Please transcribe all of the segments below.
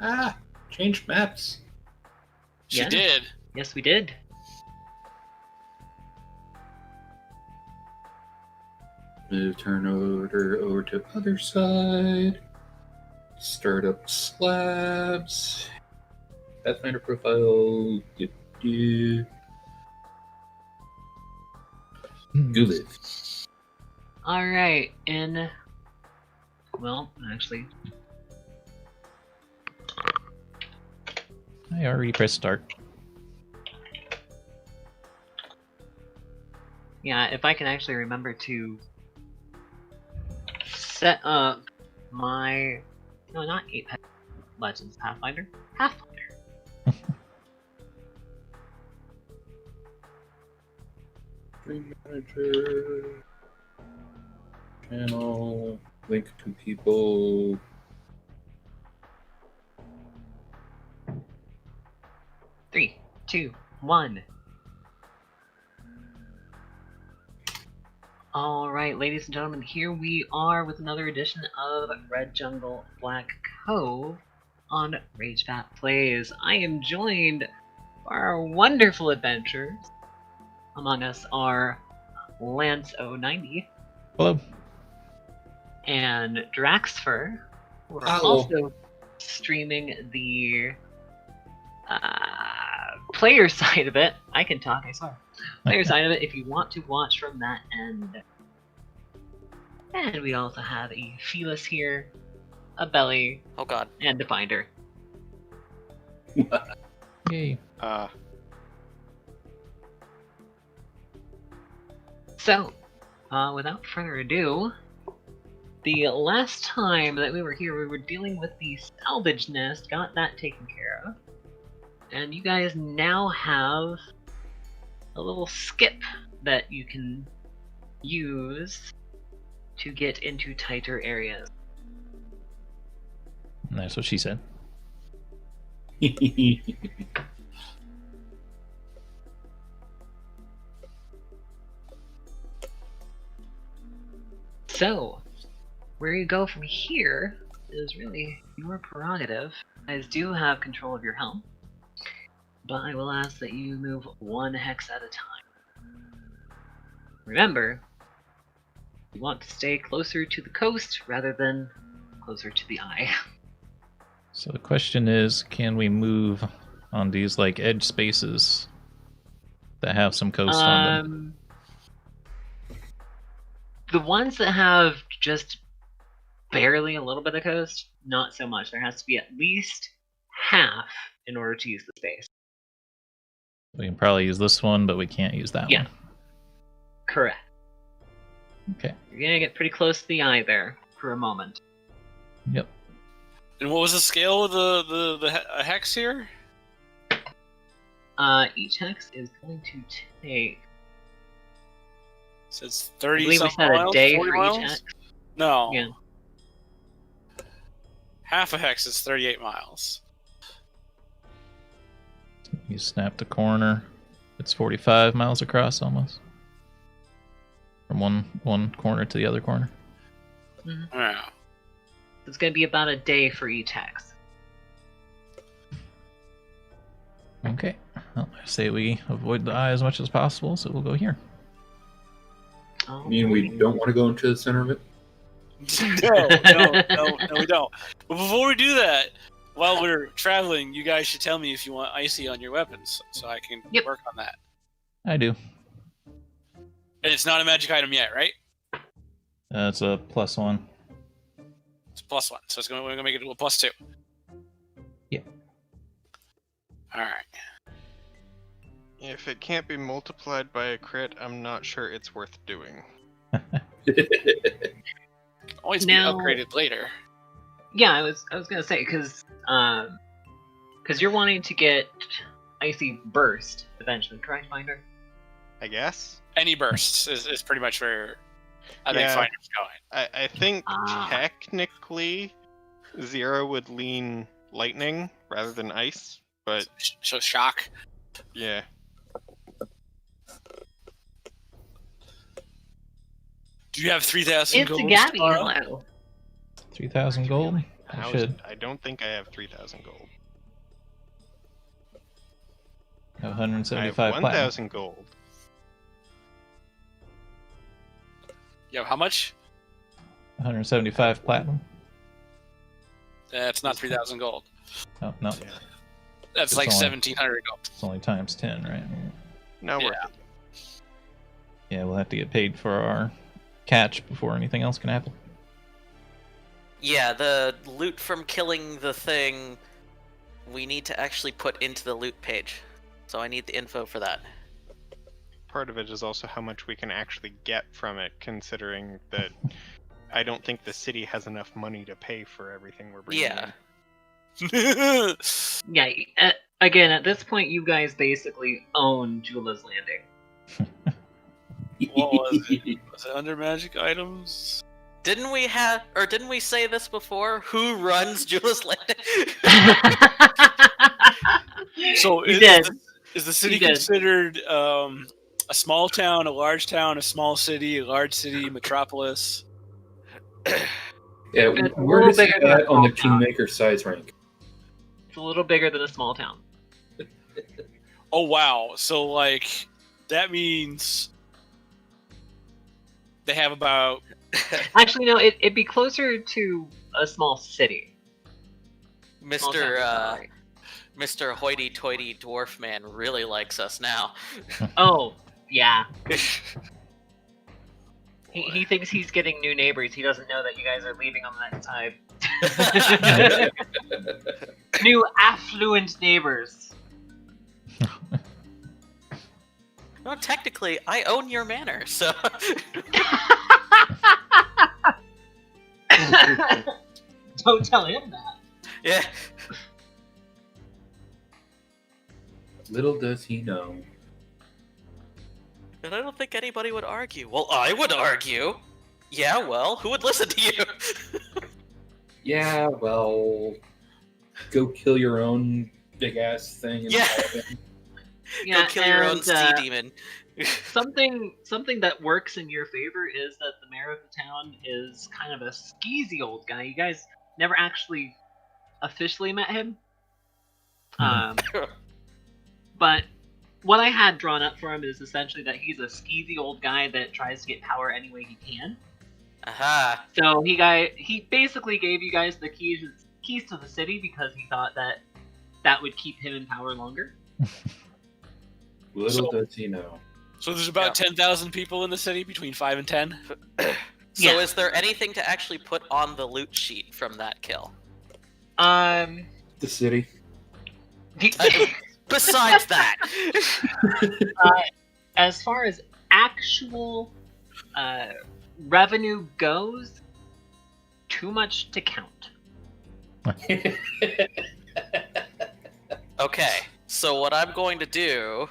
Ah, changed maps. She Yes. did. Yes, we did. Move turn order over to other side. Start up slabs. Pathfinder profile. Guliv. Alright, well, actually, I already pressed start. yeah, if I can actually remember to set up my... No, not Apex Legends, Pathfinder. Pathfinder. Stream manager. Channel. Link to people. Three, two, one. Alright, ladies and gentlemen, here we are with another edition of Red Jungle Black Cove on RageBat Plays. I am joined by our wonderful adventurers. Among us are Lance090 Hello. and Draxfer, who are Hello. also streaming the player side of it. I can talk, I swear. Player side of it if you want to watch from that end. And we also have a Felis here, a Belly, Oh god. and a Finder. Yay. So, without further ado, the last time that we were here, we were dealing with the salvage nest, got that taken care of. And you guys now have a little skip that you can use to get into tighter areas. That's what she said. So, where you go from here is really your prerogative. You guys do have control of your helm, but I will ask that you move one hex at a time. Remember, you want to stay closer to the coast rather than closer to the eye. So the question is, can we move on these like edge spaces that have some coast on them? The ones that have just barely a little bit of coast, not so much. There has to be at least half in order to use the space. We can probably use this one, but we can't use that Yeah. one. Correct. Okay. You're gonna get pretty close to the eye there for a moment. Yep. And what was the scale of the hex here? Each hex is going to take... So it's I 30 believe we something said a miles? day 40 for miles? each hex. No. Yeah. Half a hex is 38 miles. You snap the corner. It's 45 miles across almost. From one corner to the other corner. Mm-hmm. Yeah. It's gonna be about a day for each hex. Okay. Well, I say we avoid the eye as much as possible, so we'll go here. Oh, You mean we don't want to go into the center of it? No, we don't. But before we do that, while we're traveling, you guys should tell me if you want icy on your weapons, so I can work on that. I do. And it's not a magic item yet, right? It's a +1. It's a +1, so we're gonna make it a +2. Yeah. All right. If it can't be multiplied by a crit, I'm not sure it's worth doing. Always Now- be upgraded later. Yeah, I was gonna say because you're wanting to get icy burst eventually, correct, Finder? I guess? Any bursts is pretty much where I think Yeah. Finder's going. I think Ah. technically Zero would lean lightning rather than ice, but So shock. yeah. Do you have 3,000 It's gold? a Gabby, Carl? hello. 3,000 gold. How should. I don't think I have 3,000 gold. I have I 175 have platinum. 1,000 gold. Yo, how much? 175 platinum. That's not 3,000 gold. Oh, no. Yeah. That's It's like only- 1,700 gold. It's only times 10, right? No, we're Yeah. good. Yeah, we'll have to get paid for our catch before anything else can happen. Yeah, the loot from killing the thing, we need to actually put into the loot page. So I need the info for that. Part of it is also how much we can actually get from it, considering that I don't think the city has enough money to pay for everything we're bringing Yeah. in. Yeah, again, at this point, you guys basically own Jula's Landing. What was it? Was it under magic items? Didn't we say this before? Who runs Julius Landing? So You did. is the city You did. considered a small town, a large town, a small city, a large city, metropolis? Yeah, It's a where little does it bigger than at on the a small town. Kingmaker size rank? It's a little bigger than a small town. Oh wow! So like that means they have about Actually, no, it'd be closer to a small city. Small town, sorry. Mr. Hoity-toity dwarf man really likes us now. Oh, yeah. He thinks he's getting new neighbors. He doesn't know that you guys are leaving on that side. New affluent neighbors. No, technically, I own your manor, so... Don't tell him that. Yeah. Little does he know. And I don't think anybody would argue. Well, I would argue. Yeah, well, who would listen to you? Yeah, well, go kill your own big ass thing. In Yeah. the cabin. Yeah, Go kill your own and, sea demon. something that works in your favor is that the mayor of the town is kind of a skeezy old guy. You guys never actually officially met him. But what I had drawn up for him is essentially that he's a skeezy old guy that tries to get power any way he can. Aha. So he basically gave you guys the keys to the city because he thought that would keep him in power longer. Little So- does he know. so there's about 10,000 people in the city between 5 and 10. So Yeah. is there anything to actually put on the loot sheet from that kill? The city. Besides that! As far as actual revenue goes, too much to count. Okay, so what I'm going to do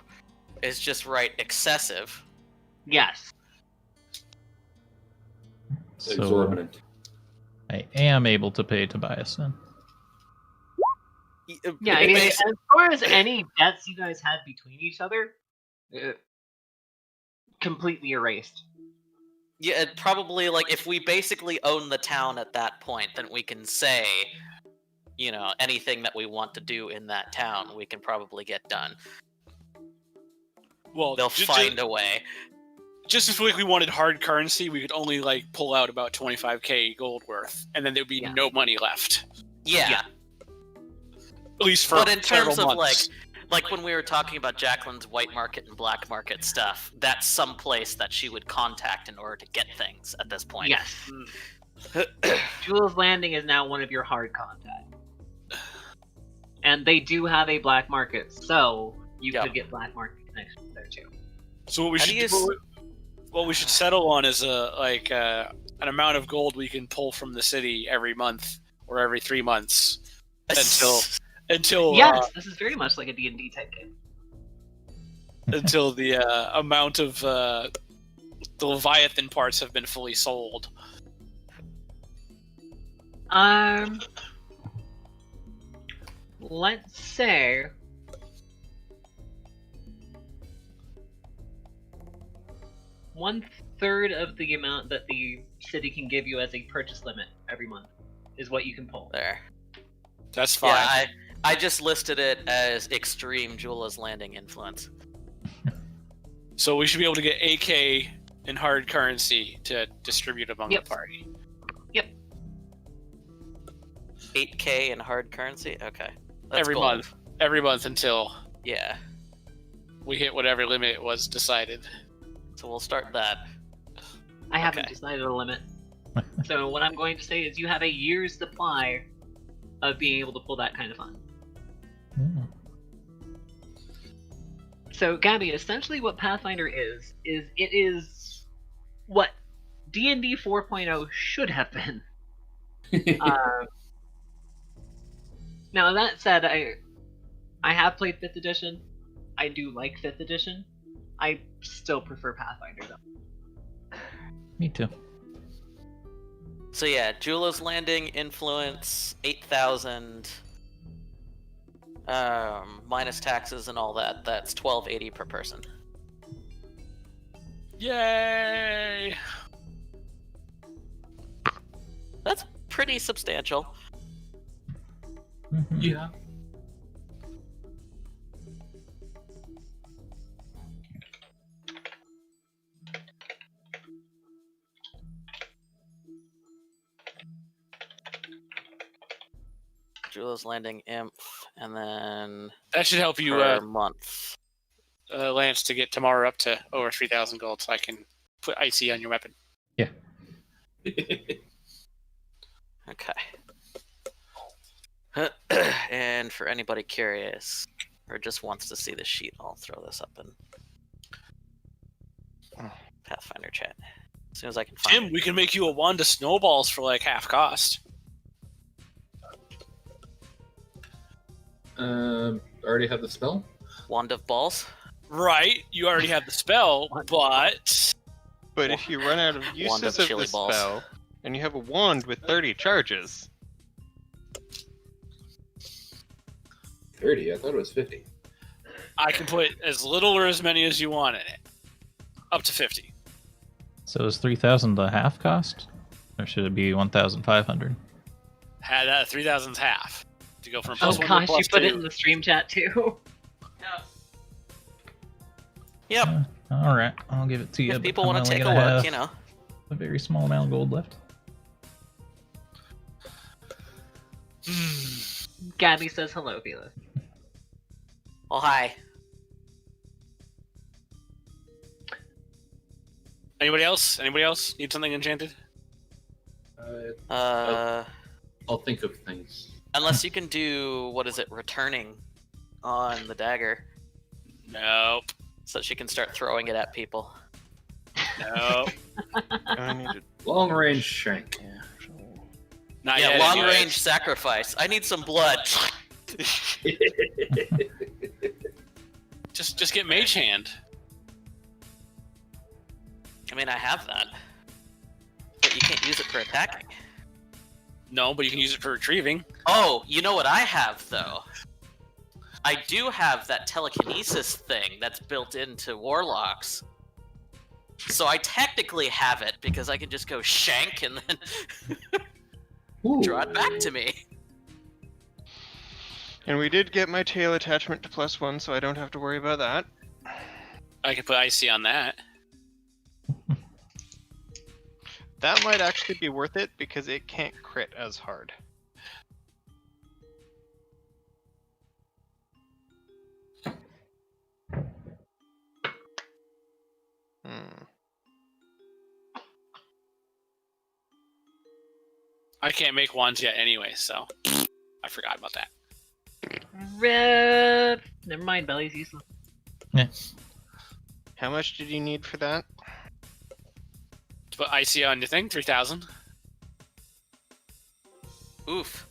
is just write excessive. Yes. So Exorbitant. I am able to pay Tobias then. Yeah, I mean, as far as any debts you guys had between each other, completely erased. Yeah, it probably, like, if we basically own the town at that point, then we can say, you know, anything that we want to do in that town, we can probably get done. Well, They'll find a way. just if we wanted hard currency, we could only like pull out about 25k gold worth, and then there'd be Yeah. no money left. Yeah. At least for But in several terms of, months. like when we were talking about Jacqueline's white market and black market stuff, that's some place that she would contact in order to get things at this point. Yes. Jewel's Landing is now one of your hard contacts. And they do have a black market, so you Yeah. could get black market connections there too. So what we How should do you do, what we should settle on is an amount of gold we can pull from the city every month or every 3 months until Yes, this is very much like a D&D type game. until the amount of the Leviathan parts have been fully sold. Let's say 1/3 of the amount that the city can give you as a purchase limit every month. is what you can pull. There. That's fine. Yeah, I just listed it as extreme Jula's Landing influence. So we should be able to get AK in hard currency to distribute among Yep. the party. 8K in hard currency? Okay. That's Every gold. month. Every month until Yeah. we hit whatever limit was decided. So we'll start that. I haven't Okay. decided a limit. So what I'm going to say is you have a year's supply of being able to pull that kind of fund. Hmm. So Gabby, essentially what Pathfinder is it is what D&D 4.0 should have been. Now that said, I have played 5th edition. I do like 5th edition. I still prefer Pathfinder though. Me too. So yeah, Jula's Landing influence 8,000 minus taxes and all that. That's 1280 per person. Yay! That's pretty substantial. Mhm. Yeah. Jula's Landing imp, and then That should help you, per month. Lance, to get Tammara up to over 3,000 gold, so I can put IC on your weapon. Okay. And for anybody curious or just wants to see the sheet, I'll throw this up in Pathfinder chat as soon as I can find Jim, it. we can make you a wand of snowballs for like half cost. Already have the spell? Wand of balls. Right, you already have the spell, but But if you run out of Wand uses of of chili the balls. spell, and you have a wand with 30 charges, 30? I thought it was 50. I can put as little or as many as you want in it. Up to 50. So is 3,000 the half cost? Or should it be 1,500? Had 3,000's half. To go from Oh plus 1 to gosh, you plus put 2. it in the stream chat too. Yep. Alright, I'll give it to you. If but people I'm want to only take a gonna look, have a very small amount of gold left. Gabby says hello, Felix. Well, hi. Anybody else? Anybody else need something enchanted? I'll think of things. Unless you can do, what is it, returning on the dagger, Nope. so she can start throwing it at people. Nope. I need to. Long range shank. Not Yeah, yet. long anyways. range sacrifice. I need some blood. Just get mage hand. I mean, I have that, but you can't use it for attacking. No, but you can use it for retrieving. Oh, you know what I have though? I do have that telekinesis thing that's built into warlocks. So I technically have it because I can just go shank and then Ooh. draw it back to me. And we did get my tail attachment to +1, so I don't have to worry about that. I can put IC on that. That might actually be worth it because it can't crit as hard. I can't make wands yet anyway, so I forgot about that. Rip. Never mind, Belly's useless. How much did you need for that? To put IC on your thing, 3,000. Oof.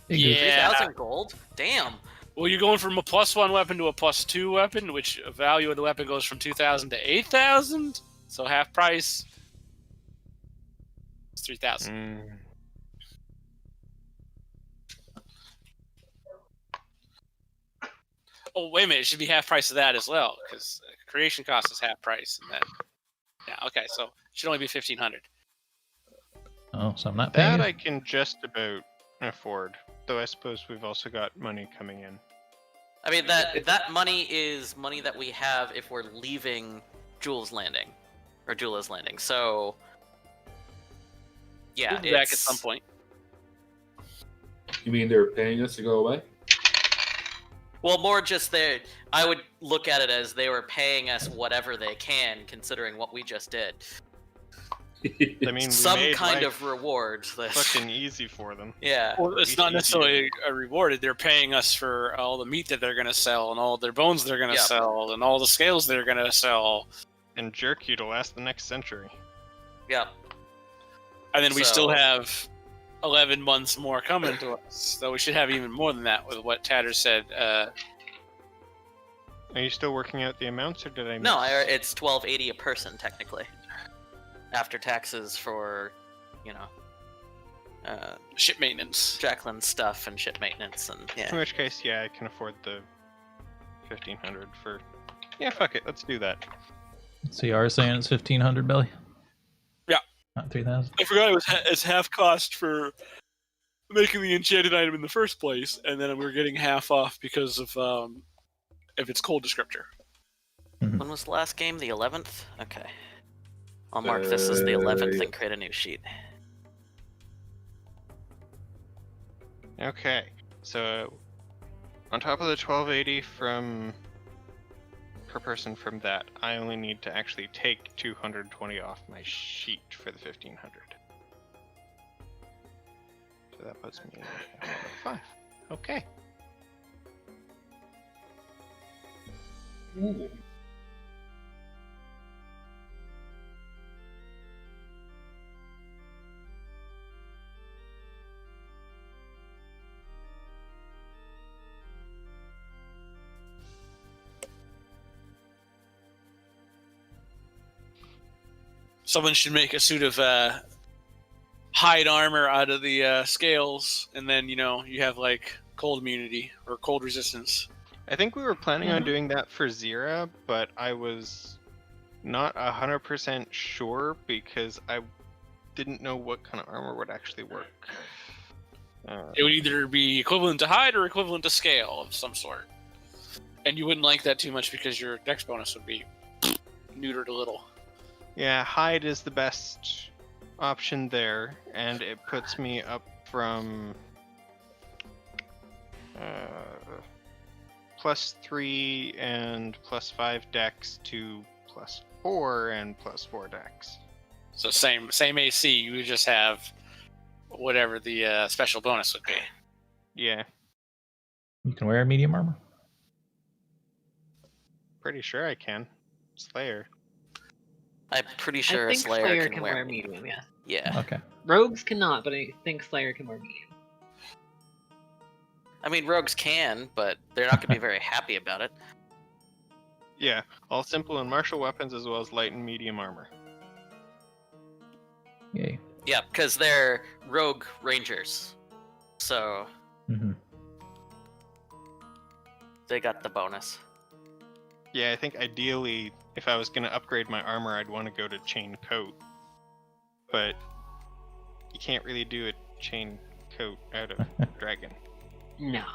Yeah. 3,000 gold? Damn. Well, you're going from a +1 weapon to a +2 weapon, which value of the weapon goes from 2,000 to 8,000. So half price. It's 3,000. Oh, wait a minute. It should be half price of that as well, because creation cost is half price. And then, yeah, okay. So it should only be 1,500. Oh, so I'm not paying. That I can just about afford. Though I suppose we've also got money coming in. I mean, that money is money that we have if we're leaving Jewel's Landing. Or Jula's Landing, so... Yeah, We'll be back at some point. You mean they're paying us to go away? Well, more just I would look at it as they were paying us whatever they can, considering what we just did. I mean, we Some made kind life of reward. fucking easy for them. Yeah. Well, it's not necessarily a reward. They're paying us for all the meat that they're going to sell, and all their bones they're going to sell, and all the scales they're going to sell. And jerk you to last the next century. Yep. And then we So- still have 11 months more coming to us. So we should have even more than that with what Tatter said. Are you still working out the amounts, or did I miss? No, it's $12.80 a person, technically. After taxes for, Ship maintenance. Jacqueline's stuff and ship maintenance, and In yeah. which case, yeah, I can afford the 1,500 for... Yeah, fuck it, let's do that. So you are saying it's 1,500, Billy? Yeah. Not 3,000? I forgot it's half cost for making the enchanted item in the first place, and then we're getting half off because of if it's cold descriptor. When was the last game? The 11th? Okay. I'll mark this as the 11th and create a new sheet. Okay, so on top of the 1,280 per person from that, I only need to actually take 220 off my sheet for the 1,500. So that puts me at 5. Okay. Ooh. Someone should make a suit of hide armor out of the scales, and then you have like cold immunity or cold resistance. I think we were planning on doing that for Zira, but I was not 100% sure because I didn't know what kind of armor would actually work. It would either be equivalent to hide or equivalent to scale of some sort, and you wouldn't like that too much because your dex bonus would be neutered a little. Yeah, hide is the best option there, and it puts me up from +3 and +5 dex to +4 and +4 dex. So same AC. You would just have whatever the special bonus would be. Yeah, You can wear medium armor? pretty sure I can. Slayer. I'm pretty sure I a think Slayer can wear medium, yeah. Yeah. Okay. Rogues cannot, but I think Slayer can wear medium. I mean, rogues can, but they're not going to be very happy about it. Yeah, all simple and martial weapons as well as light and medium armor. Yay. Yeah, because they're rogue rangers. So hmm they got the bonus. Yeah, I think ideally, if I was going to upgrade my armor, I'd want to go to chain coat. But you can't really do a chain coat out of dragon. No.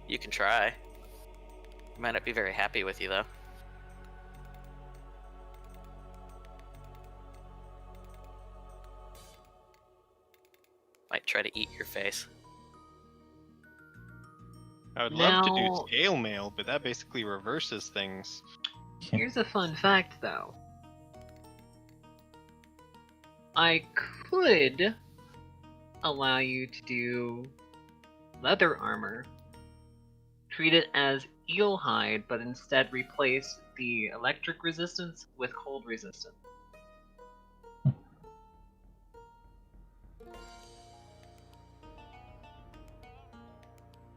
You can try. He might not be very happy with you, though. Might try to eat your face. I would love to do Now- scale mail, but that basically reverses things. Here's a fun fact, though. I could allow you to do leather armor, treat it as eel hide, but instead replace the electric resistance with cold resistance.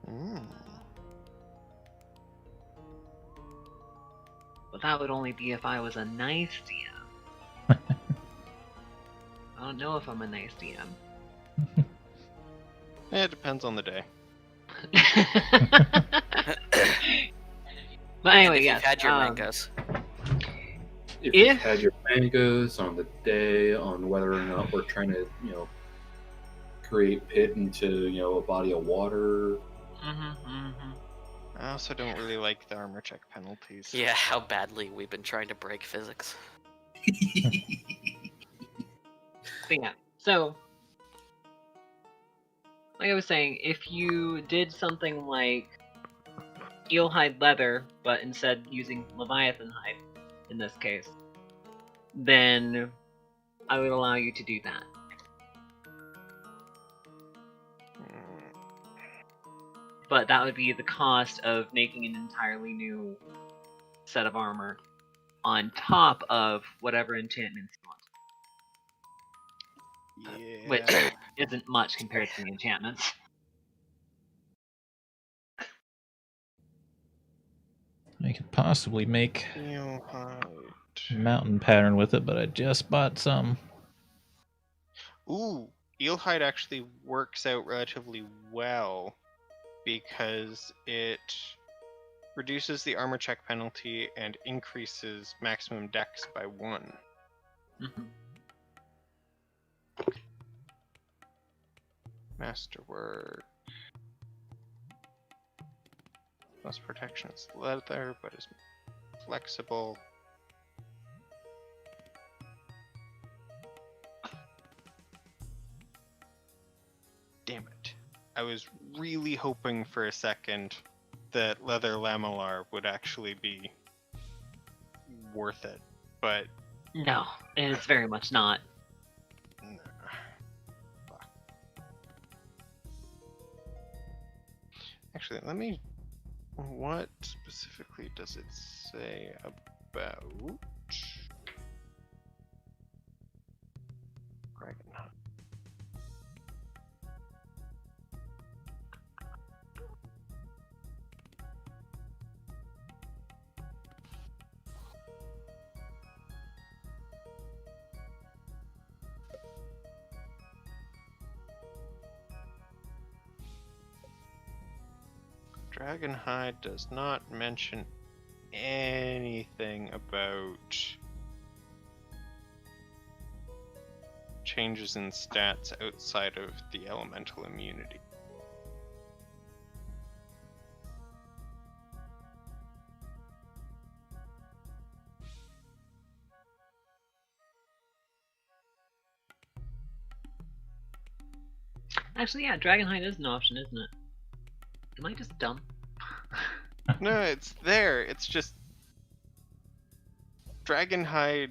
Mm. But that would only be if I was a nice DM. I don't know if I'm a nice DM. It depends on the day. But anyway, if yes. you've had your mangoes. if you've had your mangoes, on the day, on whether or not we're trying to, create pit into, a body of water. I also don't really like the armor check penalties. Yeah, how badly we've been trying to break physics. But yeah, so like I was saying, if you did something like eelhide leather, but instead using Leviathan hide in this case, then I would allow you to do that. But that would be the cost of making an entirely new set of armor on top of whatever enchantments you want. Yeah. Which isn't much compared to the enchantments. I could possibly make Eelhide. mountain pattern with it, but I just bought some. Ooh, eelhide actually works out relatively well because it reduces the armor check penalty and increases maximum dex by 1. Masterwork. Less protection is leather, but is flexible. Damn it. I was really hoping for a second that leather lamellar would actually be worth it, but No, it's very much not. no. Actually, let me... What specifically does it say about... Dragonhide? Dragonhide does not mention anything about changes in stats outside of the elemental immunity. Actually, yeah, Dragonhide is an option, isn't it? Am I just dumb? No, it's there. It's just Dragonhide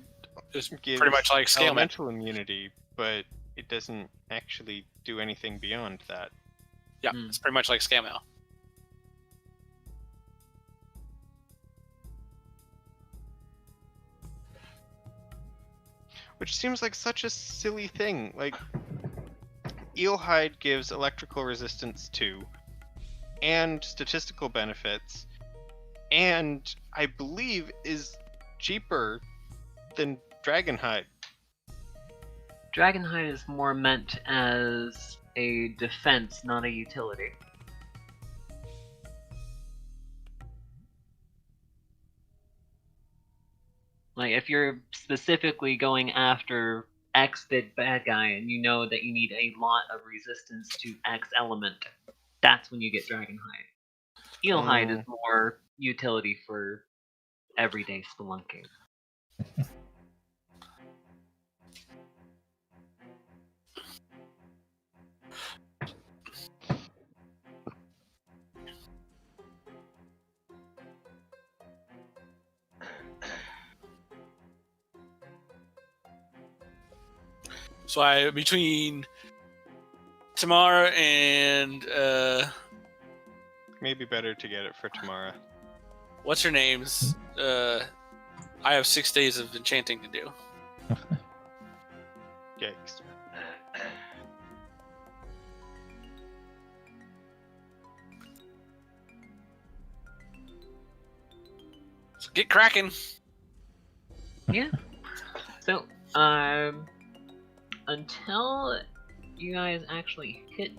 It's gives pretty much like scale man. elemental immunity, but it doesn't actually do anything beyond that. Yeah, it's pretty much like scale mail. Which seems like such a silly thing. Like, eelhide gives electrical resistance 2, and statistical benefits, and I believe is cheaper than Dragonhide. Dragonhide is more meant as a defense, not a utility. Like, if you're specifically going after X big bad guy and you know that you need a lot of resistance to X element, that's when you get Dragonhide. Eelhide is more utility for everyday spelunking. So between Tammara and Maybe better to get it for Tammara. what's her name's? I have 6 days of enchanting to do. Yikes. So get cracking. Yeah. So, until you guys actually hit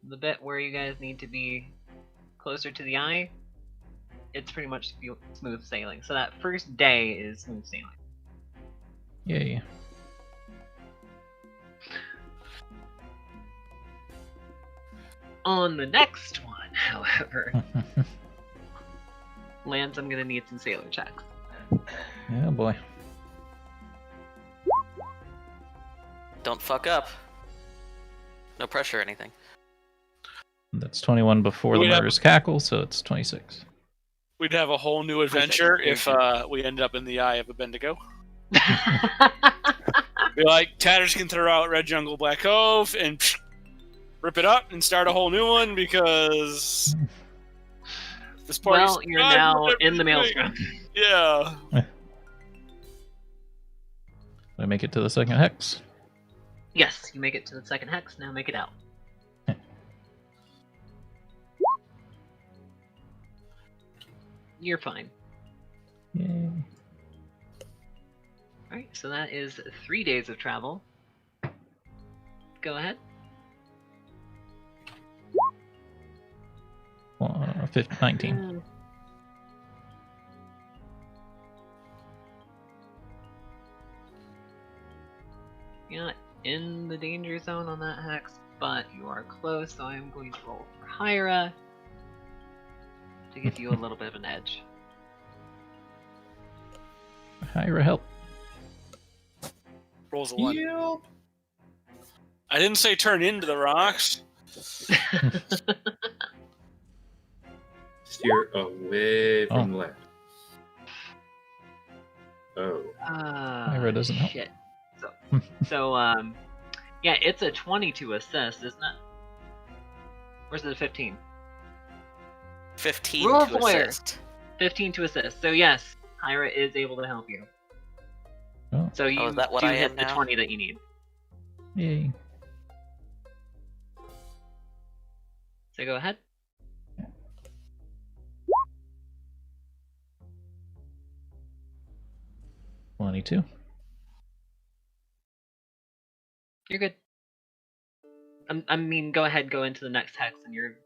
the bit where you guys need to be closer to the eye, it's pretty much smooth sailing. So that first day is smooth sailing. Yay. On the next one, however, Lance, I'm gonna need some sailor checks. Yeah, boy. Don't fuck up. No pressure or anything. That's 21 before the We'd have- murderous cackle, so it's 26. We'd have a whole new adventure if we ended up in the eye of a Bendigo. Be like, Tatters can throw out Red Jungle Black Cove and rip it up and start a whole new one because this party's Well, you're now in the maelstrom. Yeah. I make it to the second hex. Yes, you make it to the second hex. Now make it out. You're fine. Yay. Alright, so that is 3 days of travel. Go ahead. 19. You're not in the danger zone on that hex, but you are close, so I'm going to roll for Hyra to give you a little bit of an edge. Hyra, help. Rolls a 1. I didn't say turn into the rocks. Steer away from left. Oh. Hyra doesn't help. Shit. So, yeah, it's a 20 to assist, isn't it? Or is it a 15? 15 Roll to fire. assist. 15 to assist. So yes, Hyra is able to help you. Oh. So you is that what do I hit am the now? 20 that you need. Yay. So go ahead. $22. You're good. I mean, go ahead, go into the next hex, and you're...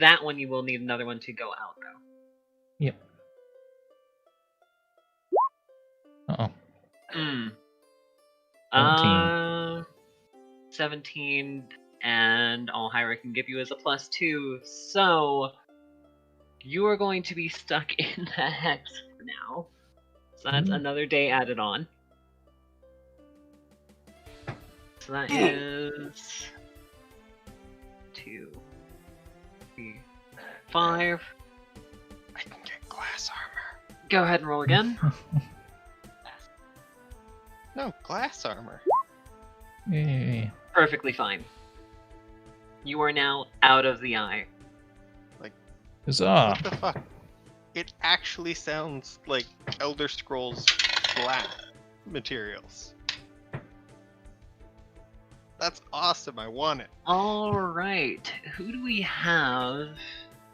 that one you will need another one to go out, though. Yep. Uh-oh. 17, and all Hyra can give you is a +2, so... You are going to be stuck in that hex for now. So that's another day added on. So that is 2, 3, 5. I can get glass armor. Go ahead and roll again. No, glass armor. Yay. Perfectly fine. You are now out of the eye. Huzzah. What the fuck? It actually sounds like Elder Scrolls black materials. That's awesome, I want it. Alright, who do we have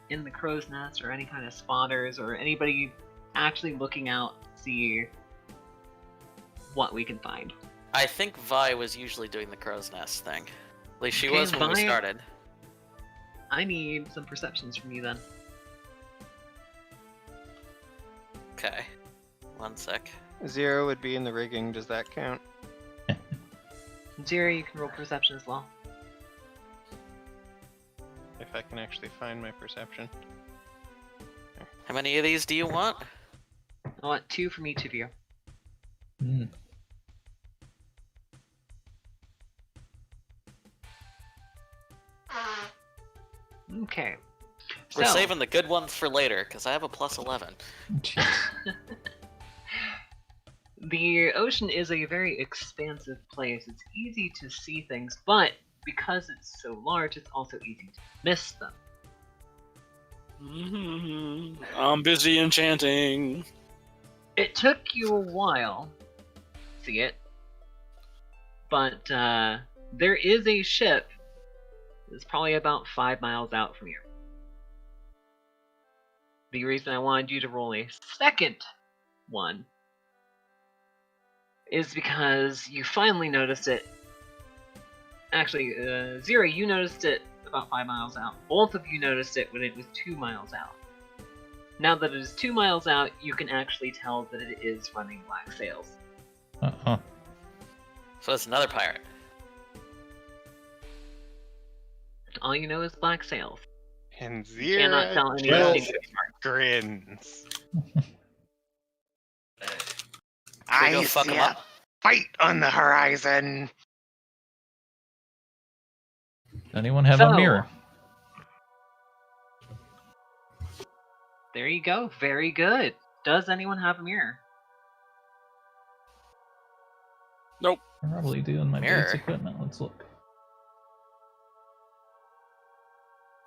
in the crow's nest, or any kind of spotters, or anybody actually looking out to see what we can find? I think Vi was usually doing the crow's nest thing. At least she Okay, was when we Vi- started. I need some perceptions from you then. Okay. 1 sec. 0 would be in the rigging, does that count? 0, you can roll perception as well. If I can actually find my perception. How many of these do you want? I want 2 from each of you. Mm. Okay. We're So, saving the good ones for later, because I have a +11. Jeez. the ocean is a very expansive place. It's easy to see things, but because it's so large, it's also easy to miss them. I'm busy enchanting. It took you a while to see it, but there is a ship that's probably about 5 miles out from you. The reason I wanted you to roll a second one is because you finally noticed it. Actually, 0, you noticed it about 5 miles out. Both of you noticed it when it was 2 miles out. Now that it is 2 miles out, you can actually tell that it is running black sails. Uh-huh. So it's another pirate. All you know is black sails. And You cannot tell Zira any Well, distinguishing marks. grins. Can we go fuck him up? Fight on the horizon. Does anyone have So- a mirror? There you go. Very good. Does anyone have a mirror? Probably do in my Mirror. base equipment. Let's look.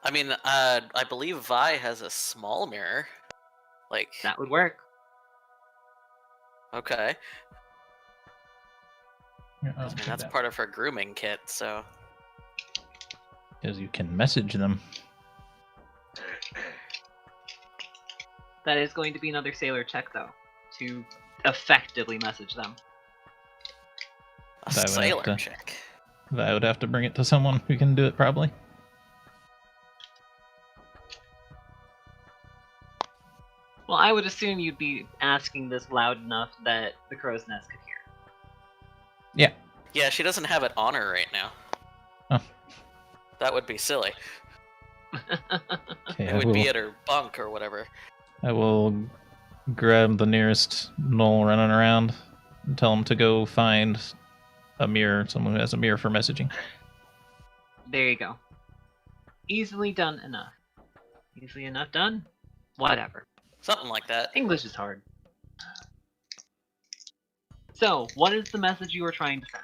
I mean, I believe Vi has a small mirror. Like, That would work. okay. Yeah, I mean, that's part of her grooming kit, so. Because you can message them. That is going to be another sailor check, though, to effectively message them. A That would have sailor to- chick. I would have to bring it to someone who can do it, probably. Well, I would assume you'd be asking this loud enough that the crow's nest could hear. Yeah. Yeah, she doesn't have it on her right now. Oh. That would be silly. Okay, It would be at her bunk or whatever. I will grab the nearest gnoll running around and tell him to go find a mirror, someone who has a mirror for messaging. There you go. Easily done enough. Easily enough done? Whatever. Something like that. English is hard. So, what is the message you are trying to send?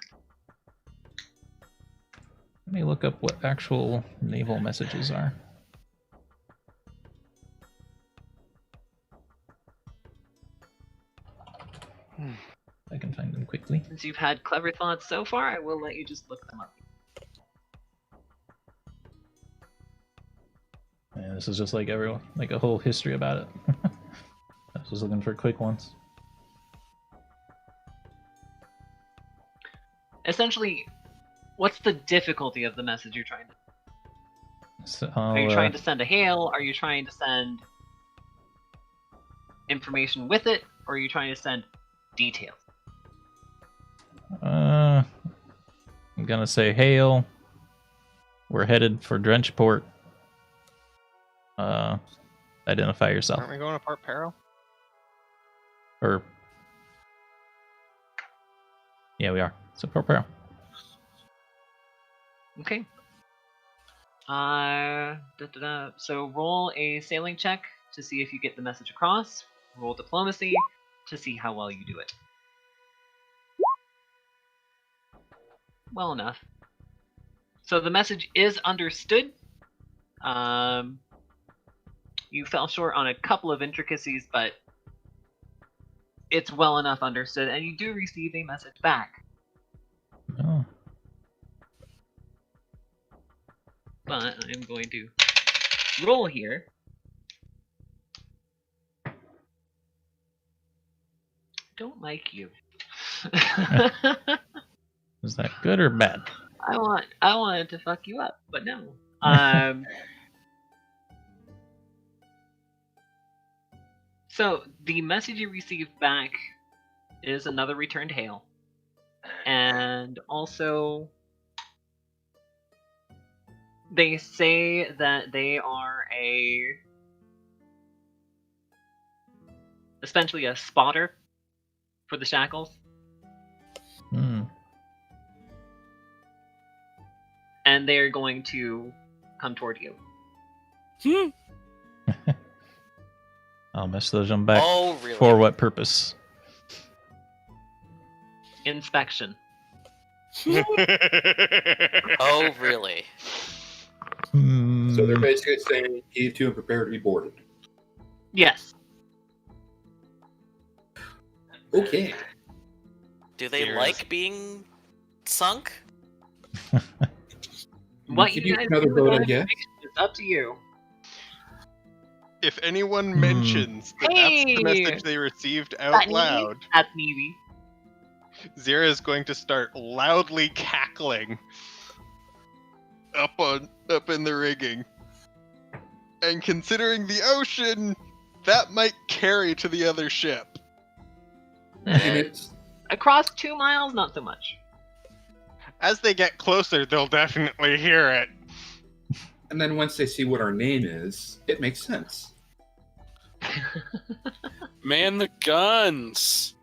Let me look up what actual naval messages are. I can find them quickly. Since you've had clever thoughts so far, I will let you just look them up. Yeah, this is just like everyone, like a whole history about it. I was just looking for quick ones. Essentially, what's the difficulty of the message you're trying to... So, Are you trying to send a hail? Are you trying to send information with it? Or are you trying to send details? I'm gonna say hail. We're headed for Drenchport. Identify yourself. Aren't we going to Port Peril? Or yeah, we are. So Port Peril. Okay. So roll a sailing check to see if you get the message across. Roll diplomacy to see how well you do it. Well enough. So the message is understood. You fell short on a couple of intricacies, but it's well enough understood, and you do receive a message back. Oh. But I'm going to roll here. Don't like you. Is that good or bad? I wanted to fuck you up, but no. So the message you received back is another returned hail, and also they say that they are essentially a spotter for the shackles. Hmm. And they're going to come toward you. I'll message them back. Oh, really? For what purpose? Inspection. Oh, really? So they're basically saying heave to and prepare to be boarded. Yes. Okay. Do they Cheers. like being sunk? What Could you use guys another do with boat, that I guess. information is up to you. If anyone mentions that that's the Hey! message they received out That's loud, That's needy. Zira is going to start loudly cackling. up in the rigging. And considering the ocean, that might carry to the other ship. And it's Across 2 miles, not so much. As they get closer, they'll definitely hear it. and then once they see what our name is, it makes sense. Man the guns.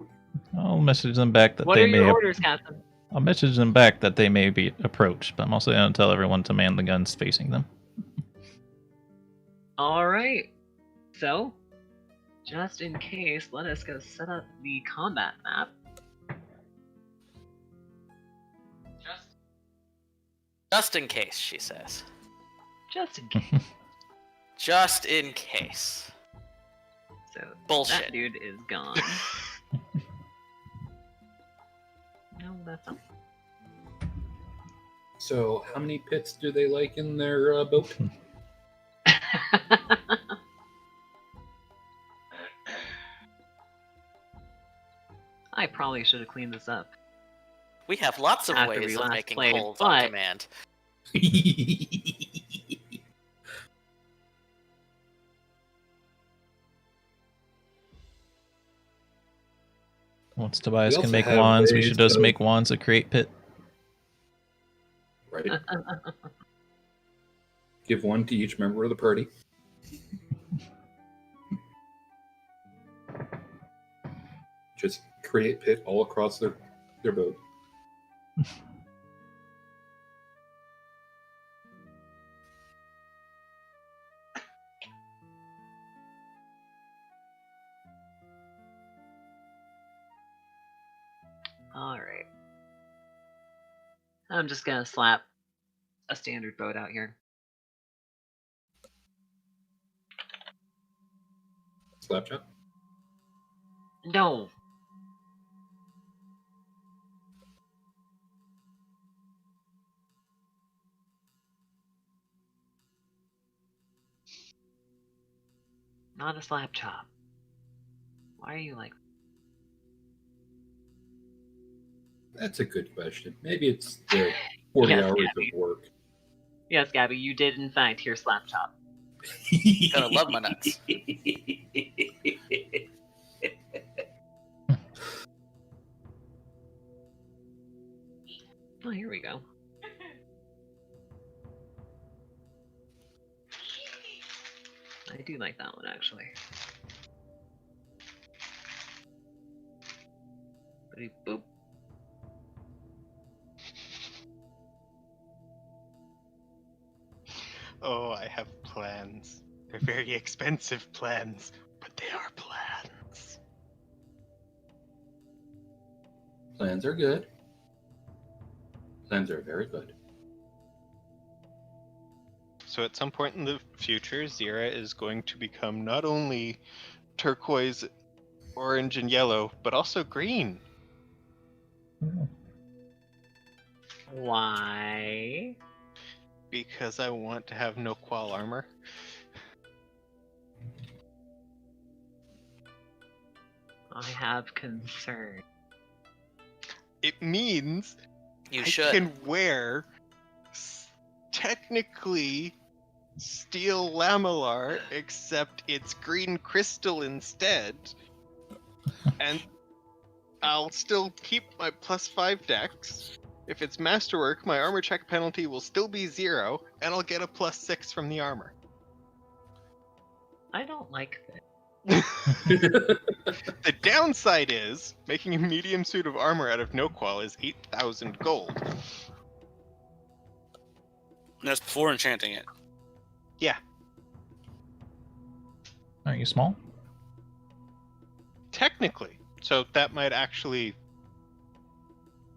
I'll message them back that What they are may. your orders, Captain? I'll message them back that they may be approached, but I'm also going to tell everyone to man the guns facing them. Alright. So, just in case, let us go set up the combat map. Just in case, she says. Just in case. Just in case. So, Bullshit. that dude is gone. No, that's not. So, how many pits do they like in their boat? I probably should have cleaned this up. We have lots of After ways we of last making played, holes on but- command. Once Tobias We can also make have wands, we ways should just of- make wands that create pit. Right? Give one to each member of the party. Just create pit all across their boat. Alright. I'm just gonna slap a standard boat out here. Slapshot. No! Not a slap chop. Why are you like... That's a good question. Maybe it's the 40 Yes, hours Gabby. of work. Yes, Gabby, you did in fact hear slap chop. Gonna love my nuts. Oh, here we go. I do like that one, actually. Boop, boop. Oh, I have plans. They're very expensive plans, but they are plans. Plans are good. Plans are very good. So at some point in the future, Zira is going to become not only turquoise, orange, and yellow, but also green. Why? Because I want to have no qual armor. I have concern. It means You I should. can wear technically steel lamellar, except it's green crystal instead. And I'll still keep my +5 dex. If it's masterwork, my armor check penalty will still be 0, and I'll get a +6 from the armor. I don't like this. The downside is, making a medium suit of armor out of no qual is 8,000 gold. And that's before enchanting it. Yeah, Aren't you small? technically. So that might actually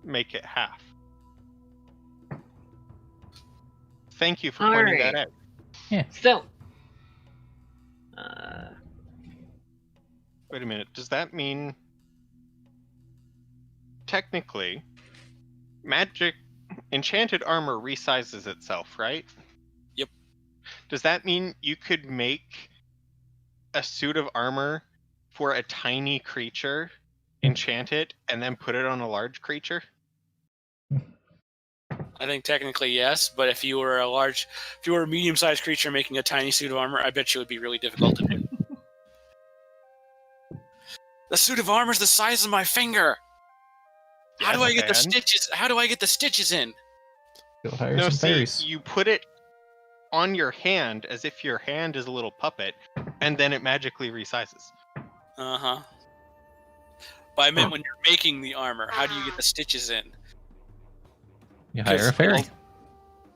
make it half. Thank you for pointing that Alright. out. So, Wait a minute, does that mean technically magic enchanted armor resizes itself, right? Yep. Does that mean you could make a suit of armor for a tiny creature, enchant it, and then put it on a large creature? I think technically yes, but if you were a medium-sized creature making a tiny suit of armor, I bet you it would be really difficult to do. The suit of armor is the size of my finger. How do I get the stitches? How do I get the stitches in? Go hire some fairies. You put it on your hand as if your hand is a little puppet, and then it magically resizes. Uh-huh. But I meant when you're making the armor, how do you get the stitches in? You hire a fairy.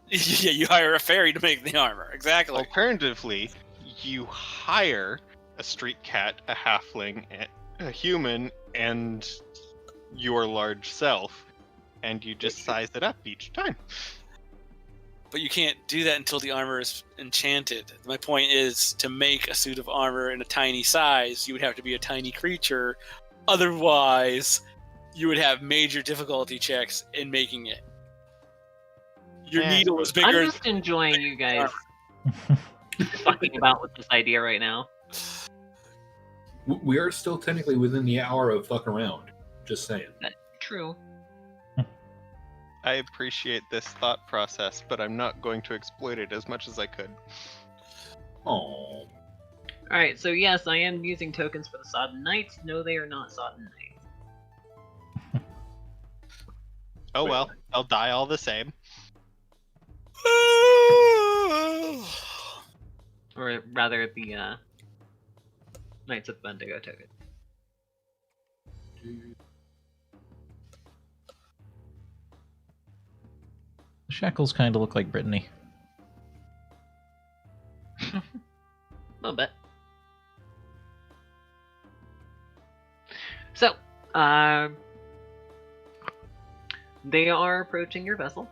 Yeah, you hire a fairy to make the armor. Exactly. Alternatively, you hire a street cat, a halfling, a human, and your large self, and you just size it up each time. But you can't do that until the armor is enchanted. My point is, to make a suit of armor in a tiny size, you would have to be a tiny creature. Otherwise, you would have major difficulty checks in making it. Your needle is bigger. I'm just enjoying you guys fucking about with this idea right now. We are still technically within the hour of fucking around. Just saying. That's true. I appreciate this thought process, but I'm not going to exploit it as much as I could. Oh. Alright, so yes, I am using tokens for the Sodden Knights. No, they are not Sodden Knights. Oh well, I'll die all the same. Or rather, the Knights of Bendigo token. The shackles kind of look like Brittany. A little bit. So, they are approaching your vessel.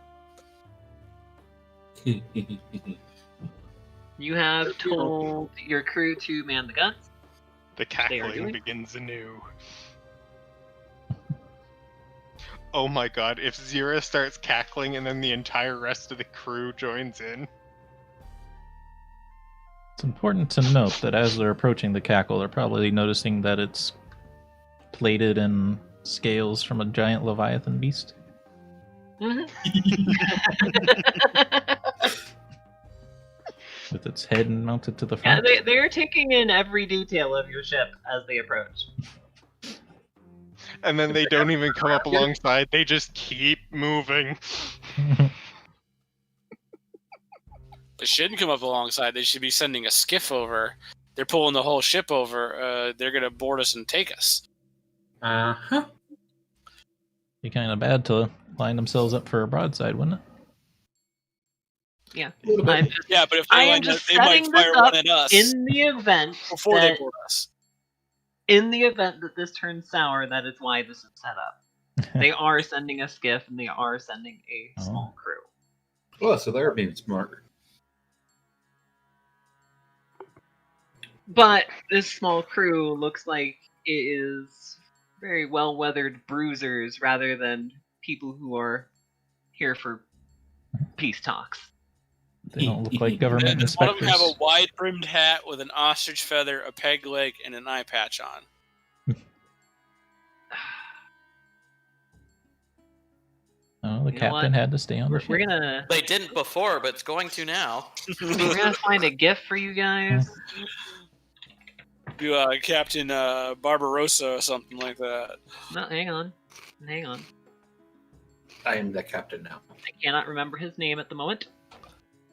You have told your crew to man the guns. The cackling begins anew. Oh my god, if Zira starts cackling and then the entire rest of the crew joins in. It's important to note that as they're approaching the cackle, they're probably noticing that it's plated in scales from a giant leviathan beast. With its head mounted to the front. Yeah, they're taking in every detail of your ship as they approach. And then they don't even come up alongside, they just keep moving. They shouldn't come up alongside. They should be sending a skiff over. They're pulling the whole ship over. They're going to board us and take us. Uh-huh. Be kind of bad to line themselves up for a broadside, wouldn't it? Yeah. Yeah, but if I they am line up, just they might setting fire this one up at us in the event before they that, board us. in the event that this turns sour, that is why this is set up. They are sending a skiff and they are sending a small crew. Well, so they're being smart. But this small crew looks like it is very well-weathered bruisers rather than people who are here for peace talks. They don't look like government One of them inspectors. have a wide-brimmed hat with an ostrich feather, a peg leg, and an eye patch on. Oh, the You know captain what? had to stay on the ship. We're gonna They didn't before, but it's going to now. find a gift for you guys. Do Captain Barbarossa or something like that. No, hang on. I am the captain now. I cannot remember his name at the moment.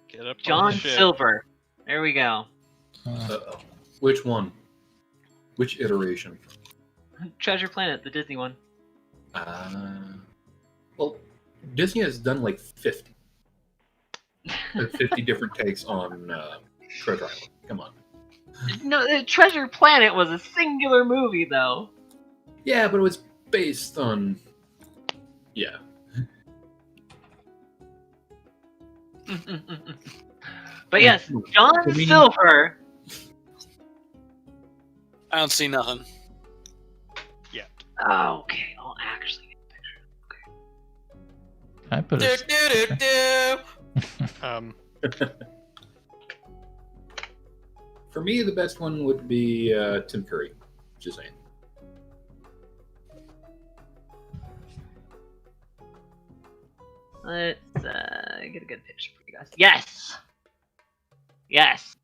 Get up on John the ship. Silver. There we go. Uh-oh. Which one? Which iteration? Treasure Planet, the Disney one. Well, Disney has done like 50. 50 different takes on Treasure Island. Come on. No, Treasure Planet was a singular movie, though. Yeah, but it was based on... Yeah. But yes, John Silver. I don't see nothing. Okay, I'll actually get a picture. I put Do-do-do-do. For me, the best one would be Tim Curry. Just saying. Let's get a good picture for you guys. Yes! Yes!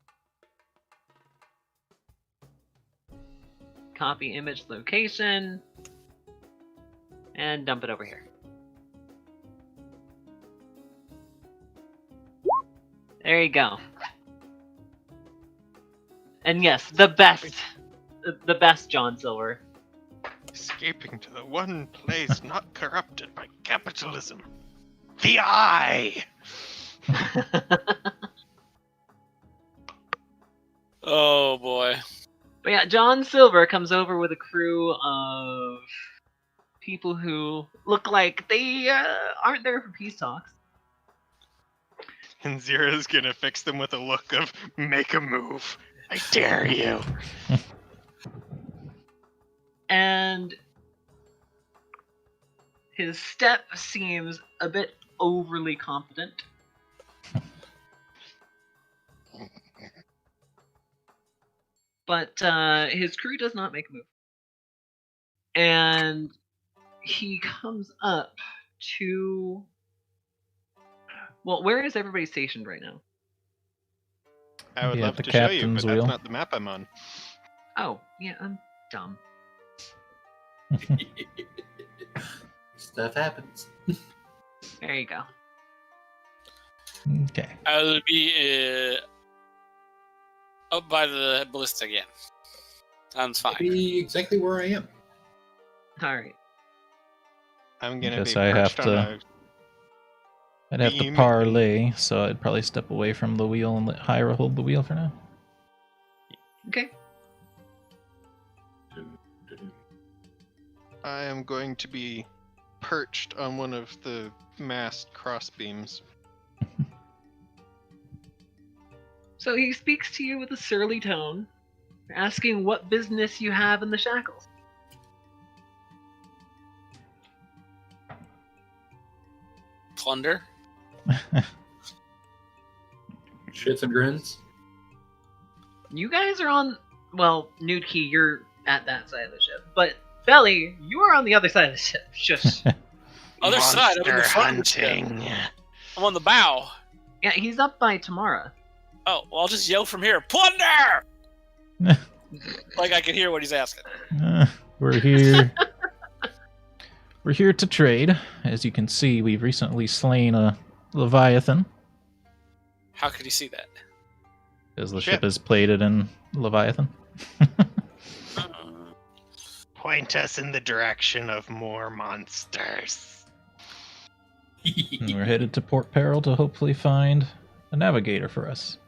Copy image location. And dump it over here. There you go. And yes, the best John Silver. Escaping to the one place not corrupted by capitalism. The Eye! Oh boy. But yeah, John Silver comes over with a crew of people who look like they aren't there for peace talks. And Zira's gonna fix them with a look of, make a move. I dare you. And his step seems a bit overly confident. But his crew does not make a move. And he comes up to... Well, where is everybody stationed right now? I would Yeah, love the to show you, captain's but wheel. that's not the map I'm on. Oh, yeah, I'm dumb. Stuff happens. There you go. Okay. I'll be up by the ballista again. Sounds fine. Be exactly where I am. Alright. I'm gonna Guess be I have perched on to- I'd have to beam. parlay, so I'd probably step away from the wheel and let Hyra hold the wheel for now. Okay. I am going to be perched on one of the mast crossbeams. So he speaks to you with a surly tone, asking what business you have in the shackles. Plunder? Shits and grins. You guys are on... Well, Nude Key, you're at that side of the ship. But, Belly, you are on the other side of the ship. Just... Other side, I'm in the Monster front of the ship. hunting. I'm on the bow. Yeah, he's up by Tammara. Oh, well, I'll just yell from here, Plunder! Like I can hear what he's asking. We're here. We're here to trade. As you can see, we've recently slain a Leviathan, How could he see that? as the Ship. ship is plated in Leviathan. Point us in the direction of more monsters. And we're headed to Port Peril to hopefully find a navigator for us.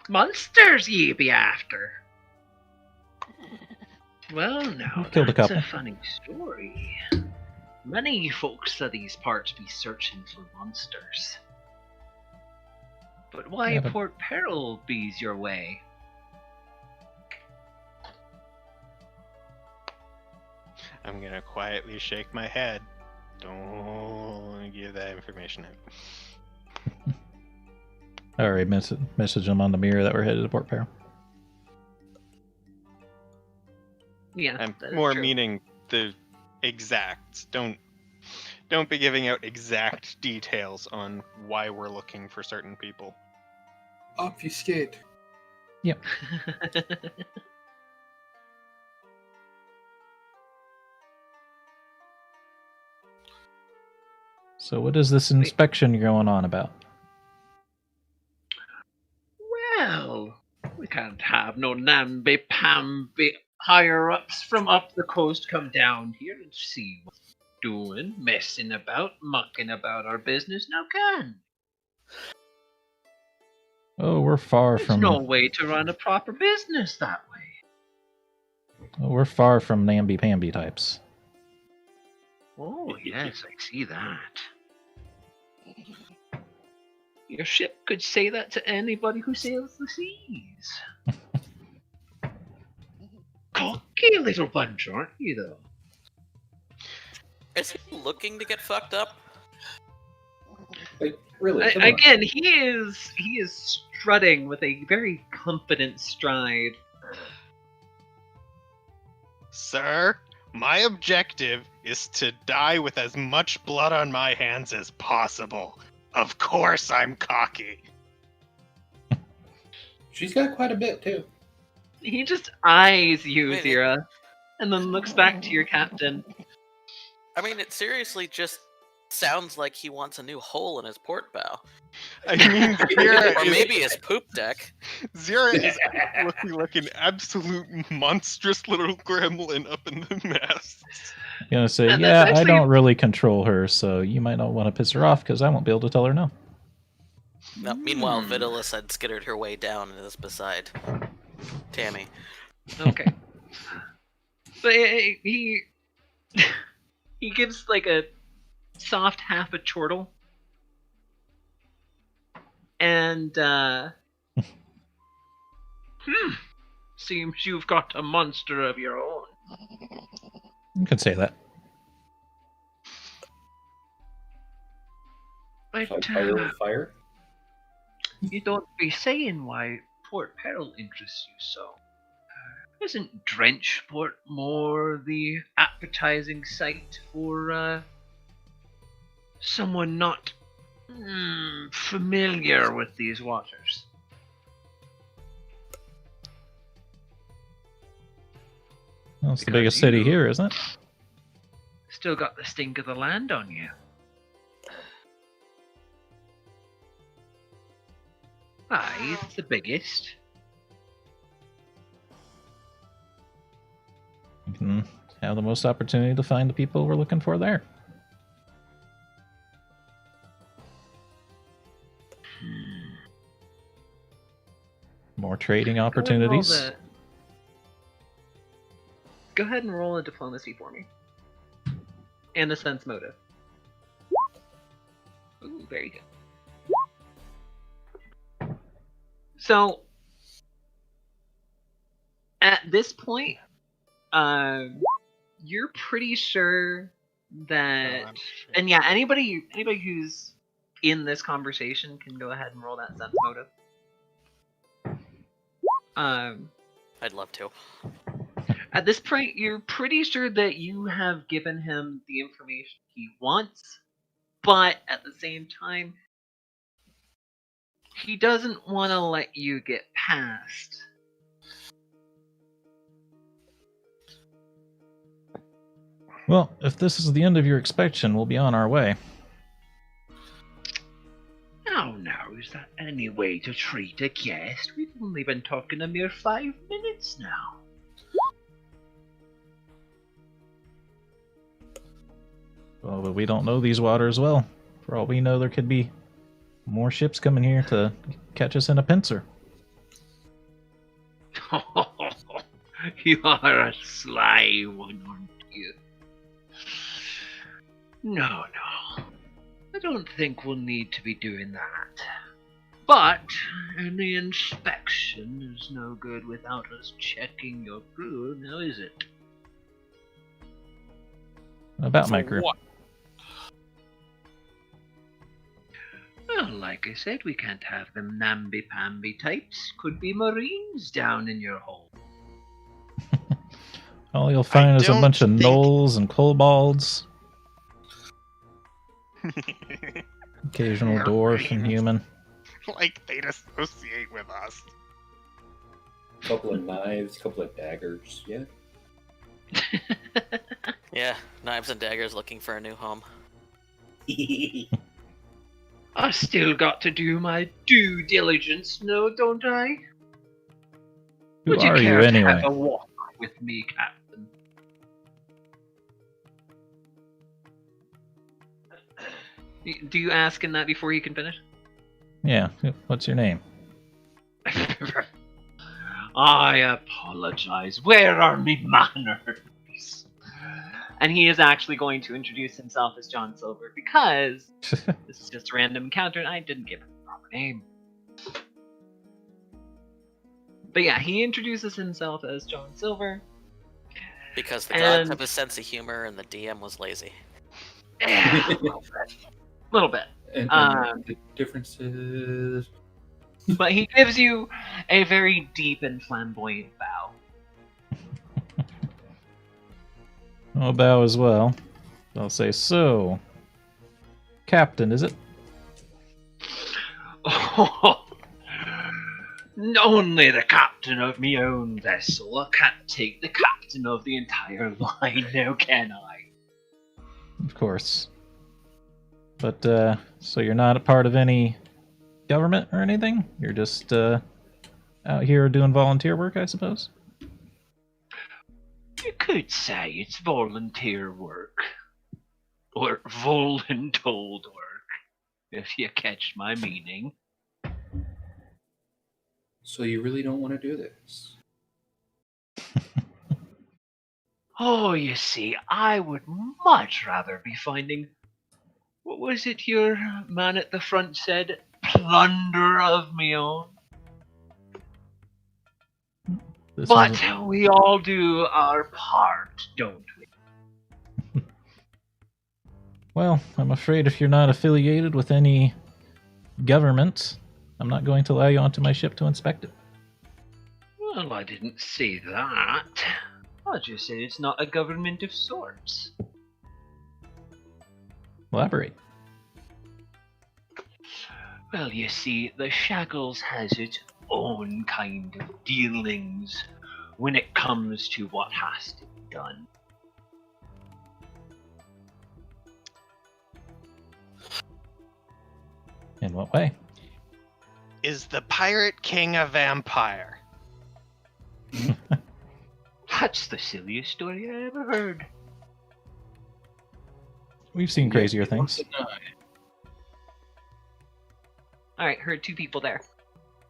Monsters ye be after. Well, now, Killed a that's couple. a funny story. Many folks of these parts be searching for monsters. But why Yeah, but- Port Peril be's your way? I'm gonna quietly shake my head. Don't give that information out. Alright, message them on the mirror that we're headed to Port Peril. Yeah, I'm that is more true. meaning the exacts. Don't be giving out exact details on why we're looking for certain people. Obfuscate. So what is this inspection going on about? Well, we can't have no namby-pamby higher-ups from up the coast come down here and see what we're doing, messing about, mucking about our business. Now can. Oh, we're far There's from no way to run a proper business that way. we're far from namby-pamby types. Oh, yes, I see that. Your ship could say that to anybody who sails the seas. Cocky little bunch, aren't you, though? Is he looking to get fucked up? Like, really? Come on. Again, he is strutting with a very confident stride. Sir, My objective is to die with as much blood on my hands as possible. Of course I'm cocky. She's got quite a bit too. He just eyes you, Wait, Zira, and then looks back to your captain. I mean, it seriously just sounds like he wants a new hole in his port bow. I mean, Zira Or is, maybe his poop deck. Zira is looking like an absolute monstrous little gremlin up in the mast. I'm gonna say, And yeah, that's I actually- don't really control her, so you might not want to piss her off because I won't be able to tell her no. No, meanwhile, Vidalus had skittered her way down and is beside Tammy. Okay. But he he gives like a soft half a chortle. And seems you've got a monster of your own. You could say that. But Like fire with fire. you don't be saying why Port Peril interests you so. Isn't Drenchport more the appetizing sight for someone not familiar with these waters? Well, it's the Because biggest city you- here, isn't it? Still got the stink of the land on you. Aye, it's the biggest. You can have the most opportunity to find the people we're looking for there. More trading opportunities. Go ahead and roll a diplomacy for me. And a sense motive. Ooh, very good. So, at this point, you're pretty sure that, and yeah, anybody who's in this conversation can go ahead and roll that sense motive. I'd love to. At this point, you're pretty sure that you have given him the information he wants, but at the same time, he doesn't want to let you get past. Well, if this is the end of your inspection, we'll be on our way. Oh no, is that any way to treat a guest? We've only been talking a mere 5 minutes now. Well, but we don't know these waters well. For all we know, there could be more ships coming here to catch us in a pincer. You are a sly one, aren't you? No. I don't think we'll need to be doing that. But any inspection is no good without us checking your crew, now is it? About my crew. What? Well, like I said, we can't have them namby-pamby types. Could be Marines down in your hole. All you'll find is a don't bunch of think- gnolls and kobolds. Occasional dwarf and human. Like they'd associate with us. Couple of knives, couple of daggers. Yeah. Yeah, knives and daggers looking for a new home. I still got to do my due diligence, no, don't I? Who Would are you care to anyway? have a walk with me, Captain? Do you ask him that before you can finish? Yeah, what's your name? I apologize. Where are me manners? And he is actually going to introduce himself as John Silver because this is just a random encounter and I didn't give him the proper name. But yeah, he introduces himself as John Silver. Because the gods And- have a sense of humor and the DM was lazy. Yeah, a little bit. And the differences. But he gives you a very deep and flamboyant bow. I'll bow as well. I'll say, so, Captain, is it? Oh, only the captain of me own vessel. I can't take the captain of the entire line now, can I? Of course. But, so you're not a part of any government or anything? You're just, out here doing volunteer work, I suppose? You could say it's volunteer work. Or voluntold work, if you catch my meaning. So you really don't want to do this? Oh, you see, I would much rather be finding... What was it your man at the front said? Plunder of me own? This But isn't- we all do our part, don't we? Well, I'm afraid if you're not affiliated with any government, I'm not going to allow you onto my ship to inspect it. Well, I didn't say that. I just said it's not a government of sorts. Elaborate. Well, you see, the Shackles has its own kind of dealings when it comes to what has to be done. In what way? Is the Pirate King a vampire? That's the silliest story I ever heard. We've seen crazier things. Alright, heard two people there.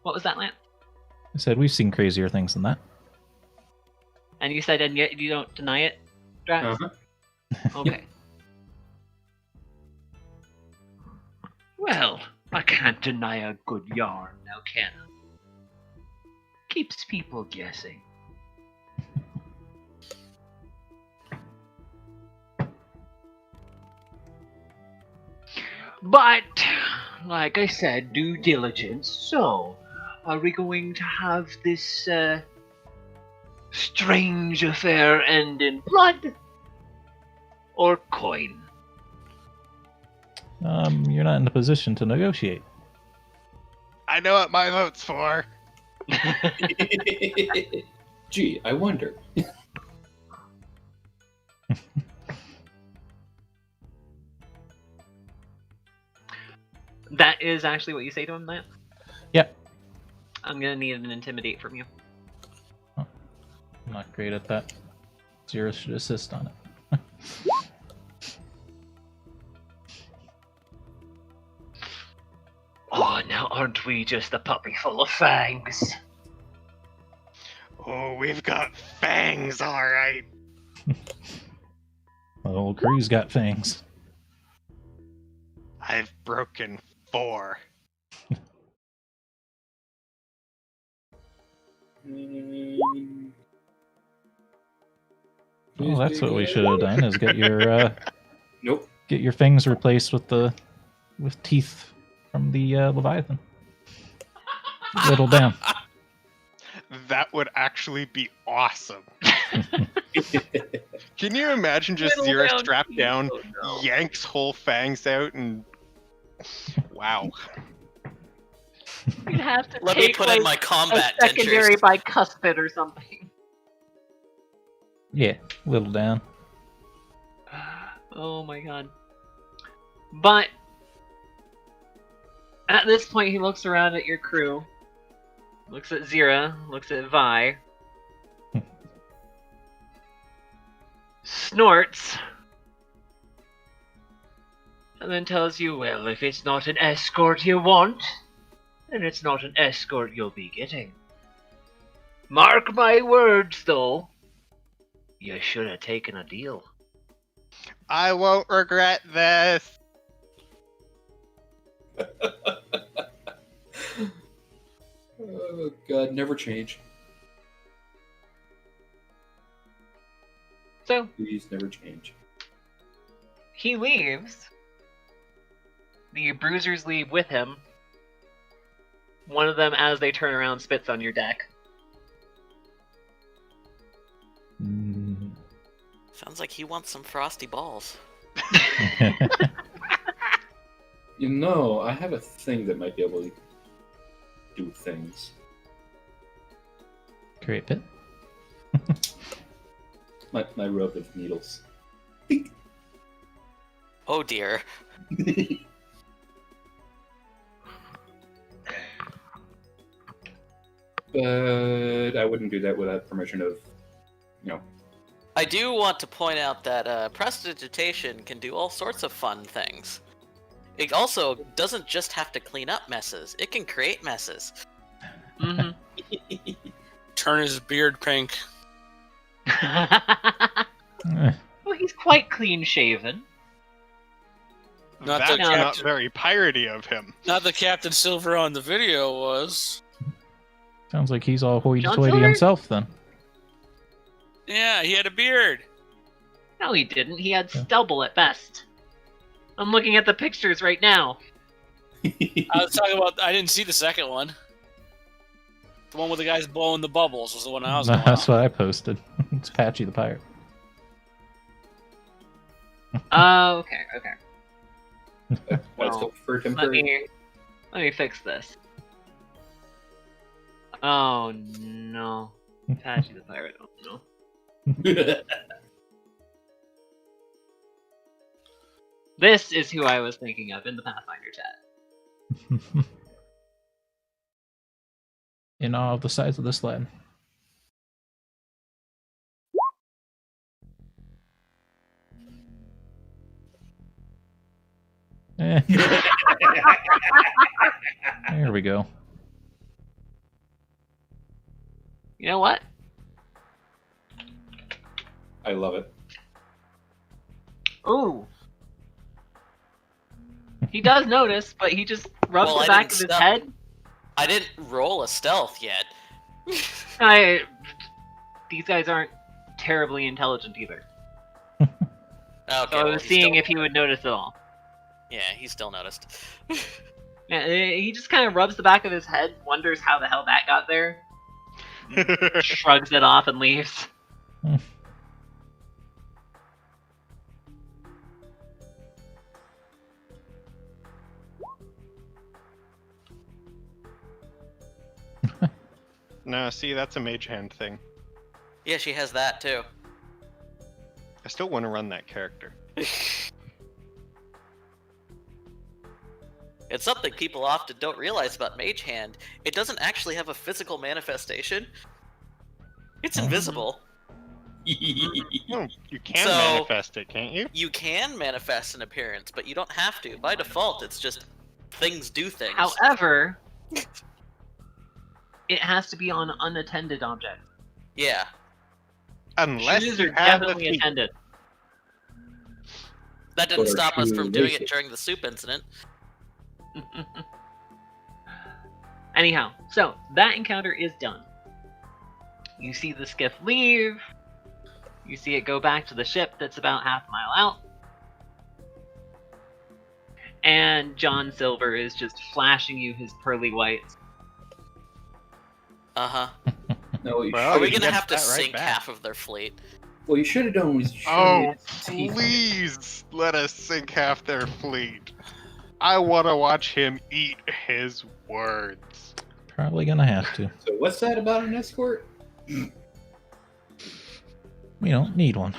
What was that, Lance? I said we've seen crazier things than that. And you said, and yet you don't deny it, Drax? Uh-huh. Okay. Well, I can't deny a good yarn now, can I? Keeps people guessing. But, like I said, due diligence. So, are we going to have this strange affair end in blood or coin? You're not in a position to negotiate. I know what my vote's for. Gee, I wonder. That is actually what you say to him, Lance? Yep. I'm gonna need an intimidate from you. I'm not great at that. Zero should assist on it. Oh, now aren't we just a puppy full of fangs? Oh, we've got fangs, alright. The whole crew's got fangs. I've broken 4. Well, that's what we should have done: is get your Nope. get your fangs replaced with teeth from the Leviathan. Whittled down. That would actually be awesome. Can you imagine just Whittle Zero down strapped teeth, down, oh no. yanks whole fangs out, and wow. You'd have to Let me take put like in my a combat secondary dentures. bicuspid or something. Yeah, whittled down. Oh my god. But at this point he looks around at your crew. Looks at Zira, looks at Vi. Snorts. And then tells you, well, if it's not an escort you want, then it's not an escort you'll be getting. Mark my words, though. You should have taken a deal. I won't regret this. Oh God, never change. So, Please never change. he leaves. The bruisers leave with him. One of them, as they turn around, spits on your deck. Mm, Sounds like he wants some frosty balls. You know, I have a thing that might be able to do things. Create pit. My rope of needles. Oh dear. But I wouldn't do that without permission of, you know. I do want to point out that prestidigitation can do all sorts of fun things. It also doesn't just have to clean up messes, it can create messes. Mm-hmm. Turn his beard pink. Well, he's quite clean shaven. Not That's the not captain. very piratey of him. Not the Captain Silver on the video was. Sounds like he's all John hoity-toity Silver? himself then. Yeah, he had a beard. No, he didn't. He had stubble at best. I'm looking at the pictures right now. I was talking about. I didn't see the second one. The one with the guys blowing the bubbles was the one I was going That's on. what I posted. It's Patchy the Pirate. Okay. Why Well, still prefer Let temporary? me fix this. Oh no. Patchy the Pirate. Oh no. This is who I was thinking of in the Pathfinder chat. In awe of the size of this lad. Eh. There we go. You know what? I love it. Ooh. He does notice, but he just rubs Well, the I back didn't of his stop. head. I didn't roll a stealth yet. These guys aren't terribly intelligent either. Okay, So I well, was he seeing still- if he would notice at all. Yeah, he still noticed. Yeah, he just kind of rubs the back of his head, wonders how the hell that got there, shrugs it off, and leaves. No, see, that's a mage hand thing. Yeah, she has that too. I still want to run that character. It's something people often don't realize about Mage Hand. It doesn't actually have a physical manifestation. It's invisible. Oh, you can So- manifest it, can't you? You can manifest an appearance, but you don't have to. By default, it's just things do things. However, it has to be on unattended objects. Yeah. Unless Shoes you are have definitely the feet. attended. That didn't Or stop us shoe from doing it laces. during the soup incident. Anyhow, so that encounter is done. You see the skiff leave. You see it go back to the ship that's about half a mile out. And John Silver is just flashing you his pearly whites. Uh-huh. No, what you Well, Are should- we he gonna gets have to that right sink back. half of their fleet? what you should have done was you should Oh, have teeth. please let us sink half their fleet. I want to watch him eat his words. Probably gonna have to. So what's that about an escort? We don't need one.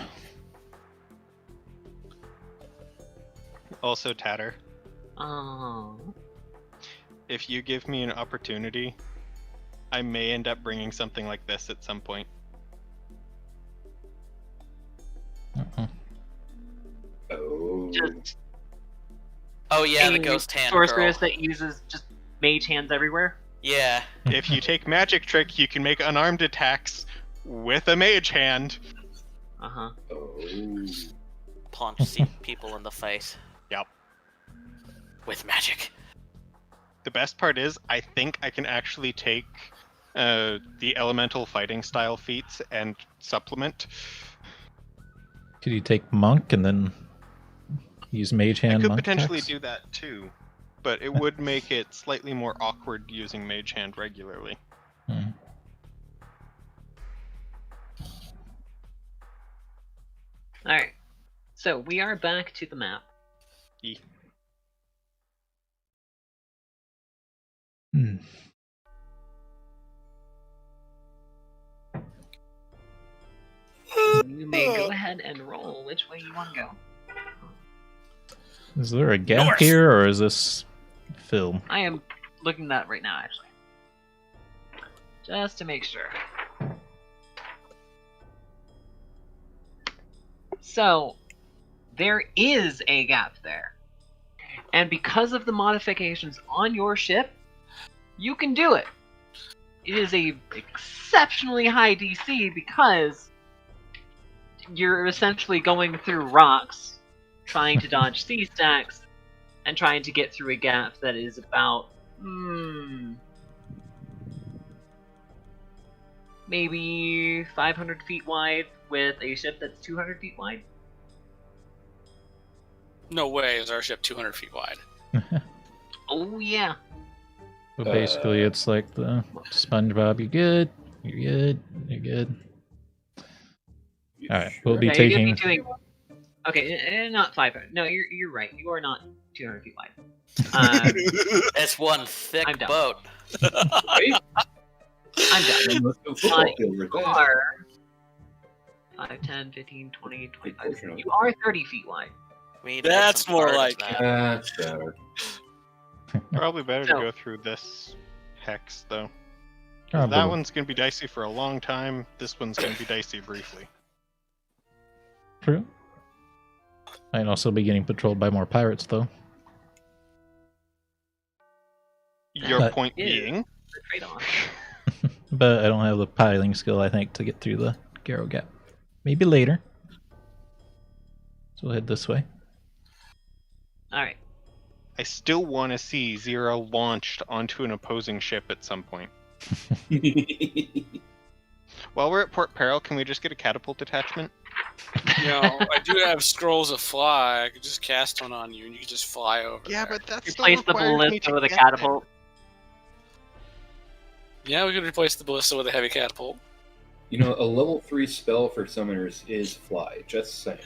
Also, Tatter, Oh. if you give me an opportunity, I may end up bringing something like this at some point. Uh-uh. Oh. Just Oh yeah, the a ghost hand sorceress girl. that uses just mage hands everywhere. Yeah. If you take magic trick, you can make unarmed attacks with a mage hand. Uh-huh. Oh. Punch people in the face. Yep. With magic. The best part is, I think I can actually take the elemental fighting style feats and supplement. Could you take monk and then use mage hand? I could monk potentially attacks? do that too, but it would make it slightly more awkward using mage hand regularly. Alright. So, we are back to the map. Hmm. You may go ahead and roll which way you want to go. Is there a gap North. here, or is this film? I am looking at that right now, actually. Just to make sure. So, there is a gap there. And because of the modifications on your ship, you can do it. It is a exceptionally high DC because you're essentially going through rocks, trying to dodge sea stacks, and trying to get through a gap that is about maybe 500 feet wide with a ship that's 200 feet wide. No way is our ship 200 feet wide. Oh yeah. But basically, it's like the SpongeBob. You're good. You're good. You're good. All right, we'll be Yeah, taking. you're gonna be doing. Okay, not 500. No, you're right. You are not 200 feet wide. It's one thick I'm done. boat. I'm done. Let's go football field right You there. are 5, 10, 15, 20, 25. You are 30 feet wide. We need to make That's some more art of like that. That's better. Probably better So- to go through this hex, though. 'Cause Probably. that one's going to be dicey for a long time. This one's going to be dicey briefly. True. Might also be getting patrolled by more pirates, though. Your But- point Yeah. being? The trade-off. But I don't have the piling skill, I think, to get through the Garrow Gap. Maybe later. So we'll head this way. All right. I still want to see Zero launched onto an opposing ship at some point. While we're at Port Peril, can we just get a catapult attachment? You know, I do have scrolls of fly. I could just cast one on you, and you could just fly over. Yeah, there. but that's Replace the ballista with a catapult. Yeah, we could replace the ballista with a heavy catapult. You know, a level 3 spell for summoners is fly. Just saying.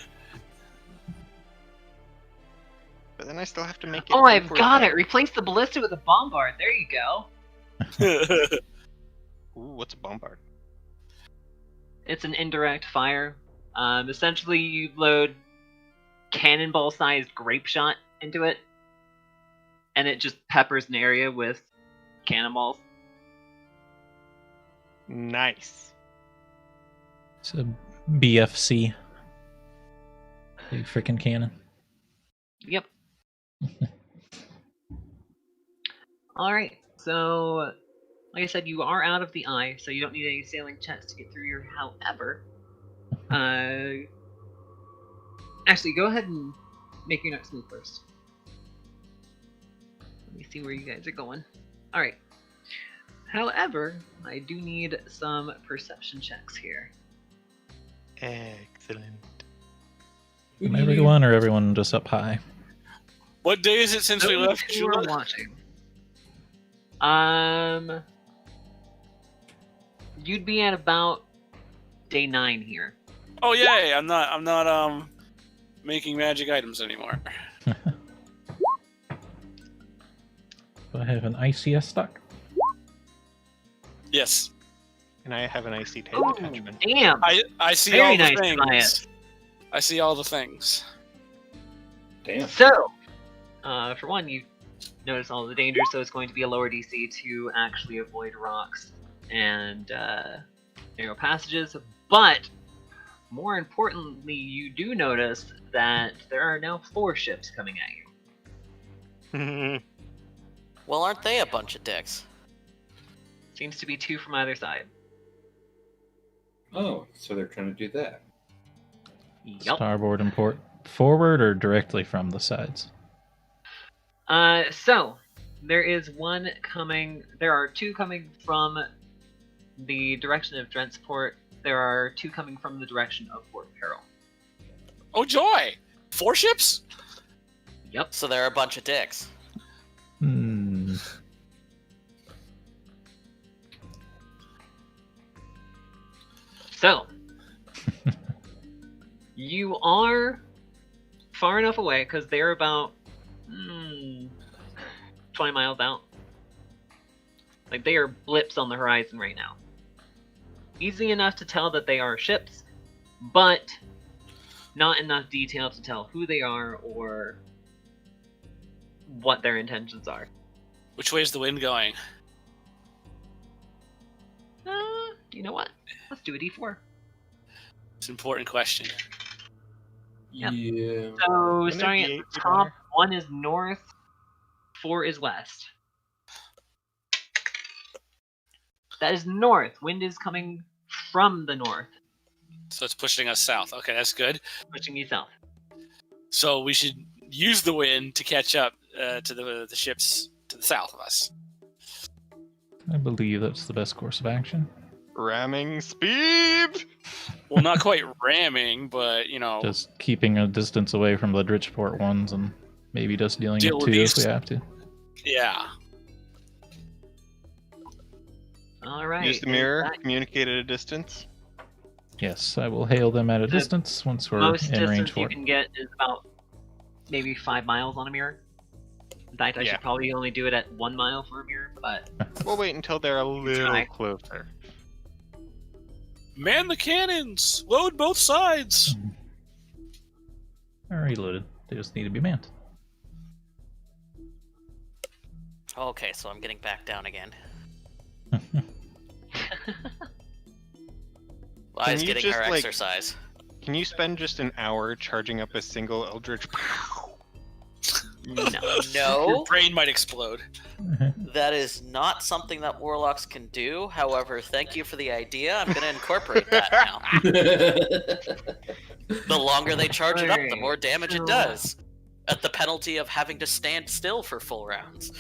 But then I still have to make it. Oh, I've before got that. it. Replace the ballista with a bombard. There you go. Ooh, what's a bombard? It's an indirect fire. Essentially, you load cannonball-sized grape shot into it, and it just peppers an area with cannonballs. Nice. It's a BFC. Big freaking cannon. Yep. Alright, so like I said, you are out of the eye, so you don't need any sailing checks to get through here. However, actually, go ahead and make your next move first. Let me see where you guys are going. Alright. However, I do need some perception checks here. Excellent. From everyone, or everyone just up high? What day is it since we Those left? who are Jula? watching. You'd be at about day 9 here. Oh yay! I'm not making magic items anymore. Do I have an ICS stock? Yes, And I have an icy tail Oh, attachment. damn! I see Very all the nice, things. Elias. I see all the things. Damn. So, for one, you notice all the dangers, so it's going to be a lower DC to actually avoid rocks and narrow passages. But, more importantly, you do notice that there are now 4 ships coming at you. Well, aren't they a bunch of dicks? Seems to be 2 from either side. Oh, so they're trying to do that. Yup. Starboard and port. Forward or directly from the sides? So, there is one coming. There are 2 coming from the direction of Drentsport. There are 2 coming from the direction of Port Peril. Oh joy! 4 ships? Yep. So they're a bunch of dicks. Hmm. So, You are far enough away because they're about 20 miles out. Like, they are blips on the horizon right now. Easy enough to tell that they are ships, but not enough detail to tell who they are or what their intentions are. Which way is the wind going? You know what? Let's do a D4. It's an important question. Yep. Yeah. So, Wouldn't it starting be at 8 the be top, better? 1 is north, 4 is west. That is north. Wind is coming from the north, So it's pushing us south. Okay, that's good. pushing you south. So we should use the wind to catch up to the ships to the south of us. I believe that's the best course of action. Ramming speed! Well, not quite ramming, but Just keeping a distance away from the Bridgeport ones and maybe just dealing Deal with with 2 if these. we have to. yeah. All right. Use the mirror, communicate at a distance. Yes, I will hail them at a The distance once we're Most in range distance for you it. can get is about maybe 5 miles on a mirror. In fact, I Yeah. should probably only do it at 1 mile for a mirror, but We'll wait until they're a little Try. closer. Man the cannons! Load both sides! Already loaded. They just need to be manned. Okay, so I'm getting back down again. Liza's you getting just, her like- exercise. Can you spend just an hour charging up a single Eldritch? no. Your No, brain might explode. that is not something that warlocks can do. However, thank you for the idea. I'm going to incorporate that now. The longer they charge it up, the more damage it does. At the penalty of having to stand still for full rounds.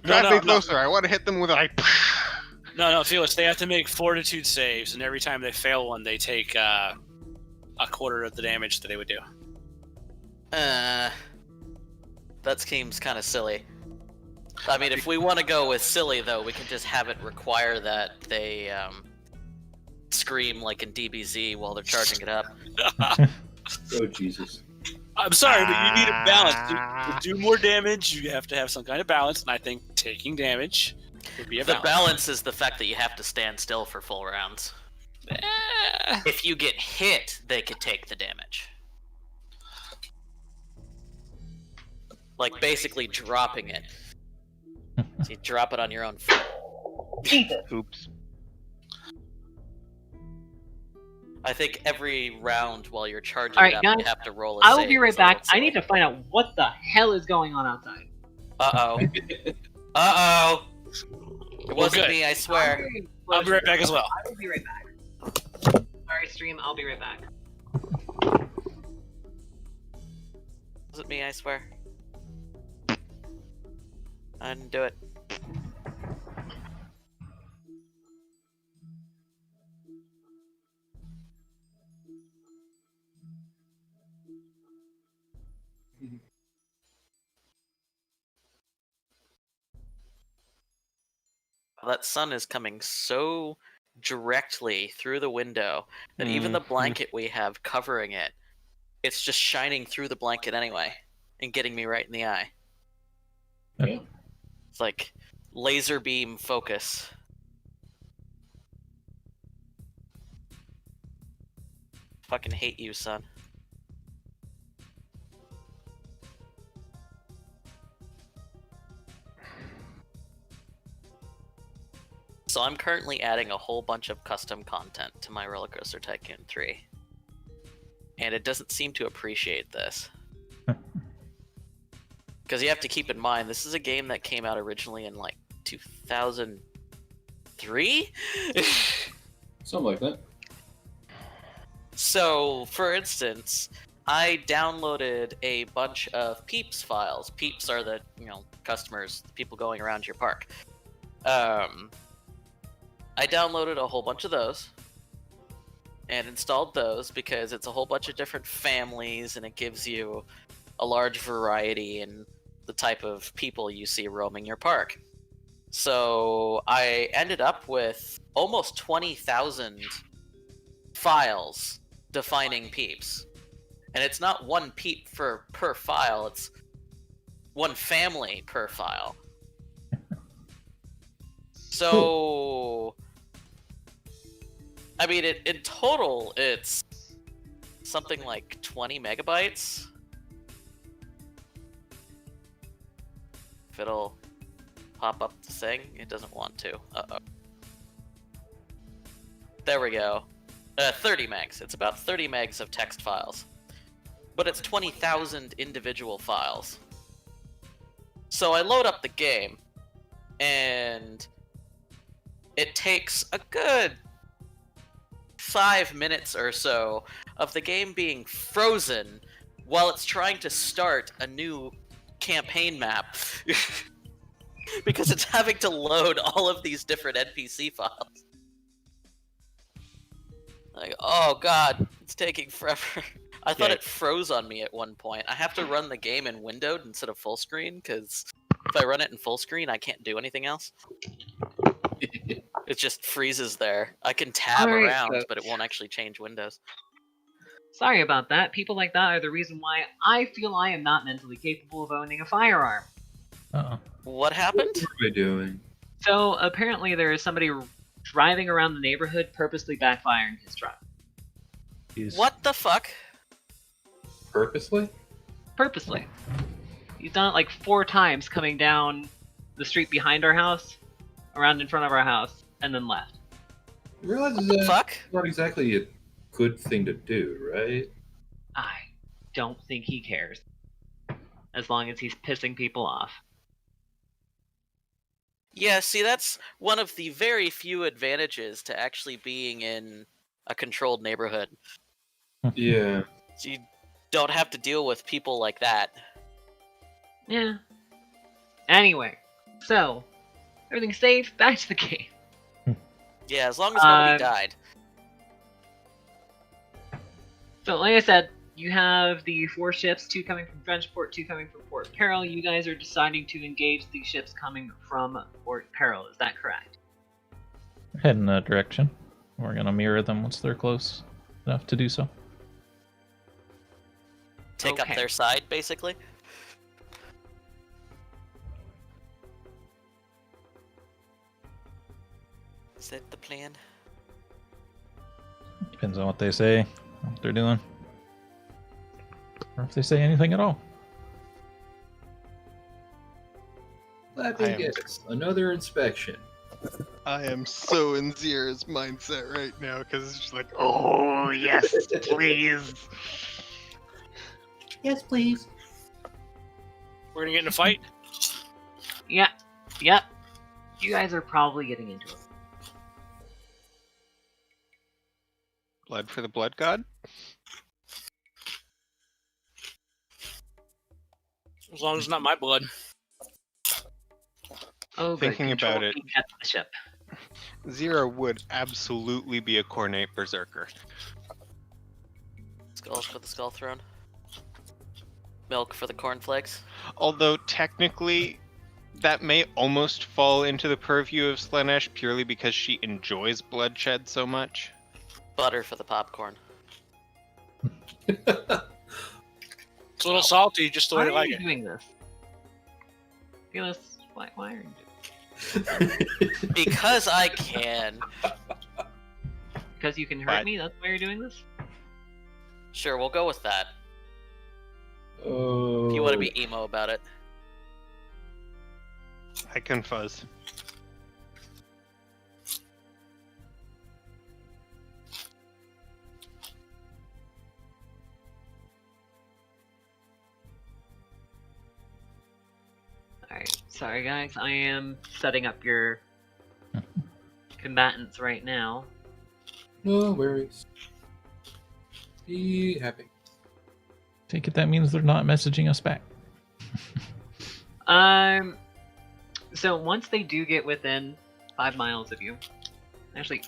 Drive me closer. I want to hit them with a. No, Felix, they have to make fortitude saves, and every time they fail one, they take a quarter of the damage that they would do. That seems kind of silly. I mean, if we want to go with silly, though, we can just have it require that they scream like in DBZ while they're charging it up. Oh, Jesus. I'm sorry, but you need a balance. To do more damage, you have to have some kind of balance, and I think taking damage would be a The balance. balance is the fact that you have to stand still for full rounds. If you get hit, they could take the damage. Like basically dropping it. So you drop it on your own foot. Oops. I think every round while you're charging Alright, it up, guys, you have to roll a I will save. be right It's a little back. I need silly. to find out what the hell is going on outside. Uh-oh. Uh-oh. It wasn't good. me, I swear. I'll be right back as well. I will be right back. Sorry, stream. I'll be right back. Was it me, I swear? I didn't do it. That sun is coming so directly through the window that even the blanket we have covering it, it's just shining through the blanket anyway and getting me right in the eye. Yeah. It's like laser beam focus. Fucking hate you, son. So I'm currently adding a whole bunch of custom content to my Roller Coaster Tycoon 3. And it doesn't seem to appreciate this. Because you have to keep in mind, this is a game that came out originally in like 2003? Something like that. So, for instance, I downloaded a bunch of Peeps files. Peeps are the, customers, the people going around your park. I downloaded a whole bunch of those and installed those because it's a whole bunch of different families and it gives you a large variety in the type of people you see roaming your park. So I ended up with almost 20,000 files defining peeps. And it's not one peep per file, it's one family per file. So, I mean, in total, it's something like 20 megabytes. If it'll pop up the thing, it doesn't want to. Uh-oh. There we go. 30 megs. It's about 30 megs of text files. But it's 20,000 individual files. So I load up the game, and it takes a good 5 minutes or so of the game being frozen while it's trying to start a new campaign map. Because it's having to load all of these different NPC files. Like, oh god, it's taking forever. I thought it froze on me at one point. I have to run the game in windowed instead of full screen, because if I run it in full screen, I can't do anything else. It just freezes there. I can tab around, but it won't actually change windows. Sorry about that. People like that are the reason why I feel I am not mentally capable of owning a firearm. Uh-oh. What happened? What are we doing? So apparently there is somebody driving around the neighborhood purposely backfiring his truck. Jeez. What the fuck? Purposely? Purposely. He's done it like 4 times coming down the street behind our house, around in front of our house, and then left. You realize What the fuck? that's not exactly a good thing to do, right? I don't think he cares. As long as he's pissing people off. Yeah, see, that's one of the very few advantages to actually being in a controlled neighborhood. Yeah. So you don't have to deal with people like that. Yeah. Anyway, so, everything's safe, back to the game. Yeah, as long as nobody died. So, like I said, you have the 4 ships, 2 coming from Drenchport, 2 coming from Port Peril. You guys are deciding to engage the ships coming from Port Peril, is that correct? Head in that direction. We're gonna mirror them once they're close enough to do so. Take up their side, basically. Is that the plan? Depends on what they say, what they're doing. Or if they say anything at all. Let me guess. Another inspection. I am so in Zira's mindset right now because it's just like, oh yes, please. Yes, please. We're gonna get in a fight? Yeah, yep. You guys are probably getting into it. Blood for the blood god? As long as it's not my blood. Oh, good. Thinking about it. At the ship. Zira would absolutely be a Cornate Berserker. Skulls for the Skull Throne. Milk for the cornflakes. Although technically, that may almost fall into the purview of Slaanesh purely because she enjoys bloodshed so much. Butter for the popcorn. It's a little salty, just the way I Why are Oh, like you it. doing this? Felix, why are you doing Because I can. Because you can hurt But- me? That's why you're doing this? Sure, we'll go with that. Oh. If you want to be emo about it. I can fuzz. Alright, sorry guys, I am setting up your combatants right now. No worries. Be happy. Take it that means they're not messaging us back. So once they do get within 5 miles of you, actually,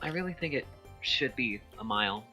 I really think it should be a mile.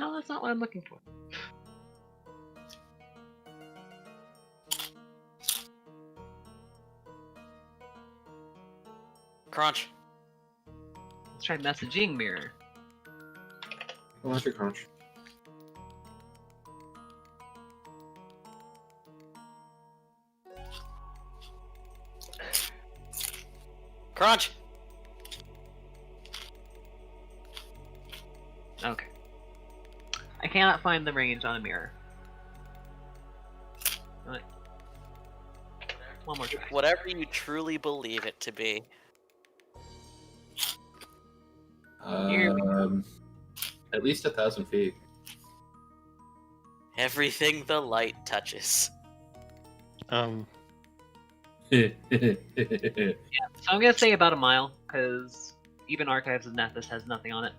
No, that's not what I'm looking for. Crunch. Let's try messaging mirror. What's your crunch? Crunch. Okay. I cannot find the range on a mirror. Alright. One more try. Whatever you truly believe it to be. Here we At least 1,000 feet. Everything the light touches. So I'm gonna say about a mile, because even Archives of Nethys has nothing on it.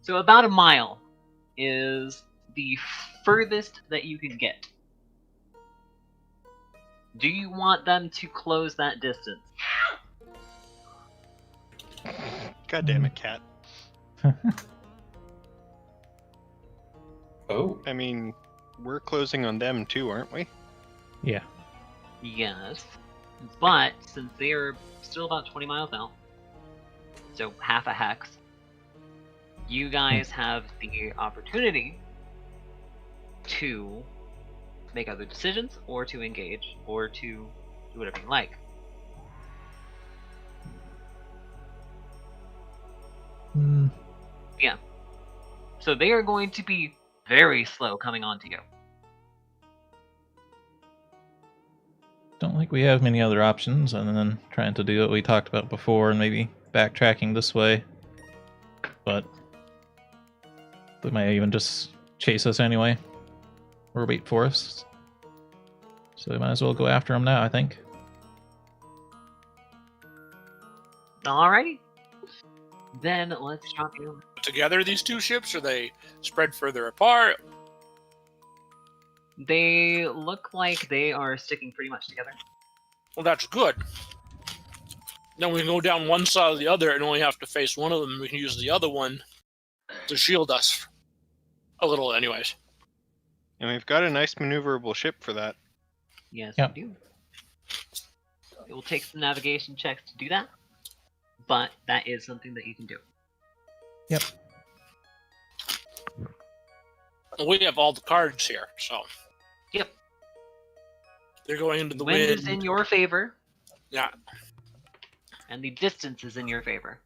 So about a mile is the furthest that you can get. Do you want them to close that distance? God damn it, cat. Oh, I mean, we're closing on them too, aren't we? Yeah. Yes. But since they are still about 20 miles out, so half a hex, you guys have the opportunity to make other decisions, or to engage, or to do whatever you like. Hmm. Yeah. So they are going to be very slow coming onto you. Don't think we have many other options other than trying to do what we talked about before and maybe backtracking this way. But they might even just chase us anyway, or wait for us. So we might as well go after them now, I think. Alrighty. Then let's drop you. Together, these two ships, or they spread further apart? They look like they are sticking pretty much together. Well, that's good. Then we can go down one side or the other and only have to face one of them. We can use the other one to shield us. A little, anyways. And we've got a nice maneuverable ship for that. Yes, Yep. we do. It will take some navigation checks to do that, but that is something that you can do. Yep. We have all the cards here, so. Yep. They're going into the Wind wind. is in your favor, Yeah. and the distance is in your favor.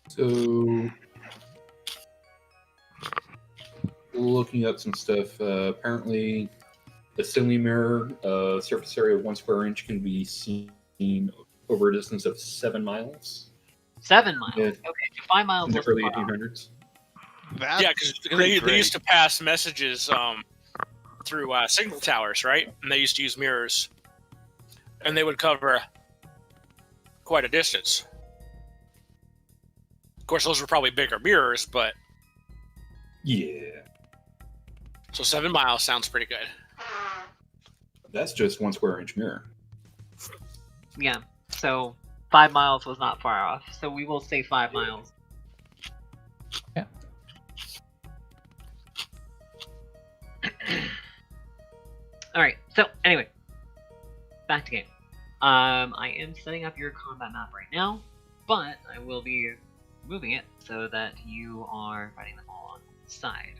so looking up some stuff. Apparently, the ceiling mirror surface area of 1 square inch can be seen over a distance of 7 miles 7 miles. Yeah. Okay, so 5 miles in the wasn't early far off. 1800s. That's Yeah, because pretty they great. used to pass messages through signal towers, right? And they used to use mirrors. And they would cover quite a distance. Of course, those were probably bigger mirrors, but... Yeah, So 7 miles sounds pretty good. that's just 1 square inch mirror. Yeah, so 5 miles was not far off. So we will say 5 miles. Yeah. Alright, so anyway, back to game. I am setting up your combat map right now, but I will be moving it so that you are fighting them all on one side.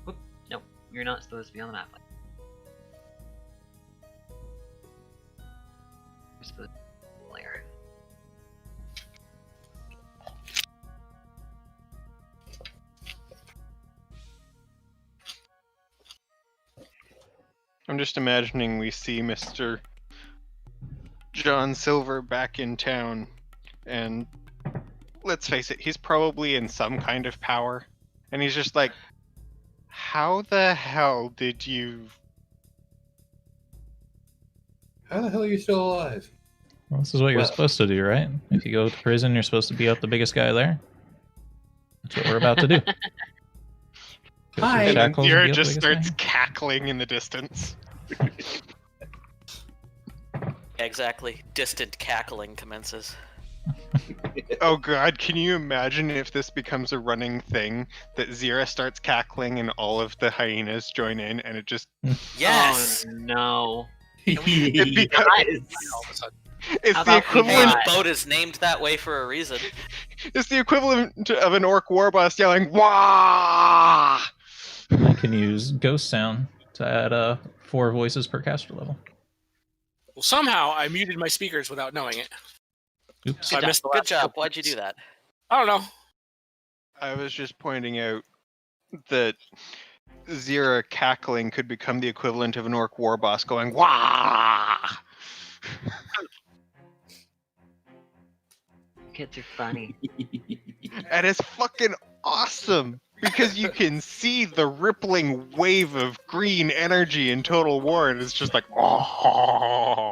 Whoop, no, you're not supposed to be on the map. You're supposed to be layer. I'm just imagining we see Mr. John Silver back in town, and let's face it, he's probably in some kind of power, and he's just like, how the hell did you... How the hell are you still alive? Well, this is what you're Well- supposed to do, right? If you go to prison, you're supposed to beat up the biggest guy there. That's what we're about to do. Go through Hi. And then shackles and Zira beat up the just biggest starts guy. cackling in the distance. Exactly. Distant cackling commences. Oh god, can you imagine if this becomes a running thing that Zira starts cackling and all of the hyenas join in and it just Yes. Oh no. it becomes All of a sudden. it's How the about we equivalent Hey, the boat is named that way for a reason. it's the equivalent of an orc war boss yelling wah. I can use ghost sound to add 4 voices per caster level. Well, somehow I muted my speakers without knowing it. Oops. So I missed the Good last job. couple Why'd you do minutes. that? I don't know. I was just pointing out that Zira cackling could become the equivalent of an orc war boss going wah. Kids are funny. And it's fucking awesome because you can see the rippling wave of green energy in Total War, and it's just like, oh.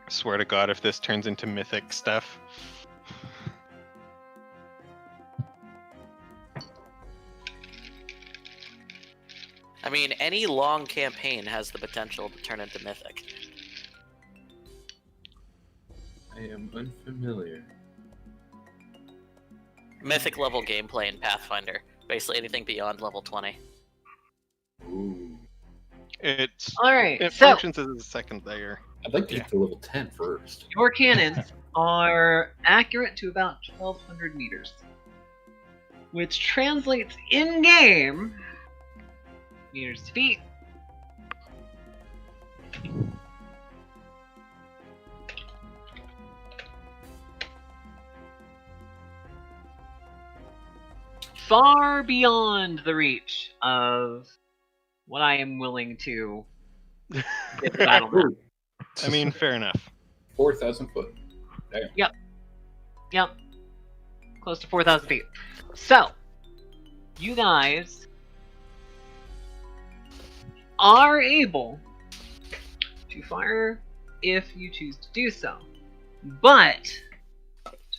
I swear to God, if this turns into mythic stuff. I mean, any long campaign has the potential to turn into mythic. I am unfamiliar. Mythic level gameplay in Pathfinder. Basically anything beyond level 20. Ooh. It Alright, so functions as a second layer. I'd like to get to level 10 first. your cannons are accurate to about 1,200 meters. Which translates in-game meters to feet. Far beyond the reach of what I am willing to get the battle map. I mean, fair enough. 4,000 foot. Yep. Close to 4,000 feet. So, you guys are able to fire if you choose to do so. But,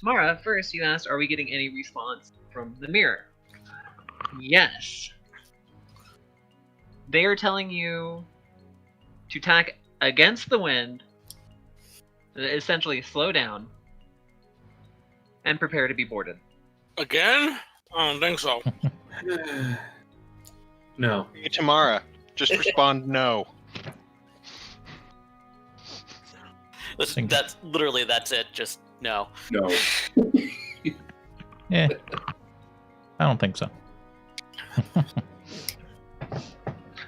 Tammara, first you asked, are we getting any response from the mirror? Yes. They are telling you to tack against the wind, essentially slow down, and prepare to be boarded. Again? I don't think so. No. Hey, Tammara, just respond no. That's literally, that's it. Just no. No. Yeah. I don't think so.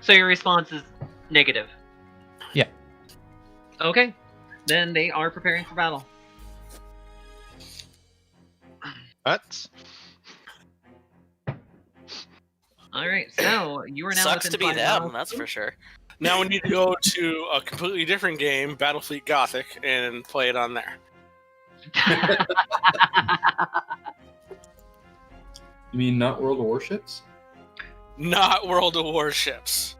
So your response is negative? Yeah. Okay. Then they are preparing for battle. Nuts. Alright, so you are now Sucks within to be 5 them, miles. that's for sure. Now we need to go to a completely different game, Battlefleet Gothic, and play it on there. You mean not World of Warships? Not World of Warships.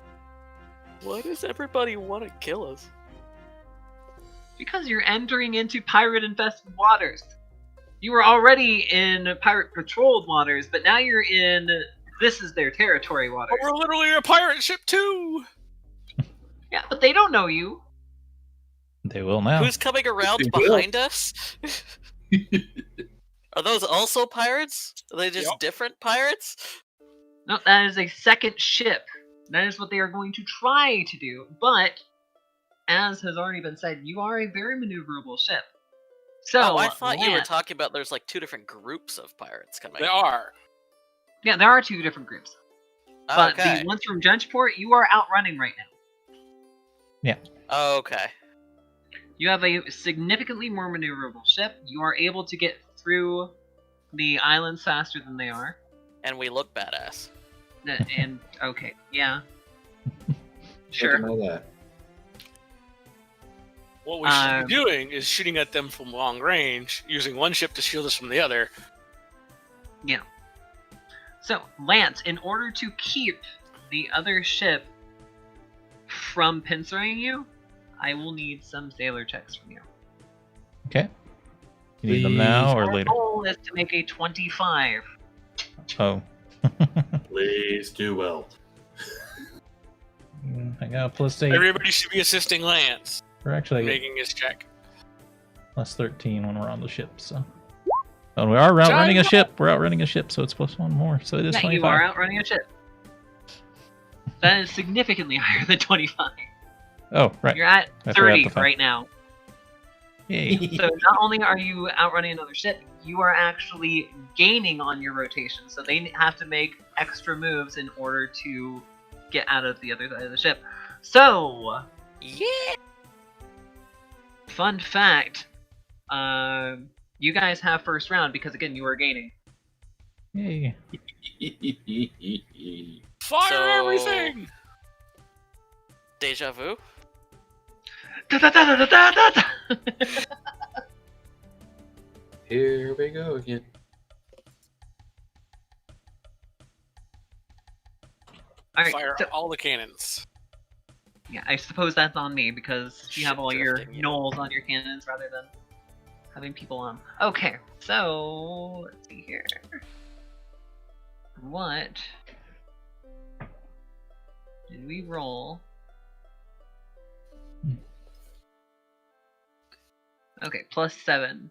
Why does everybody want to kill us? Because you're entering into pirate-infested waters. You were already in pirate-patrolled waters, but now you're in this is their territory waters. But we're literally a pirate ship too! Yeah, but they don't know you. They will now. Who's coming around They will. behind us? Are those also pirates? Are they just Yep. different pirates? No, that is a second ship. That is what they are going to try to do, but as has already been said, you are a very maneuverable ship. So, Oh, I thought you were Lance- talking about there's like 2 different groups of pirates coming. They are. Yeah, there are 2 different groups. But Okay. the ones from Judgeport, you are outrunning right now. Okay. You have a significantly more maneuverable ship. You are able to get through the islands faster than they are. And we look badass. And, okay, yeah. Didn't Sure. know that. What we should be doing is shooting at them from long range, using one ship to shield us from the other. Yeah. So, Lance, in order to keep the other ship from pincering you, I will need some sailor checks from you. Okay. You need them now or Our later? goal is to make a 25. Oh. Please do well. got a +8. Everybody should be assisting Lance, We're actually making his check. +13 when we're on the ship, so. Oh, we are outrunning a ship. We're outrunning a ship, so it's +1 more. So it is Yeah, 25. you are outrunning a ship. That is significantly higher than 25. Oh, right. You're at I forgot 30 the fact. right now. Yay. So not only are you outrunning another ship, you are actually gaining on your rotation. So they have to make extra moves in order to get out of the other side of the ship. So, Yeah. fun fact, you guys have first round because again you are gaining. Yay. Fire So- everything! Deja vu. Da-da-da-da-da-da-da! Here we go again. Alright, Fire so, all the cannons. yeah, I suppose that's on me because you have all your Ship drifting, yeah. gnolls on your cannons rather than having people on. Okay, so let's see here. What did we roll? Okay, +7.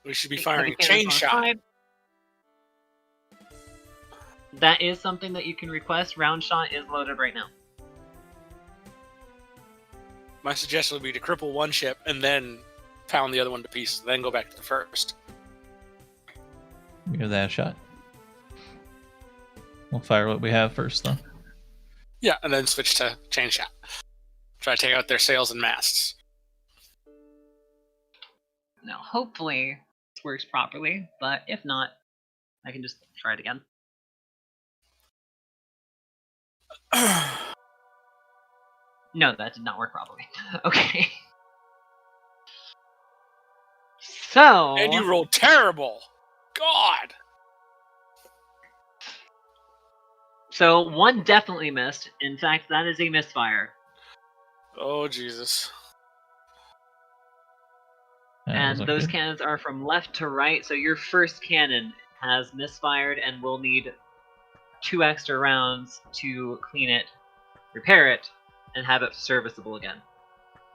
We should be Heavy firing cannons chain on shot. 5. That is something that you can request. Round shot is loaded right now. My suggestion would be to cripple one ship and then pound the other one to pieces, then go back to the first. Give that a shot. We'll fire what we have first, though. Yeah, and then switch to chain shot. Try to take out their sails and masts. Now, hopefully, this works properly, but if not, I can just try it again. No, that did not work properly. Okay. So... And you rolled terrible! God! So, one definitely missed. In fact, that is a misfire. Oh, Jesus. That And wasn't those good. cannons are from left to right, so your first cannon has misfired and will need 2 extra rounds to clean it, repair it, and have it serviceable again.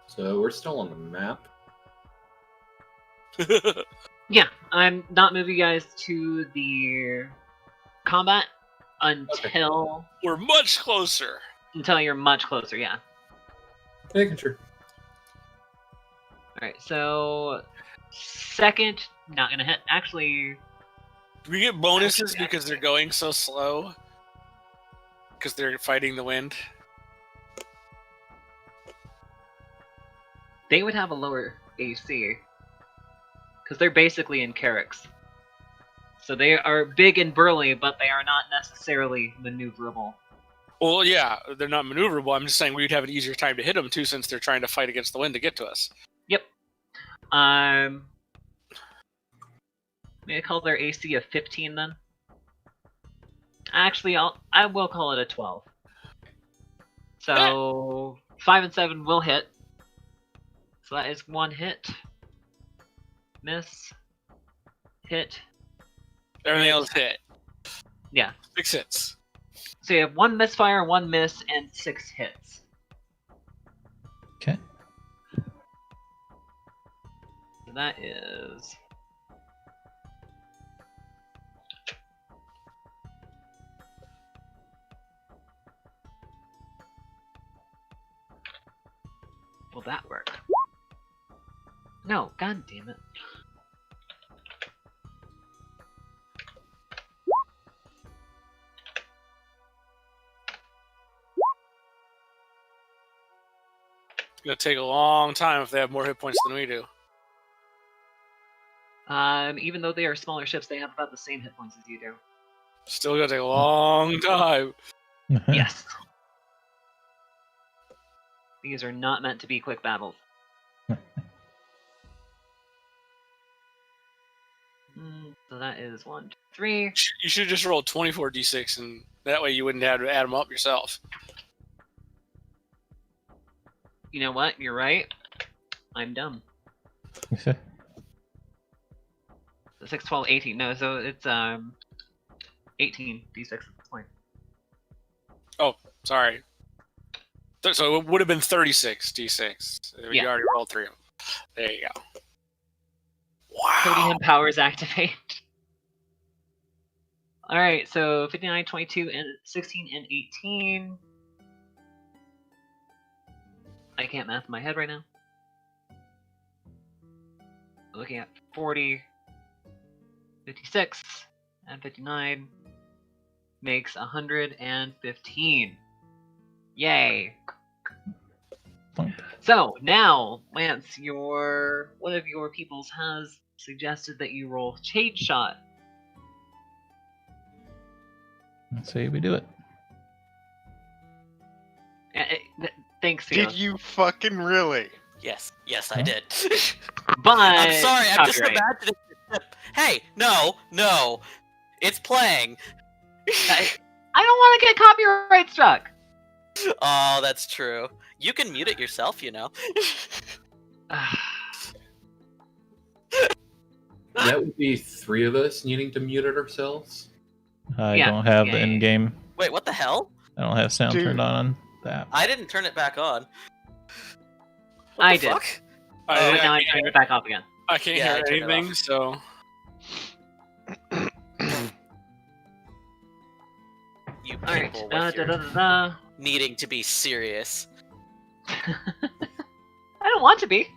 So we're still on the map. Yeah, I'm not moving you guys to the combat until We're much closer. you're much closer, yeah. Making sure. Alright, so second, not gonna hit. Actually, Do we get bonuses because they're going so slow? Because they're fighting the wind? they would have a lower AC. Because they're basically in Carracks. So they are big and burly, but they are not necessarily maneuverable. Well, yeah, they're not maneuverable. I'm just saying we'd have an easier time to hit them, too, since they're trying to fight against the wind to get to us. Yep. May I call their AC a 15 then? Actually, I will call it a 12. So 5 and 7 will hit. So that is 1 hit. Miss. Hit. Everything else hit. Yeah. 6 hits. So you have 1 misfire, 1 miss, and 6 hits. Okay. So that is... Will that work? No, god damn it. It's gonna take a long time if they have more hit points than we do. Even though they are smaller ships, they have about the same hit points as you do. Still gonna take a long time. Yes. These are not meant to be quick battles. So that is 1, 2, 3. You should just roll 24d6, and that way you wouldn't have to add them up yourself. You know what? You're right. I'm dumb. 6, 12, 18. No, so it's 18 d6 at this point. Oh, sorry. So it would have been 36 d6. You Yeah. already rolled 3 of them. There you go. Wow. Podium powers activate. Alright, so 59, 22, and 16, and 18. I can't math in my head right now. Looking at 40, 56, and 59 makes 115. Yay! Point. So now, Lance, one of your peoples has suggested that you roll Shade Shot. Let's say we do it. Thanks, Did Theo. you fucking really? Yes, Huh? I did. But I'm sorry, I'm just copyright. imagining. Hey, no, it's playing. I don't want to get copyright struck. Oh, that's true. You can mute it yourself, you know. That would be 3 of us needing to mute it ourselves. I Yeah, don't have the yeah. in-game. Wait, what the hell? I don't have sound Dude. turned on that. I didn't turn it back on. What I the did. fuck? I, But now I I, turned it back off again. I can't Yeah, I hear turned it anything, off. so You Alright, people with your da-da-da-da-da. needing to be serious. I don't want to be,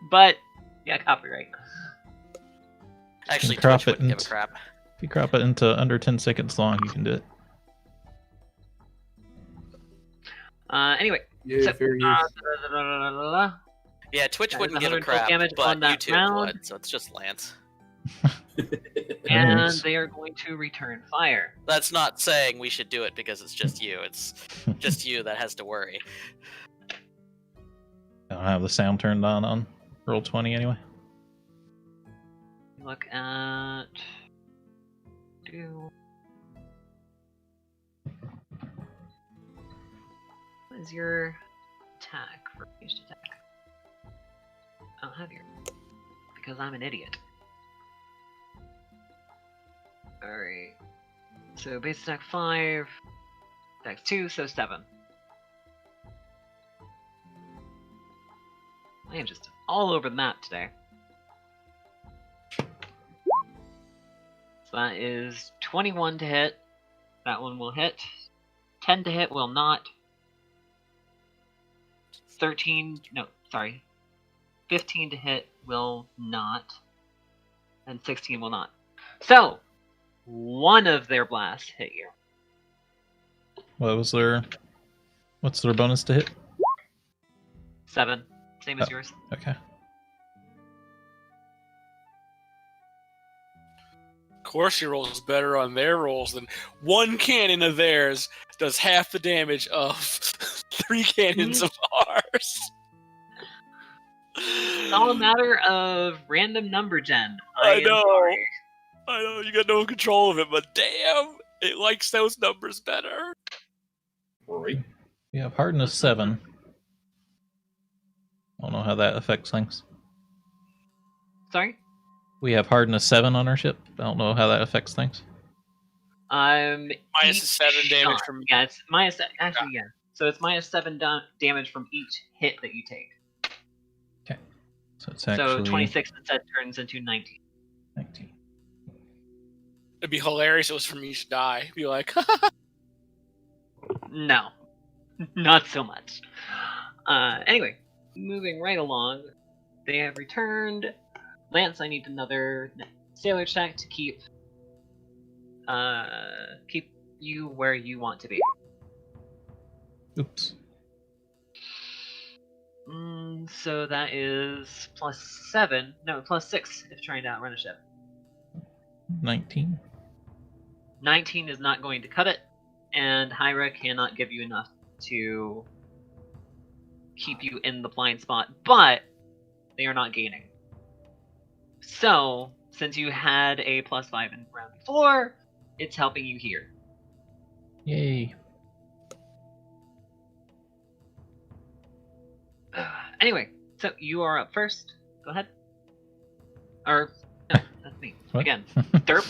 but yeah, copyright. Actually, crop Twitch it wouldn't give a into- crap. If you crop it into under 10 seconds long, you can do it. Anyway, Yeah, So, fair use. da-da-da-da-da-da. Yeah, Twitch That is wouldn't give a 112 crap, damage but on that YouTube round. would, so it's just Lance. And Thanks. they are going to return fire. That's not saying we should do it because it's just you. It's just you that has to worry. I don't have the sound turned on roll 20 anyway. Look at. What is your attack for ranged attack? I don't have your. Because I'm an idiot. Alright. So base attack 5, attack 2, so 7. I am just all over the map today. So that is 21 to hit. That one will hit. 10 to hit will not. 15 to hit will not. And 16 will not. So, one of their blasts hit you. What's their bonus to hit? 7. Same as Oh. yours. Okay. of course your rolls better on their rolls than one cannon of theirs does half the damage of 3 cannons of ours. It's all a matter of random number gen. I am know. sorry. I know you got no control of it, but damn, it likes those numbers better. Right. We have hardness 7. I don't know how that affects things. Sorry? We have hardness 7 on our ship. I don't know how that affects things. Minus Each 7 damage shot. from Yeah, it's minus. Actually, yeah. So it's minus 7 damage from each hit that you take. So it's So actually 26 instead turns into 19. 19. It'd be hilarious if it was from each die. Be like, No, not so much. Anyway, moving right along, they have returned. Lance, I need another sailor check to keep you where you want to be. Oops. So that is +7. No, +6 if trying to outrun a ship. 19. 19 is not going to cut it, and Hyra cannot give you enough to keep you in the blind spot, but they are not gaining. So, since you had a +5 in round before, it's helping you here. Yay. Anyway, so you are up first. Go ahead. Or, no, that's me. What? Again. Derp.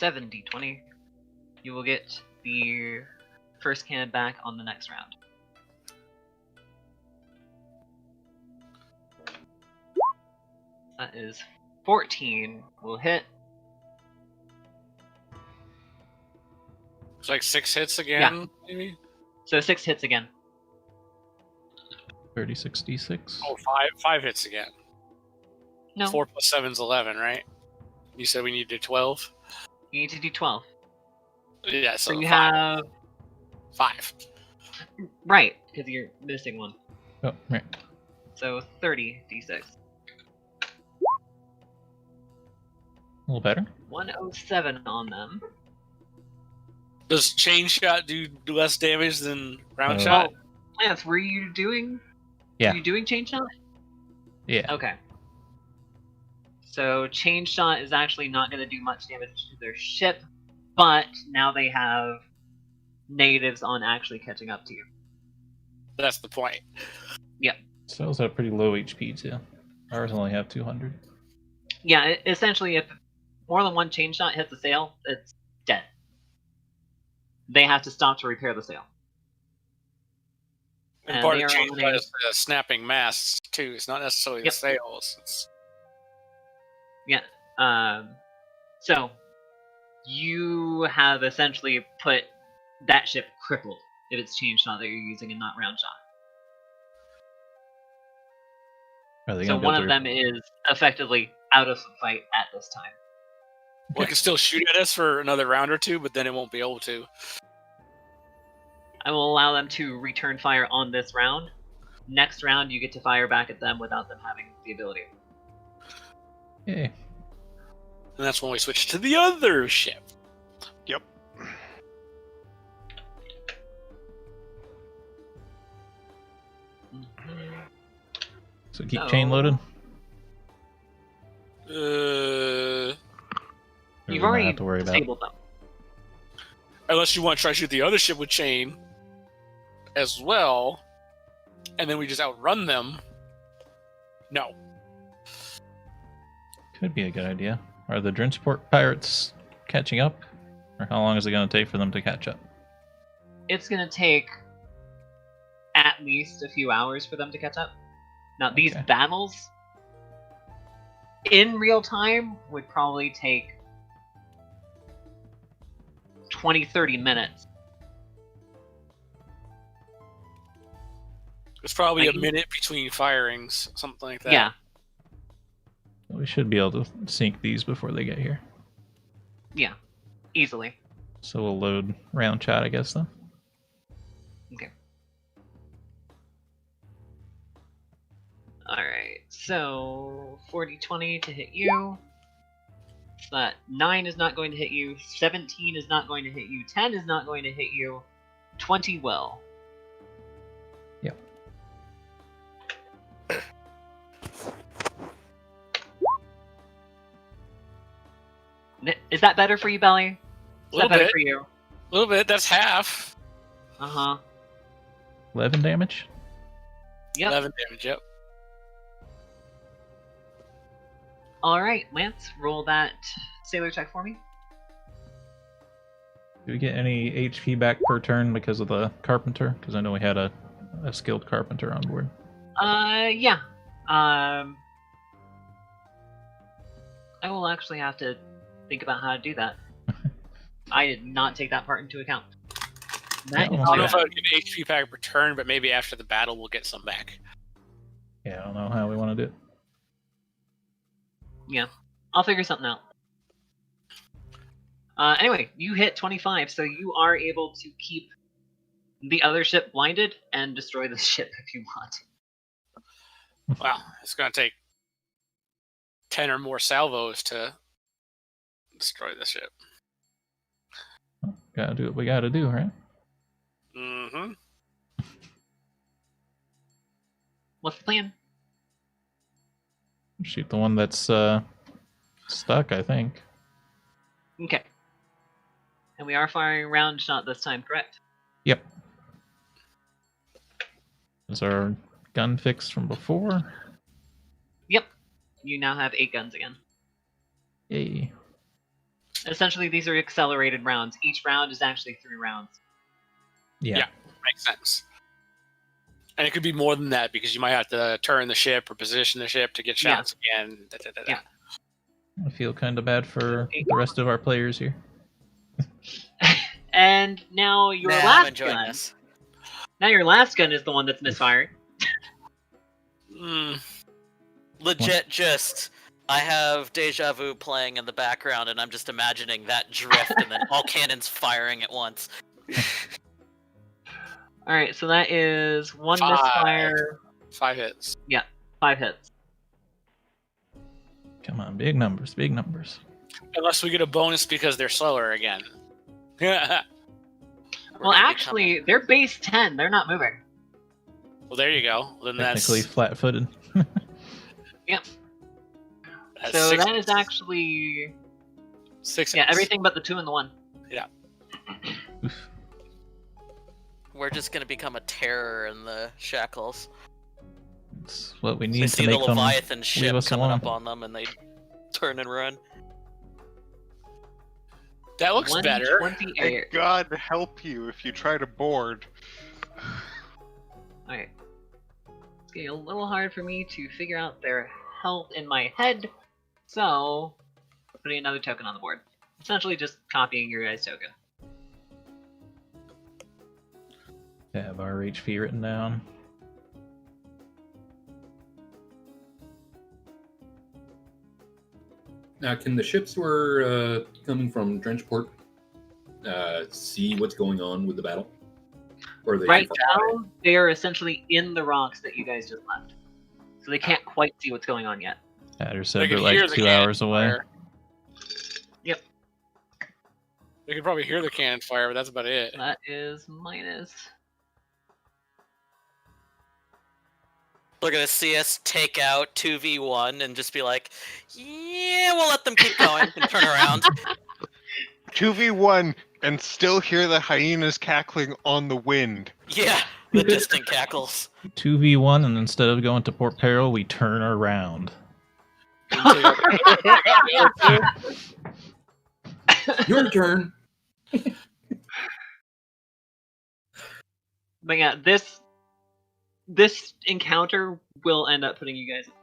7d20. You will get the first cannon back on the next round. That is 14 will hit. It's like 6 hits again, maybe? So 6 hits again. 36d6. Oh, five hits again. No, 4 plus 7 is 11, right? You said we needed 12? you need to do 12. Yeah, So so you 5. have... 5. Right, because you're missing one. Oh, right. So 30d6. A little better. 107 on them. Does chain shot do less damage than round Oh. shot? Lance, were you doing... Yeah. Were you doing chain shot? Yeah. Okay. So chain shot is actually not going to do much damage to their ship, but now they have negatives on actually catching up to you. That's the point. Sails have pretty low HP too. Ours only have 200. Yeah, essentially, if more than one chain shot hits the sail, it's dead. They have to stop to repair the sail. And part they of are chain on shot a- is the snapping masts, too. It's not necessarily the Yep. sails. It's... Yeah. So you have essentially put that ship crippled if it's chain shot that you're using and not round shot. Are they So gonna one build of their- them is effectively out of the fight at this time. Well, it can still shoot at us for another round or two, but then it won't be able to. I will allow them to return fire on this round. Next round, you get to fire back at them without them having the ability. Yay. And that's when we switch to the other ship. Yep. So keep No. chain loaded. Or we You've might already have to worry about. disabled them. Unless you want to try to shoot the other ship with chain as well, and then we just outrun them. No. Could be a good idea. Are the Drinsport pirates catching up? Or how long is it going to take for them to catch up? It's going to take at least a few hours for them to catch up. Now, these Okay. battles in real time would probably take 20-30 minutes. It's probably Like- a minute between firings, something like that. Yeah. We should be able to sink these before they get here. Yeah. Easily. So we'll load round shot, I guess, then. Okay. Alright, so 40-20 to hit you. So that 9 is not going to hit you, 17 is not going to hit you, 10 is not going to hit you, 20 will. Yep. Is that better for you, Belly? Is that Little better bit. for you? A little bit. That's half. Uh-huh. 11 damage? Yep. 11 damage, yep. Alright, Lance, roll that sailor check for me. Do we get any HP back per turn because of the carpenter? Because I know we had a skilled carpenter on board. Yeah. I will actually have to think about how to do that. I did not take that part into account. That Yeah, is I don't know good. if I would get an HP pack per turn, but maybe after the battle we'll get some back. Yeah, I don't know how we want to do it. Yeah, I'll figure something out. Anyway, you hit 25, so you are able to keep the other ship blinded and destroy the ship if you want. Wow, it's going to take 10 or more salvos to destroy the ship. Gotta do what we gotta do, right? Mm-hmm. What's the plan? Shoot the one that's stuck, I think. Okay. And we are firing round shot this time, correct? Yep. Is our gun fixed from before? Yep. You now have 8 guns again. Yay. Essentially, these are accelerated rounds. Each round is actually 3 rounds. Yeah. Yeah. Makes sense. And it could be more than that because you might have to turn the ship or position the ship to get shots again. Yeah. I feel kind of bad for the rest of our players here. And now your I'm last enjoying gun. this. Now your last gun is the one that's misfired. Legit, just I have Deja Vu playing in the background, and I'm just imagining that drift, and then all cannons firing at once. All right, so that is 1 5. misfire, 5 hits. 5 hits. Come on, big numbers, big numbers. Unless we get a bonus because they're slower again. Well, Well, actually, they're base 10. They're not moving. there you go. Then Technically that's flat-footed. So 6 that is actually 6 yeah, hits. everything but the 2 and the 1. Oof. We're just gonna become a terror in the shackles. It's what we They need see to the make them Leviathan leave ship us coming alone. up on them, and they turn and run. That looks better. 128. God help you if you try to board. Alright. It's getting a little hard for me to figure out their health in my head, so putting another token on the board. Essentially just copying your guys' token. Have our HP written down. Now, can the ships who are coming from Drenchport see what's going on with the battle? Or are they Right too far away? now, they are essentially in the rocks that you guys just left. So they can't quite see what's going on yet. Adder They said could they're hear like the 2 cannon hours away. fire. Yep. They could probably hear the cannon fire, but that's about it. That is minus. They're gonna see us take out 2v1 and just be like, yeah, we'll let them keep going, and turn around. 2v1 and still hear the hyenas cackling on the wind. Yeah, the distant cackles. 2v1, and instead of going to Port Peril, we turn around. Your turn. But yeah, this encounter will end up putting you guys in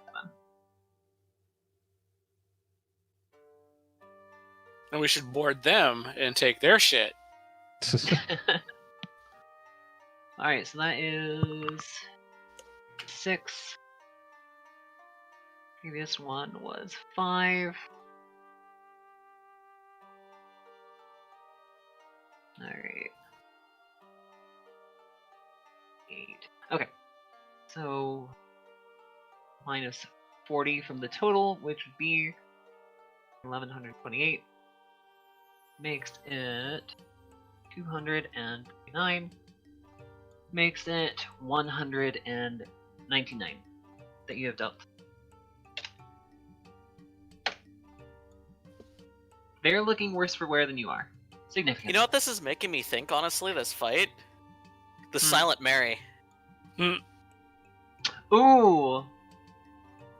And we should board them and take their shit. Alright, so that is 6. Previous one was 5. Alright. 8. Okay. So minus 40 from the total, which would be 1128. Makes it 209. Makes it 199 that you have dealt. They're looking worse for wear than you are. Significant. You know what this is making me think, honestly, this fight? The Silent Mary. Ooh!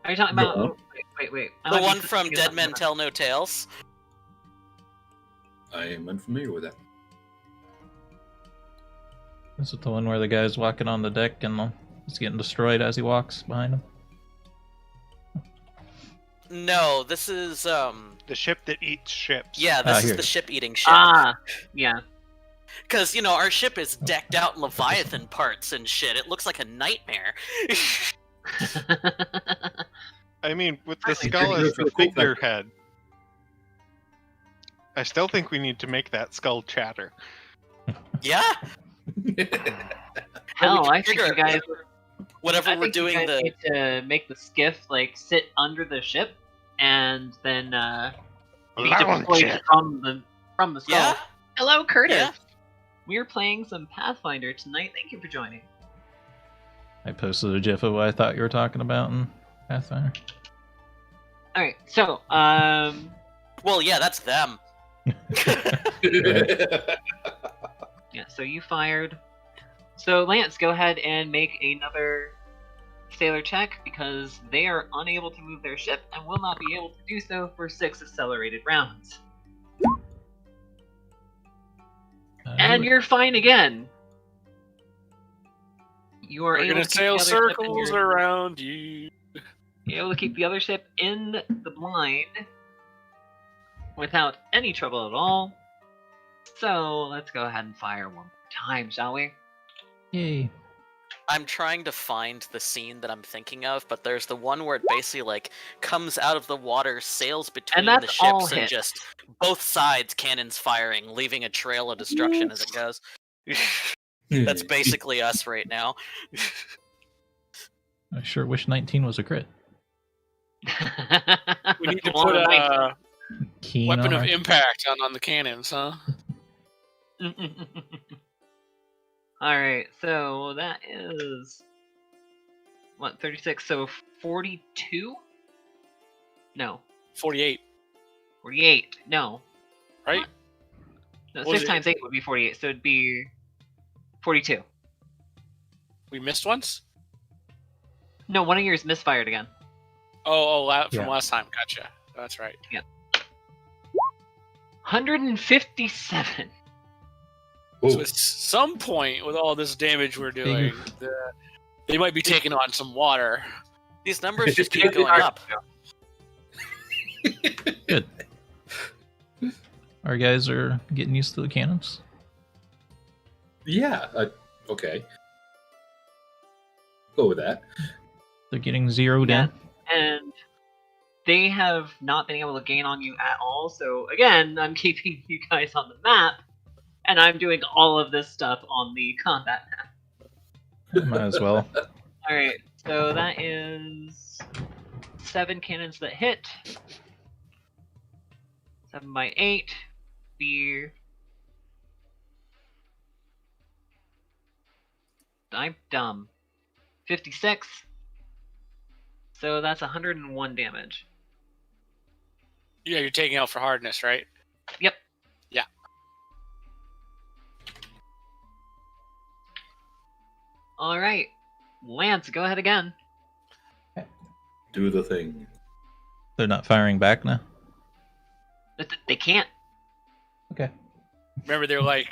Are you talking about... No. Wait. The one from Dead Men Tell No Tales. I am unfamiliar with that. Is it the one where the guy's walking on the deck and he's getting destroyed as he walks behind him? No, this is, The ship that eats ships. yeah, this here. is the ship-eating ship. Ah! Yeah. Because, you know, our ship is decked out in Leviathan parts and shit. It looks like a nightmare. I mean, with the Actually, skull pretty as good the for the cool figurehead, I still think we need to make that skull chatter. Yeah, Hell, I can think you figure guys... whenever I we're think doing you guys the... need to make the skiff, like, sit under the ship, and then, be Launch deployed it. from the skull. Yeah? Hello, Curtis! Yeah. We're playing some Pathfinder tonight. Thank you for joining. I posted a gif of what I thought you were talking about in Pathfinder. Alright, so, Well, yeah, that's them. yeah, so you fired. So, Lance, go ahead and make another sailor check, because they are unable to move their ship and will not be able to do so for 6 accelerated rounds. And you're fine again. You are We're able gonna to keep sail the other ship in circles your- around you. You're able to keep the other ship in the blind without any trouble at all. So let's go ahead and fire one more time, shall we? Yay. I'm trying to find the scene that I'm thinking of, but there's the one where it basically like comes out of the water, sails between the that's all ships, and hits. just both sides cannons firing, leaving a trail of destruction as it goes. That's basically us right now. I sure wish 19 was a crit. We need to Well, put a nice. Keen weapon on of our- impact on the cannons, huh? Alright, so that is... What, 36? So 42? No. 48, 48. No. right? No, What was 6 it? times 8 would be 48, so it'd be 42. We missed once? No, one of yours misfired again. From Yeah. last time. Gotcha. That's right. 157. So at some point, with all this damage we're doing, they might be taking on some water. These numbers just keep going up. Good. Our guys are getting used to the cannons. Yeah. Okay. Go with that. They're getting zeroed Yeah. in. And they have not been able to gain on you at all, so again, I'm keeping you guys on the map, and I'm doing all of this stuff on the combat map. Might as well. Alright, so that is 7 cannons that hit. 7 by 8. Be... I'm dumb. 56. So that's 101 damage. Yeah, you're taking out for hardness, right? Yep. Yeah. Alright. Lance, go ahead again. Do the thing. They're not firing back now. But they can't. Okay. Remember, they're like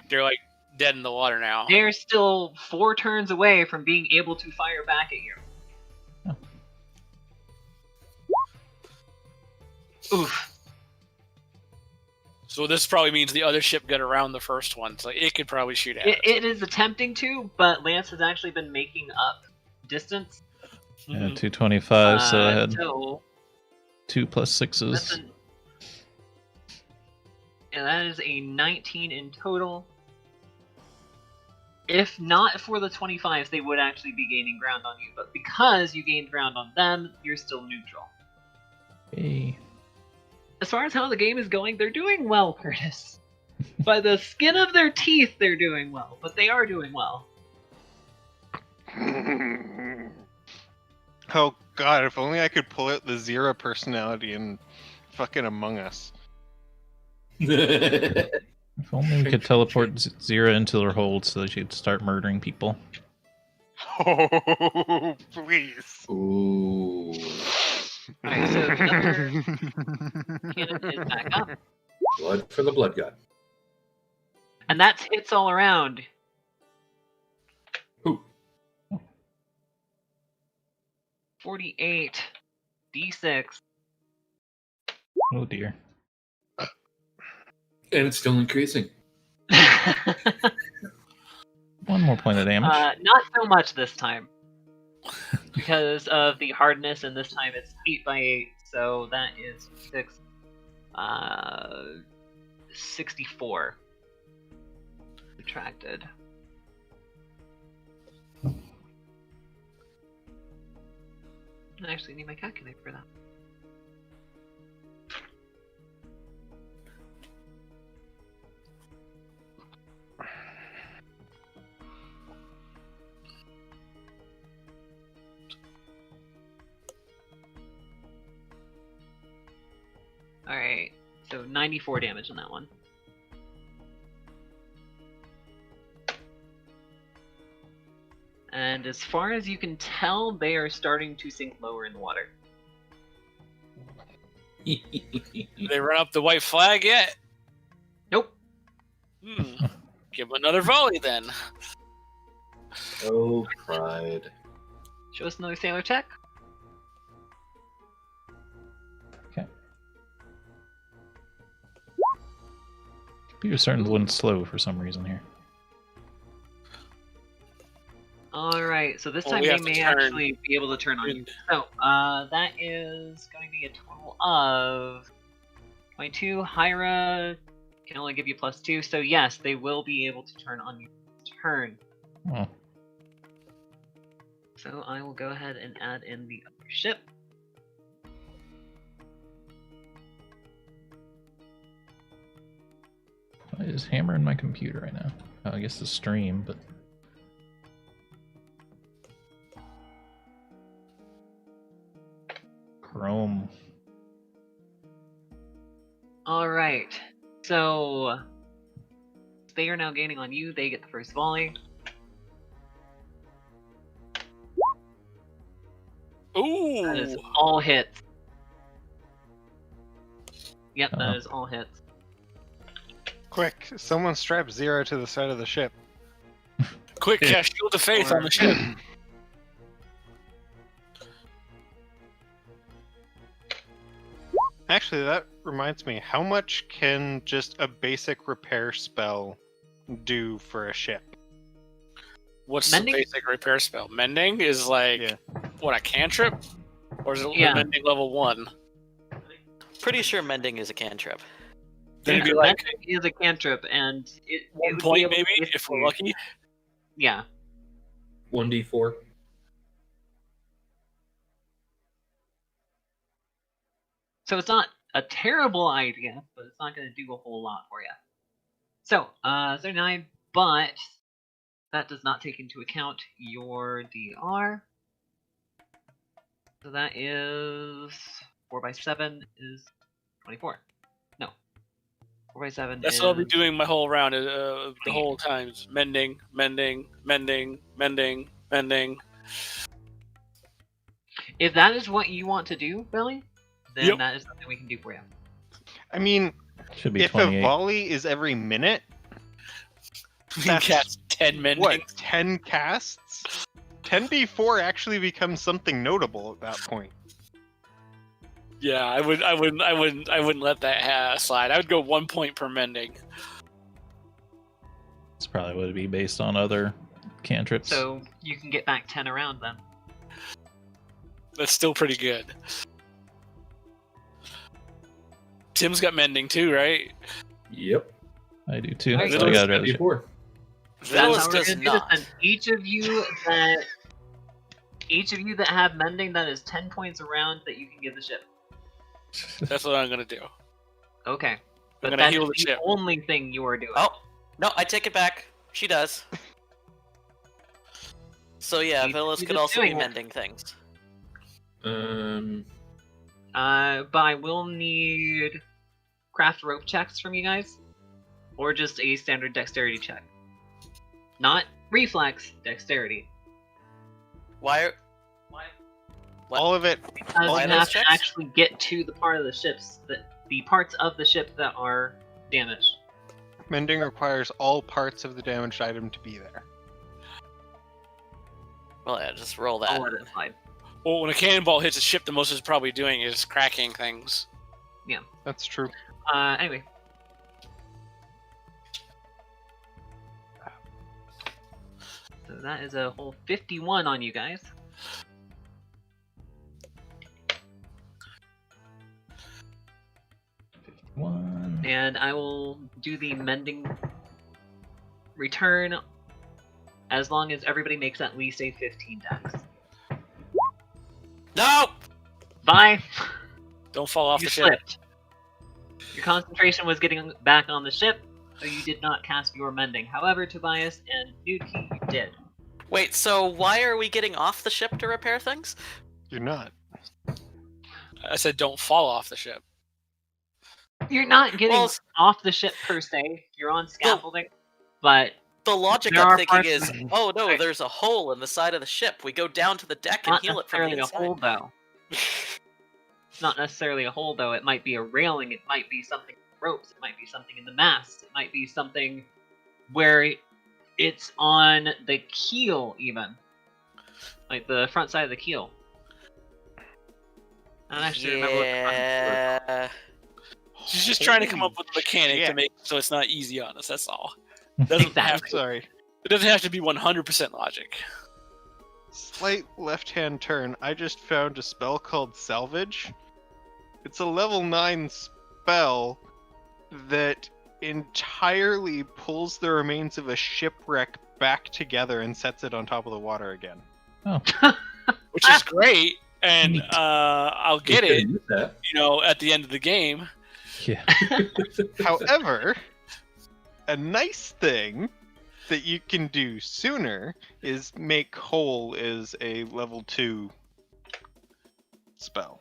dead in the water now. They're still 4 turns away from being able to fire back at you. Oof. So this probably means the other ship got around the first one, so it could probably shoot at us. It is attempting to, but Lance has actually been making up distance. Yeah, 225, so I had So 2 plus that's 6s. and that is a 19 in total. If not for the 25s, they would actually be gaining ground on you, but because you gained ground on them, you're still neutral. Hey. As far as how the game is going, they're doing well, Curtis. By the skin of their teeth, they're doing well, but they are doing well. Oh god, if only I could pull out the Zero personality in fucking Among Us. If only we could teleport Zira into their hold so that she'd start murdering people. Oh, please. Ooh. Alright, so the other cannon is back up. Blood for the blood god. And that's hits all around. Ooh. 48 D6. Oh dear. And it's still increasing. One more point of damage. Not so much this time. Because of the hardness, and this time it's 8 by 8, so that is 6. 64. Subtracted. I actually need my calculator for that. Alright, so 94 damage on that one. And as far as you can tell, they are starting to sink lower in the water. They run up the white flag yet? Nope. Hmm. Give him another volley then. Oh, pride. Show us another sailor check. Computer's starting to run slow for some reason here. Alright, so this Well, time we they have to may turn- actually be able to turn on you. So, that is going to be a total of 22. Hyra can only give you +2, so yes, they will be able to turn on you this turn. Oh, So I will go ahead and add in the other ship. why is hammering my computer right now? Oh, I guess the stream, but Chrome. Alright, so they are now gaining on you. They get the first volley. That is Ooh. all hits. Yep, that Uh-oh. is all hits. Quick, someone strap 0 to the side of the ship. Quick, cast Shield of Faith on the ship. Actually, that reminds me, how much can just a basic repair spell do for a ship? What's Mending? the basic repair spell? Mending is like, Yeah. what, a cantrip? Or is it Yeah. Mending level 1? Pretty sure mending is a cantrip. Then it'd be Yeah, like that is a cantrip, and it 1 would be point able to maybe, if we're basically- lucky. Yeah. 1d4. So it's not a terrible idea, but it's not going to do a whole lot for you. So, 39, but that does not take into account your DR. So that is 4x7 is 24. No. 4x7 That's is... what I'll be doing my whole round, the whole time. Is mending, mending, mending, mending, mending. If that is what you want to do, Billy, then Yep. that is something we can do for you. I mean, Should be if 28. a volley is every minute, We That's- cast 10 mending. what, 10 casts? 10d4 actually becomes something notable at that point. Yeah, I wouldn't let that slide. I would go 1 point per mending. It's probably would be based on other cantrips. So you can get back 10 around then. That's still pretty good. Tim's got mending too, right? Yep. I do too. Alright, So so I it's got rid of 1d4. That's Phyllis how we're does gonna do this, not. then. Each of you that have mending, that is 10 points around that you can give the ship. That's what I'm gonna do. Okay. But gonna that heal is the the ship. only thing you are doing. Oh, no, I take it back. She does. So yeah, She's Phyllis just could also be doing it. mending things. But I will need craft rope checks from you guys, or just a standard dexterity check. Not reflex, dexterity. Why? What? All of it, Because Why you those have to checks? actually get to the part of the ships the parts of the ship that are damaged. mending requires all parts of the damaged item to be there. Well, yeah, just roll that. I'll let it slide. Well, when a cannonball hits a ship, the most it's probably doing is cracking things. That's true. Anyway. So that is a whole 51 on you guys. One. And I will do the mending return as long as everybody makes at least a 15 dex. No! Bye! Don't fall off You the ship. slipped. Your concentration was getting back on the ship, so you did not cast your mending. However, Tobias and Nuki, you did. Wait, so why are we getting off the ship to repair things? You're not. I said don't fall off the ship. You're not getting Well, off the ship per se. You're on scaffolding, but the logic There I'm are thinking parts- is, oh no, Right. there's a hole in the side of the ship. We go down to the deck and not heal it from the necessarily a inside. hole, though. It's not necessarily a hole, though. It might be a railing. It might be something in the ropes. It might be something in the mast. It might be something where it's on the keel, even. Like the front side of the keel. I don't actually remember what the front keel Yeah. She's just trying to come up with a mechanic to shit. make it so it's not easy on us. That's all. is. Doesn't have Exactly. to, Sorry. it doesn't have to be 100% logic. Slight left-hand turn. I just found a spell called Salvage. It's a level 9 spell that entirely pulls the remains of a shipwreck back together and sets it on top of the water again. Oh, Which is great, and Neat. I'll We get could've it, used that. at the end of the game. yeah. However, a nice thing that you can do sooner is make Whole is a level 2 spell.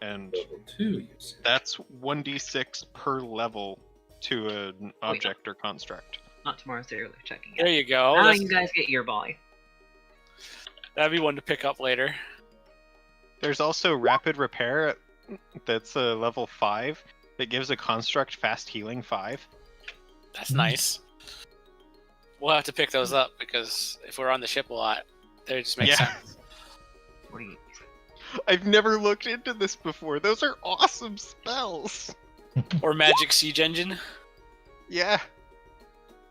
And Level 2, you said. that's 1d6 per level to an object or construct. Not tomorrow's serial checking There yet. you go. Now That's- you guys get your volley. That'd be one to pick up later. There's also Rapid Repair that's a level 5 that gives a construct fast healing 5. That's nice. We'll have to pick those up because if we're on the ship a lot, they just make Yeah. sense. What do you? I've never looked into this before. Those are awesome spells. Or Magic Siege Engine. Yeah.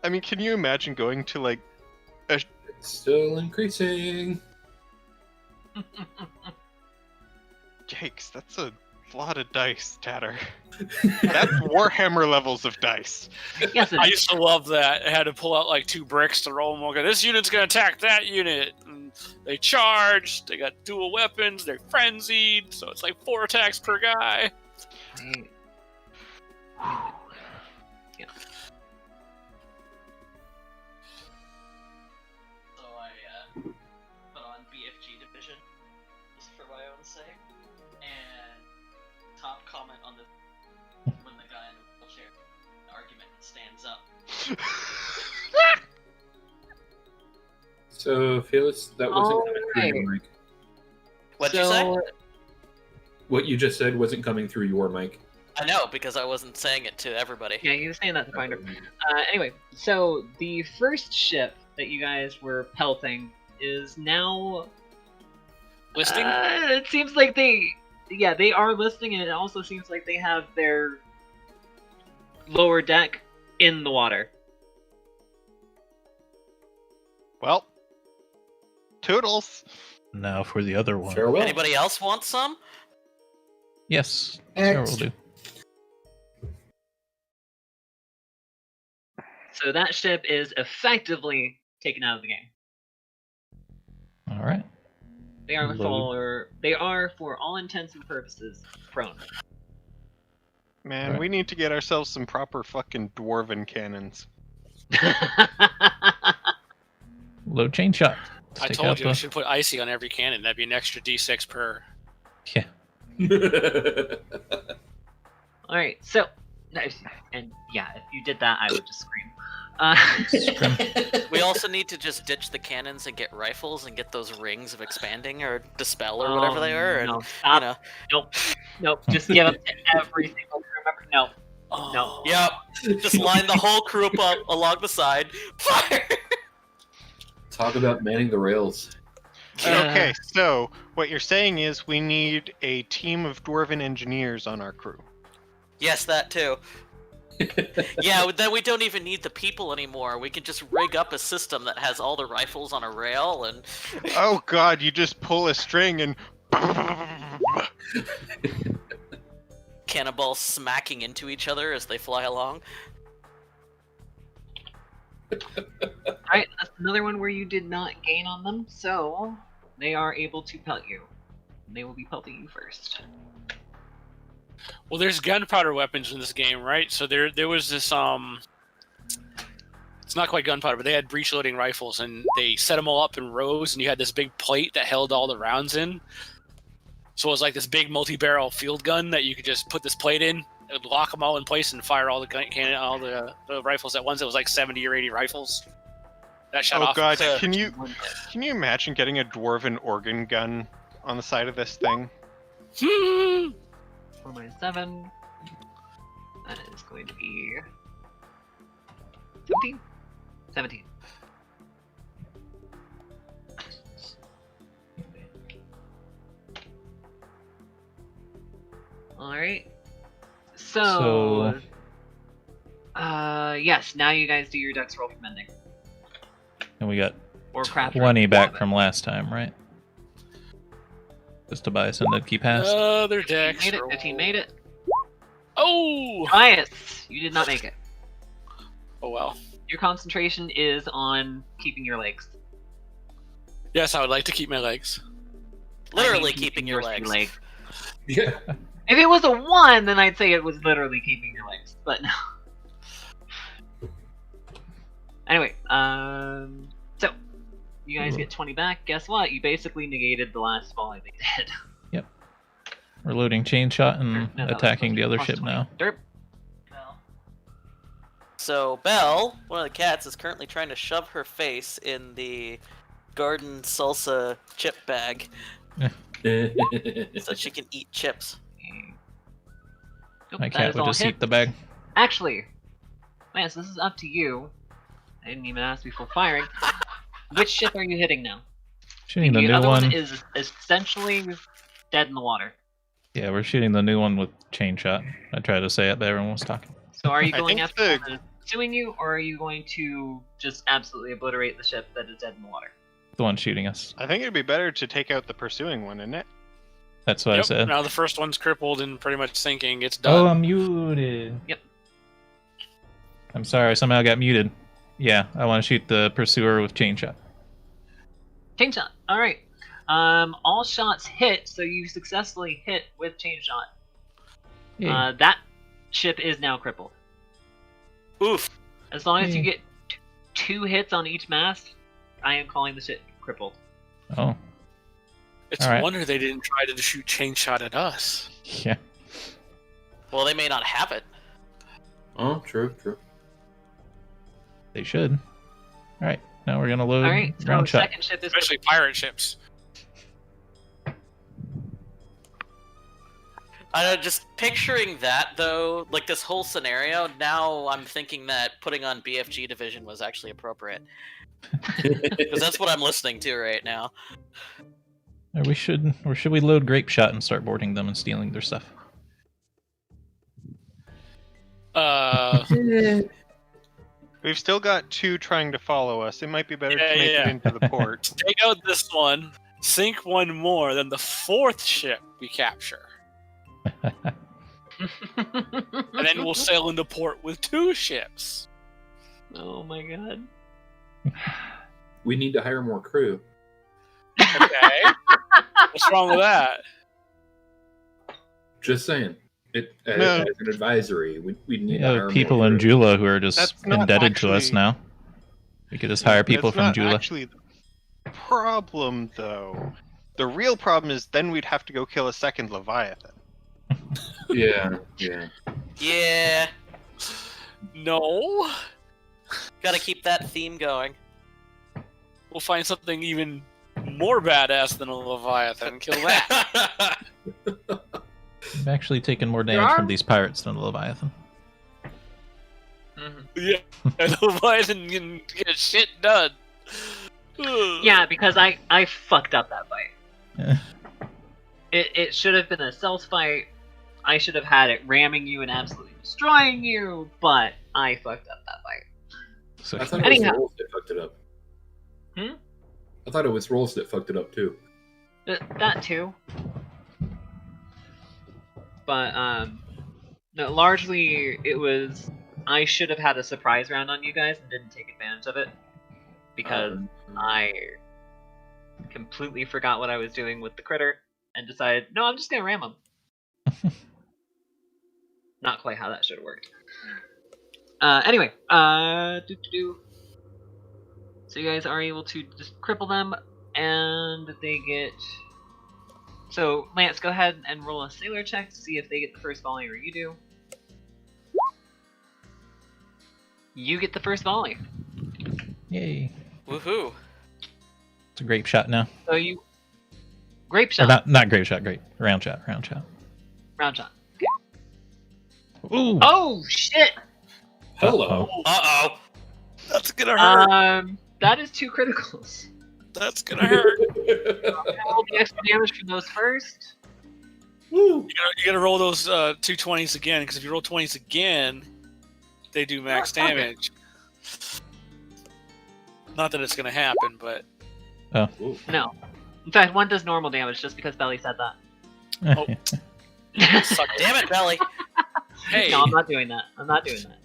I mean, can you imagine going to like It's still increasing. Yikes, that's a lot of dice, Tatter. That's Warhammer levels of dice. Yes, it I is. used to love that. I had to pull out like 2 bricks to roll them. Okay, this unit's gonna attack that unit. And they charge. They got dual weapons. They're frenzied. So it's like 4 attacks per guy. Right. Yeah. So I put on BFG Division, just for my own sake. And top comment on the when the guy in the wheelchair argument stands up. So, Felix, that wasn't coming through your mic. What'd you say? What you just said wasn't coming through your mic. I know, because I wasn't saying it to everybody. Yeah, you were saying that to Finder. Anyway, so the first ship that you guys were pelting is now. Listing? It seems like they are listing, and it also seems like they have their lower deck in the water. Well, toodles. Now for the other one. Farewell. Anybody else want some? Yes, sure will do. So that ship is effectively taken out of the game. All right. They are Load. for all intents and purposes prone. Man, Right. we need to get ourselves some proper fucking dwarven cannons. Load chain shot. Let's I take told out you I the- should put icy on every cannon. That'd be an extra D6 per. Yeah. Alright, so and yeah, if you did that I would just scream. We also need to just ditch the cannons and get rifles and get those rings of expanding or dispel or whatever they are. And, No, stop. you know, Nope. Just give them to every single crew member. No. Oh. yep. Just line the whole crew up along the side. Fire! Talk about manning the rails. Okay, so what you're saying is we need a team of dwarven engineers on our crew. Yes, that too. Yeah, then we don't even need the people anymore. We can just rig up a system that has all the rifles on a rail and Oh god, you just pull a string and cannonballs smacking into each other as they fly along. Alright, that's another one where you did not gain on them, so they are able to pelt you. They will be pelting you first. Well, there's gunpowder weapons in this game, right? So there was this it's not quite gunpowder, but they had breech loading rifles, and they set them all up in rows, and you had this big plate that held all the rounds in. So it was like this big multi-barrel field gun that you could just put this plate in, it would lock them all in place, and fire all the rifles at once. It was like 70 or 80 rifles that shot oh off. god, to- can you imagine getting a dwarven organ gun on the side of this thing? 4 minus 7. That is going to be 17. 17. Alright. So, yes, now you guys do your dex roll for mending. And we got Or craft 20 roll. back from last time, right? Just Tobias and Nudkey passed. Other dex. 15 made it. 15 made it. Oh! Tobias, you did not make it. Oh well. Your concentration is on keeping your legs. Yes, I would like to keep my legs. Literally I mean, keeping your three legs. Yeah. If it was a 1, then I'd say it was literally keeping your legs. But no. Anyway, so you guys get 20 back. Guess what? You basically negated the last volley they did. We're loading chain shot and No, that was attacking the other plus ship 20. now. Derp. So Belle, one of the cats, is currently trying to shove her face in the garden salsa chip bag so she can eat chips. Nope, My that cat is would all just hit. eat the bag. Actually, Lance, this is up to you. I didn't even ask before firing. Which ship are you hitting now? Shooting the new other one. one is essentially dead in the water. Yeah, we're shooting the new one with chain shot. I tried to say it, but everyone was talking. So are you I going think after the- the one that is pursuing you, or are you going to just absolutely obliterate the ship that is dead in the water? The one shooting us. I think it'd be better to take out the pursuing one, isn't it? That's what I Yep, said. now the first one's crippled and pretty much sinking. It's Oh, done. I'm muted. Yep. I'm sorry, somehow I got muted. Yeah, I want to shoot the pursuer with chain shot. Chain shot. All right. All shots hit, so you successfully hit with chain shot. Yeah. That ship is now crippled. Oof. As long as you Yeah. get 2 hits on each mast, I am calling the ship crippled. Oh, It's All a right. wonder they didn't try to shoot chain shot at us. yeah. Well, they may not have it. Oh, true. They should. All right, now we're gonna load All right. So round shot. second ship is Especially pirate ships. Just picturing that, though, like this whole scenario, now I'm thinking that putting on BFG Division was actually appropriate. Because that's what I'm listening to right now. Or should we load grape shot and start boarding them and stealing their stuff? We've still got 2 trying to follow us. It might be better Yeah, to make yeah. it into the port. Take out this one, sink one more, then the 4th ship we capture. And then we'll sail into port with 2 ships. Oh my god. We need to hire more crew. Okay. What's wrong with that? Just saying. It as, No. as an advisory, we need to Yeah, hire people more in crew. Jula who are just That's not indebted to us actually- now. We could just hire people That's from not Jula. actually the problem, though. The real problem is then we'd have to go kill a second Leviathan. Yeah. Yeah, No. gotta keep that theme going. We'll find something even more badass than a Leviathan. Kill that. I've actually taken more There damage are- from these pirates than a Leviathan. Mhm. Yeah. And Leviathan can get shit done. Yeah, because I fucked up that fight. Eh. It should have been a stealth fight. I should have had it ramming you and absolutely destroying you, but I fucked up that fight. So I thought it Anyhow. was rolls that fucked it up. Hmm? I thought it was rolls that fucked it up too. That too. But no, largely it was I should have had a surprise round on you guys and didn't take advantage of it because I completely forgot what I was doing with the critter and decided, no, I'm just gonna ram him. Not quite how that should have worked. Anyway, so you guys are able to just cripple them, and they get. So Lance, go ahead and roll a sailor check to see if they get the first volley or you do. You get the first volley. Yay. Woohoo! It's a grape shot now. So you. Grape Or shot. not grape shot, grape. Round shot. Round shot. Ooh! Oh shit! Hello. Uh-oh! That's gonna hurt. That is 2 criticals. That's gonna hurt. Roll the extra damage from those first. Woo! You gotta roll those 2 20s again, because if you roll 20s again, they do max Oh, okay. damage. Not that it's gonna happen, but Ooh. No. In fact, 1 does normal damage just because Belly said that. Oh. Suck, damn it, Belly. hey, No, I'm not doing that. I'm not doing that.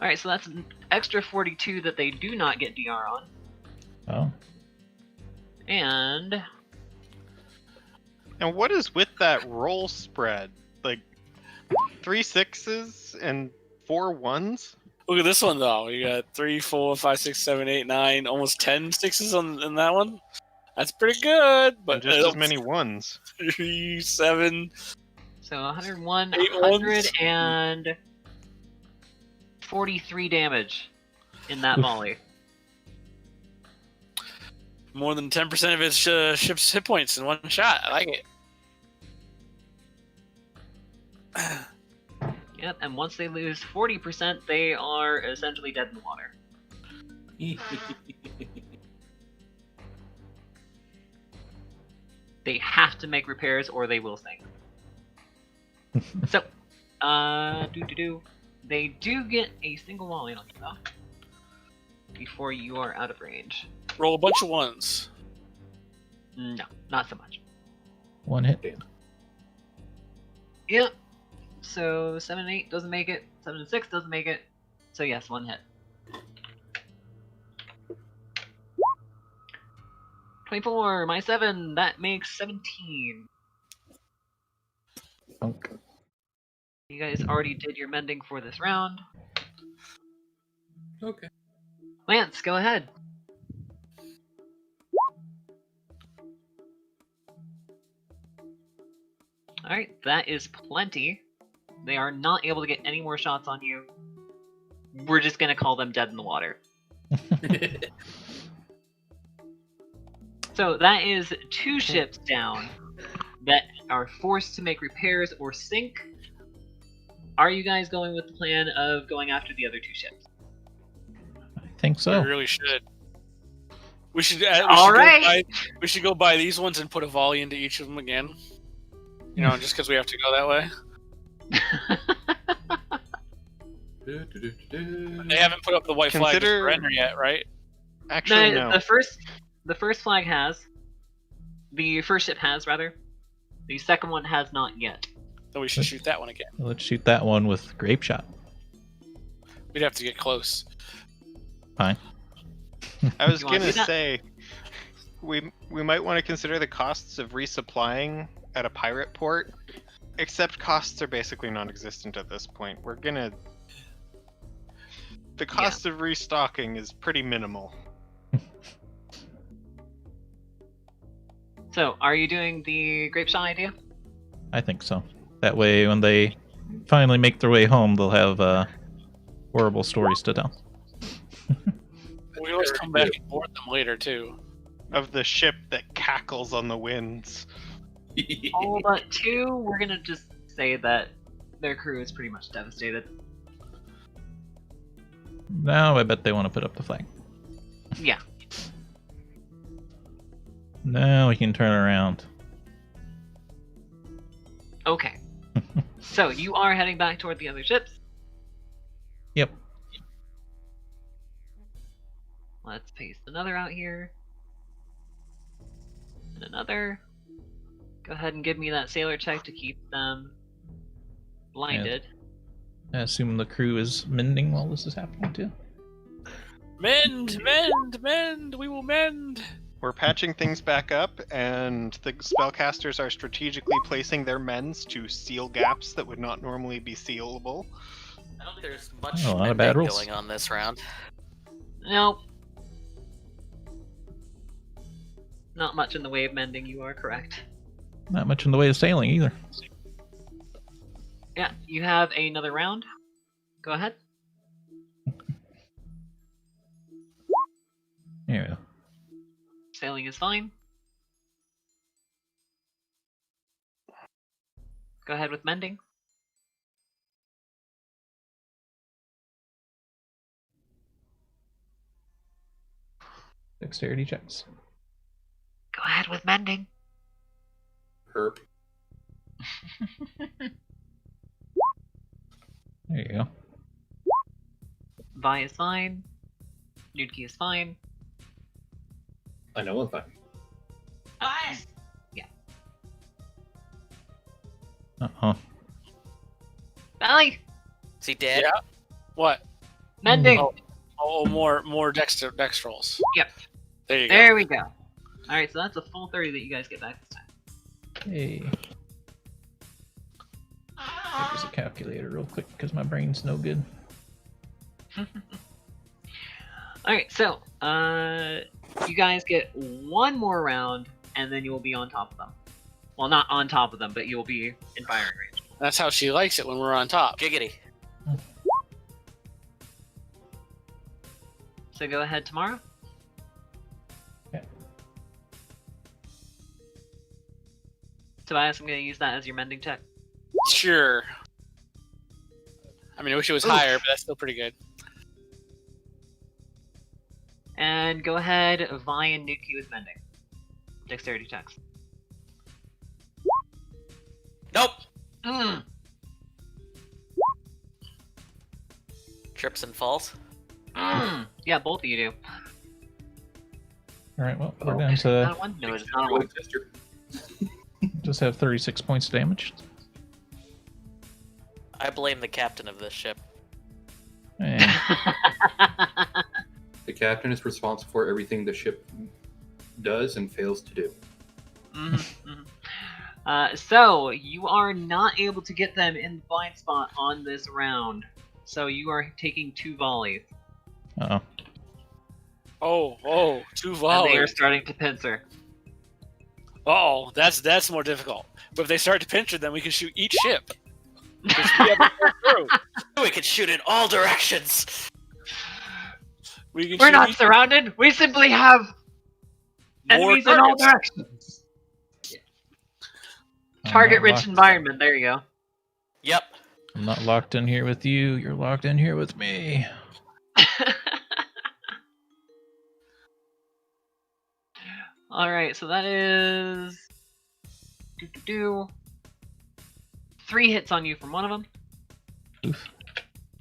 Alright, so that's an extra 42 that they do not get DR on. Oh. And And what is with that roll spread? Like 3 6s and 4 1s? look at this one though. You got 3, 4, 5, 6, 7, 8, 9, almost 10 6s in that one. That's pretty good, but And just as many 1s. 3, 7. so 101, 8 ones. 143 damage in that Oof. volley. More than 10% of its ship's hit points in one shot. I like it. Yep, and once they lose 40%, they are essentially dead in the water. They have to make repairs or they will sink. So, they do get a single volley on you though. Before you are out of range. Roll a bunch of ones. No, not so much. 1 hit. Yep. So 7 and 8 doesn't make it. 7 and 6 doesn't make it. So yes, 1 hit. 24 minus 7, that makes 17. Punk. You guys already did your mending for this round. Okay. Lance, go ahead. Alright, that is plenty. They are not able to get any more shots on you. We're just gonna call them dead in the water. So that is 2 ships down that are forced to make repairs or sink. Are you guys going with the plan of going after the other 2 ships? I think so. We really should. We should. We should go buy these ones and put a volley into each of them again. You know, just because we have to go that way. They haven't put up the white flag Consider- for surrender yet, right? Actually, no. The first flag has. The first ship has, rather. The second one has not yet. Then we should shoot that one again. Let's shoot that one with grape shot. We'd have to get close. Fine. I was You wanna gonna do that? say we might want to consider the costs of resupplying at a pirate port. Except costs are basically non-existent at this point. The cost of restocking is pretty minimal. So, are you doing the grape shot idea? I think so. That way, when they finally make their way home, they'll have horrible stories to tell. We always come back and board them later too. Of the ship that cackles on the winds. All but 2, we're gonna just say that their crew is pretty much devastated. Now I bet they want to put up the flag. Yeah. Now we can turn around. Okay. So, you are heading back toward the other ships. Yep. Let's paste another out here. And another. Go ahead and give me that sailor check to keep them blinded. I assume the crew is mending while this is happening too. Mend, mend, mend. We will mend. We're patching things back up, and the spellcasters are strategically placing their mends to seal gaps that would not normally be sealable. I don't think there's much Oh, a lot of bad mending rolls. going on this round. Nope. Not much in the way of mending, you are correct. Not much in the way of sailing either. Yeah, you have another round. Go ahead. There we go. Sailing is fine. Go ahead with mending. Dexterity checks. Go ahead with mending. Herp. There you go. Vi is fine. Nudki is fine. I know I'm fine. Nice! Yeah. Uh-oh. Valley! Is he dead? Yeah. What? Mending! Oh, more dex rolls. Yep. There you go. There we go. Alright, so that's a full 30 that you guys get back this time. Hey. There's a calculator real quick because my brain's no good. Alright, so, you guys get one more round, and then you will be on top of them. Well, not on top of them, but you will be in firing range. That's how she likes it when we're on top. Giggity. So go ahead, Tammara. Okay. Tobias, I'm going to use that as your mending check. Sure. I mean, I wish it was higher, but that's still pretty good. And go ahead, Vi and Nuki with mending. Dexterity checks. Nope. Mm. Trips and falls. Yeah, both of you do. Alright, well, we're Oh. down Not to one? No, it's not a one. Tester. just have 36 points of damage. I blame the captain of this ship. And The captain is responsible for everything the ship does and fails to do. So, you are not able to get them in the blind spot on this round. So you are taking 2 volleys. uh-oh. Oh, 2 And volleys. they are starting to pincer. Uh-oh, that's more difficult. But if they start to pincher, then we can shoot each ship. Because we have to go through. We could shoot in all directions. We can We're shoot not each surrounded. We simply have more enemies in all targets. directions. I'm Target-rich not locked- environment. There you go. Yep. I'm not locked in here with you. You're locked in here with me. Alright, so that is... 3 hits on you from one of them. Oof.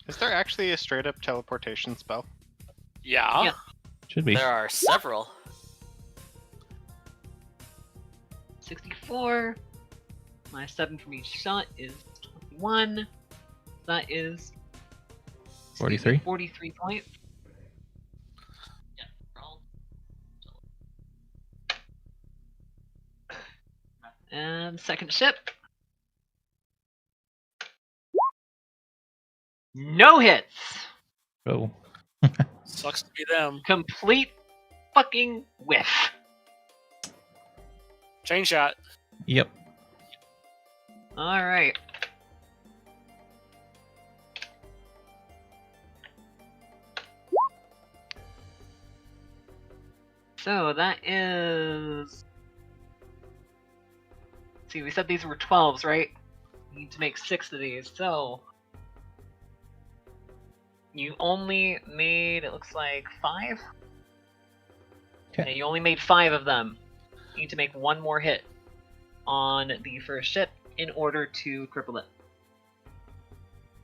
Is there actually a straight up teleportation spell? Yeah. Yeah. Should be. There are several. 64. My 7 from each shot is 21. That is 43. 43 points. And second ship. No hits. Oh. Sucks to be them. Complete fucking whiff. Chain shot. Yep. Alright. So that is... See, we said these were 12s, right? We need to make 6 of these, so... You only made, it looks like, 5? Okay. Yeah, you only made 5 of them. You need to make 1 more hit on the first ship in order to cripple it.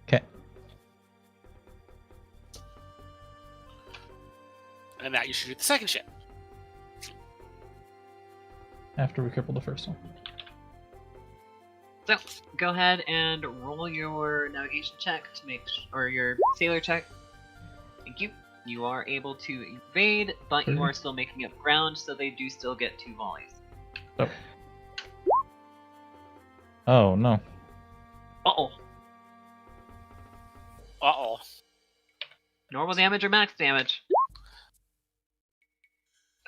Okay. And now you shoot the second ship. After we cripple the first one. So, go ahead and roll your navigation check to make, or your sailor check. Thank you. You are able to evade, but you are still making up ground, so they do still get 2 volleys. Oh. Oh, no. Uh-oh. Uh-oh. Normal damage or max damage?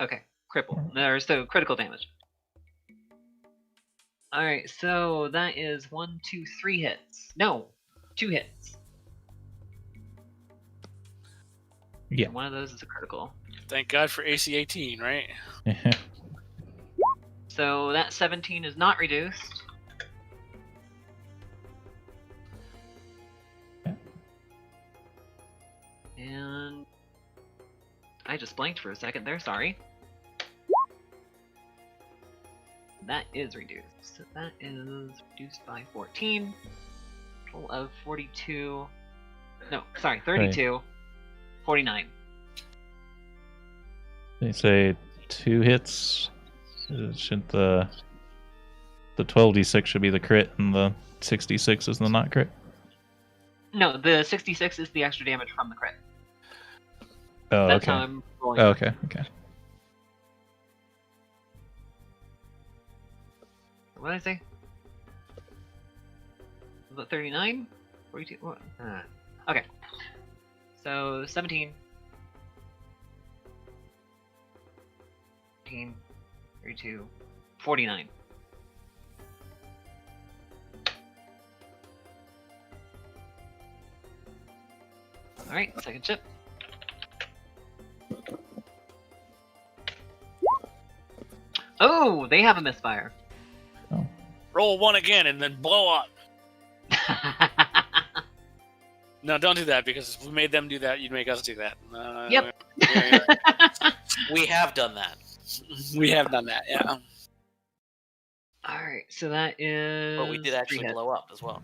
Okay, cripple. Or so, critical damage. Alright, so that is 1, 2, 3 hits. No, 2 hits. Yeah. And one of those is a critical. Thank God for AC 18, right? So that 17 is not reduced. And I just blanked for a second there, sorry. That is reduced. So that is reduced by 14. Total of 42. No, sorry, 32. 49. They say 2 hits. Should the 12d6 should be the crit, and the 66 is the not crit. No, the 66 is the extra damage from the crit. Oh, That's okay. how I'm rolling. Oh, okay. Okay. What did I say? Was it 39? 42? What? Okay. So 17. 18, 32, 49. Alright, second chip. Oh, they have a misfire. Roll 1 again and then blow up. No, don't do that, because if we made them do that, you'd make us do that. Yep. We have done that. We have done that, yeah. Alright, so that is. But we did actually 3 hits. blow up as well.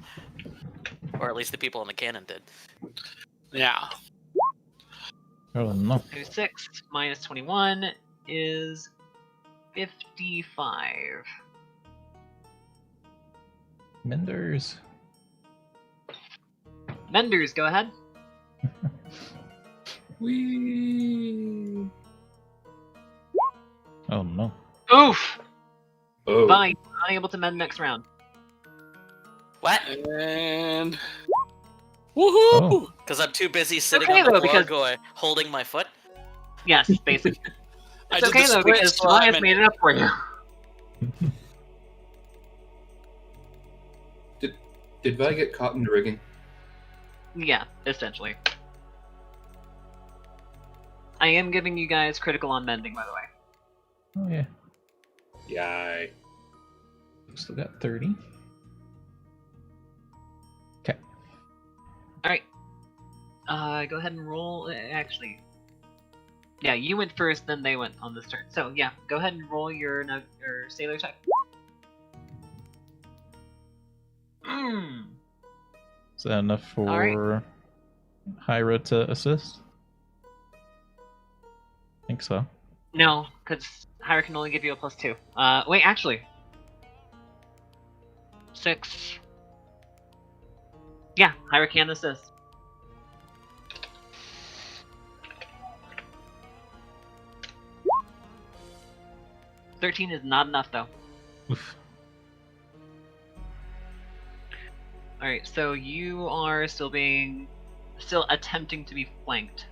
Or at least the people in the cannon did. Yeah. Oh no. So 6 minus 21 is 55. Menders. Menders, go ahead. Whee! Oh no. Oof! Oh, Fine, unable to mend next round. What? And... Woohoo! Oh. Because I'm too busy sitting Okay, on the though, floor because- holding my foot? Yes, basically. I It's did okay the though, sprint because slime Elias and- made it up for you. did Vi get caught in the rigging? Yeah, essentially. I am giving you guys critical on mending, by the way. Oh yeah. Yay. Still got 30. Okay. Alright. Go ahead and roll. Actually. Yeah, you went first, then they went on this turn. So, yeah, go ahead and roll your sailor check. Mm. Is that enough for Alright. Hyra to assist? I think so. No, because Hyra can only give you a +2. Wait, actually. 6. Yeah, Hyra can assist. $13 is not enough, though. Oof. Alright, so you are still attempting to be flanked.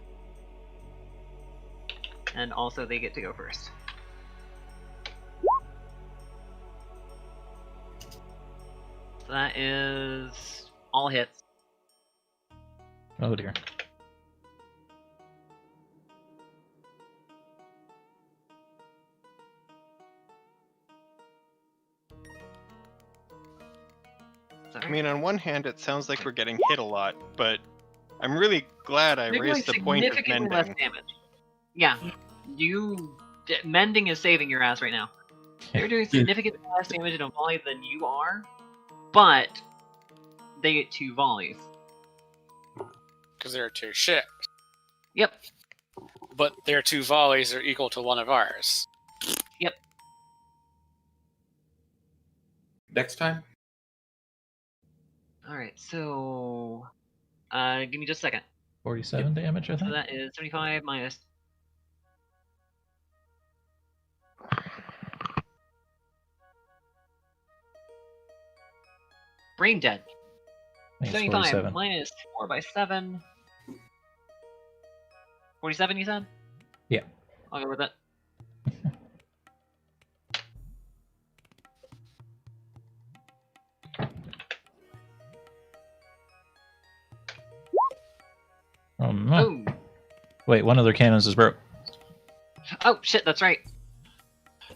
And also they get to go first. So that is all hits. Oh dear. Sorry. I mean, on one hand, it sounds like we're getting hit a lot, but I'm really glad I They're raised the doing point of significantly mending. less damage. Yeah, mending is saving your ass right now. They're doing significantly less damage in a volley than you are, but they get 2 volleys. Because there are 2 ships. Yep. But their 2 volleys are equal to 1 of ours. Next time? Alright, so give me just a second. 47 damage, I So think. that is 75 minus. Brain dead. I think it's 75 47. minus 4 by 7. 47, you said? Yeah. I'll go with it. Oh no. Oh. Wait, one of their cannons is broke. Oh, shit, that's right.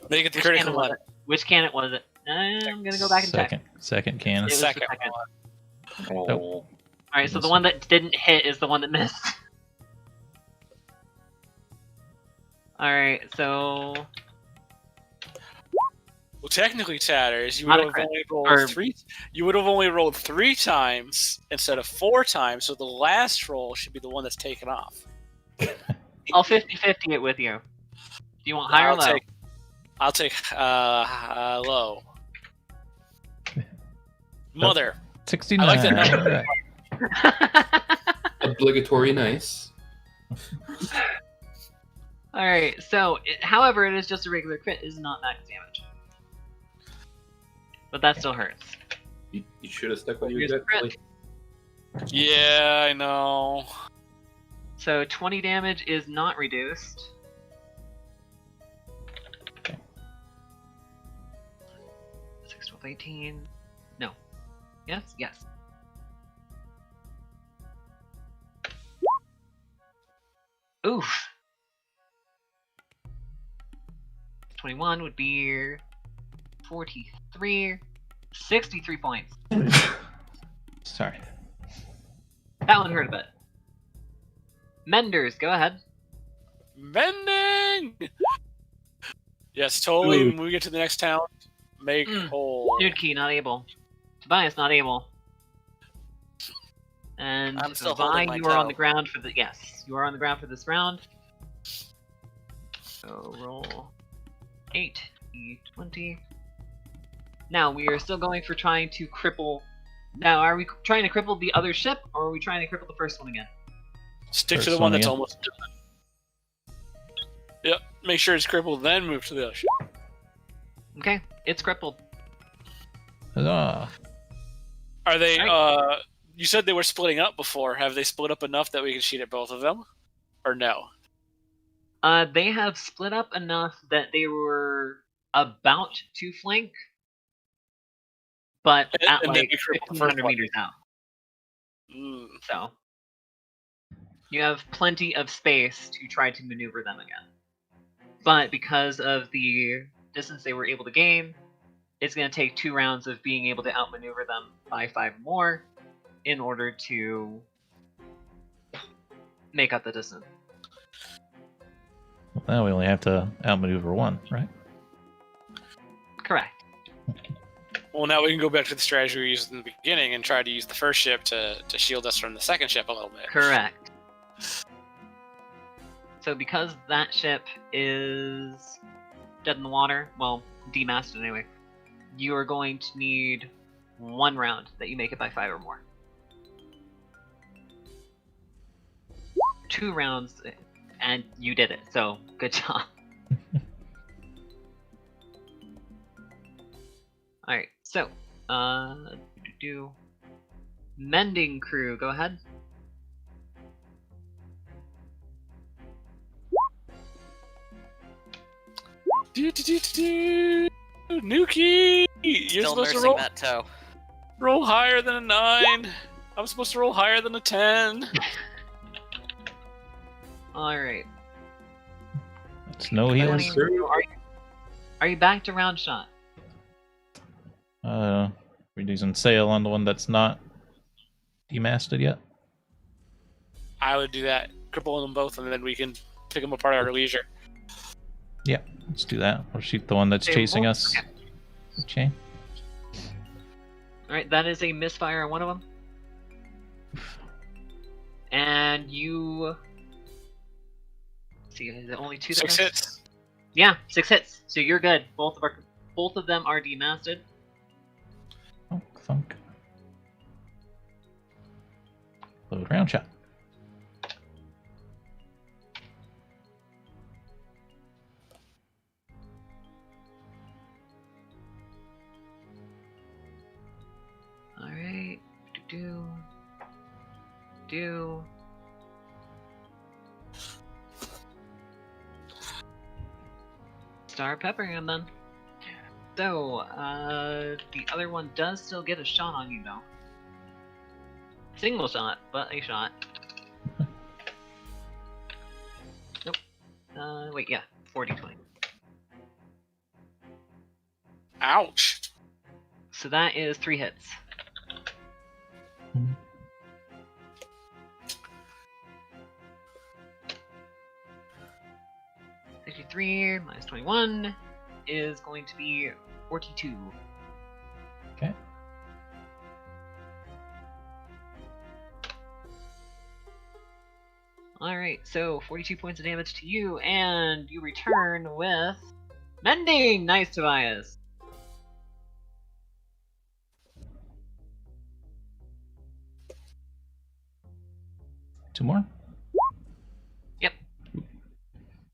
Make it the Which critical cannon was one. it? Which cannon was it? I'm gonna go back and check. Second cannon. It was Second the second. one. Oh. Alright, so the one that didn't hit is the one that missed. Alright, so... Well, technically, Tatters, you Not would a have crit. only rolled Or- three. You would have only rolled 3 times instead of 4 times. So the last roll should be the one that's taken off. I'll 50-50 it with you. Do you want high or low? I'll take low. Mother. 69. I like that number. Alright. Obligatory nice. Alright, so, however, it is just a regular crit, it is not max damage. But that still hurts. You should have stuck with your Here's a gut. crit. Yeah, I know. So 20 damage is not reduced. Okay. 6, 12, 18. No. Yes? Yes. Oof. 21 would be 43, 63 points. Sorry. That one hurt a bit. Menders, go ahead. Mending! Yes, totally. Ooh. When we get to the next town, make whole. Dude key, not able. Tobias, not able. And I'm still Vi, holding my you are on toe. the ground for the you are on the ground for this round. So roll 8, D20. Now we are still going for trying to cripple. Now, are we trying to cripple the other ship, or are we trying to cripple the first one again? Stick to First the one one that's again. almost done. Yep. Make sure it's crippled, then move to the other ship. Okay, it's crippled. Huzzah. Are they? Right. You said they were splitting up before. Have they split up enough that we can shoot at both of them, or no? They have split up enough that they were about to flank, but And- at and then like we cripple the first 1,500 one. meters out. Mm. So you have plenty of space to try to maneuver them again. But because of the distance they were able to gain, it's going to take 2 rounds of being able to outmaneuver them by 5 more in order to make up the distance. Well, now we only have to outmaneuver one, right? Correct. Well, now we can go back to the strategy we used in the beginning and try to use the first ship to shield us from the second ship a little bit. Correct. So because that ship is dead in the water, well, demasted anyway, you are going to need 1 round that you make it by 5 or more. 2 rounds, and you did it, so good job. Alright, so, Mending crew, go ahead. Nuki! You're Still supposed to nursing roll, that toe. roll higher than a 9. I'm supposed to roll higher than a 10. Alright. It's no heals. Are you back to round shot? We're using sail on the one that's not demasted yet. I would do that. Cripple them both, and then we can pick them apart at our leisure. Yeah, let's do that. We'll shoot the one that's Okay, chasing roll- us. okay. Okay. Alright, that is a misfire on one of them. And you... Let's see, is it only 2 that 6 miss? hits. Yeah, 6 hits. So you're good. Both of them are demasted. Oh, thunk. Load round shot. Alright. Start peppering him then. So, the other one does still get a shot on you though. Single shot, but a shot. Nope. Wait, yeah. 40-20. Ouch. So that is 3 hits. Mhm. 23 minus 21 is going to be 42. Okay. Alright, so 42 points of damage to you, and you return with Mending! Nice, Tobias! Two more? Yep,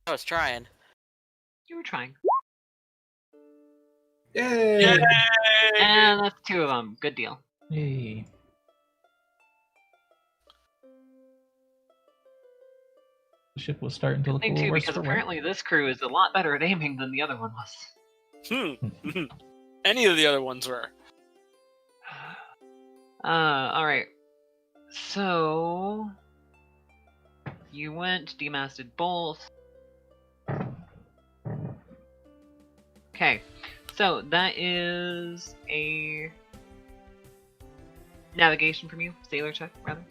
I was trying. you were trying. Yay! And that's 2 of them. Good deal. Yay. The ship was starting to Good look a thing little too, worse because for wear. apparently this crew is a lot better at aiming than the other one was. Any of the other ones were. Alright. So... You went, demasted both. Okay, so that is a navigation from you, sailor check, rather.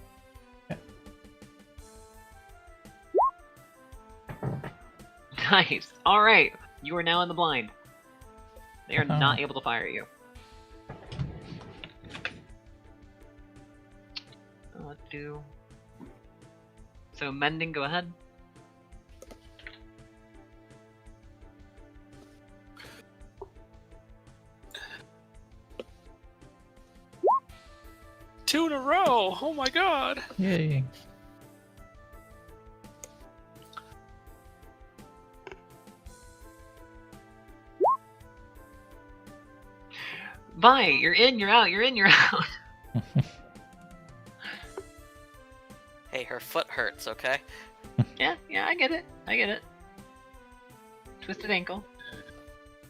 Nice. Alright, you are now in the blind. They are not able to fire at you. Let's do... So, Mending, go ahead. Two in a row! Oh my god! Yay. Vi, you're in, you're out, you're in, you're out. Hey, her foot hurts, okay? Yeah, I get it. I get it. Twisted ankle.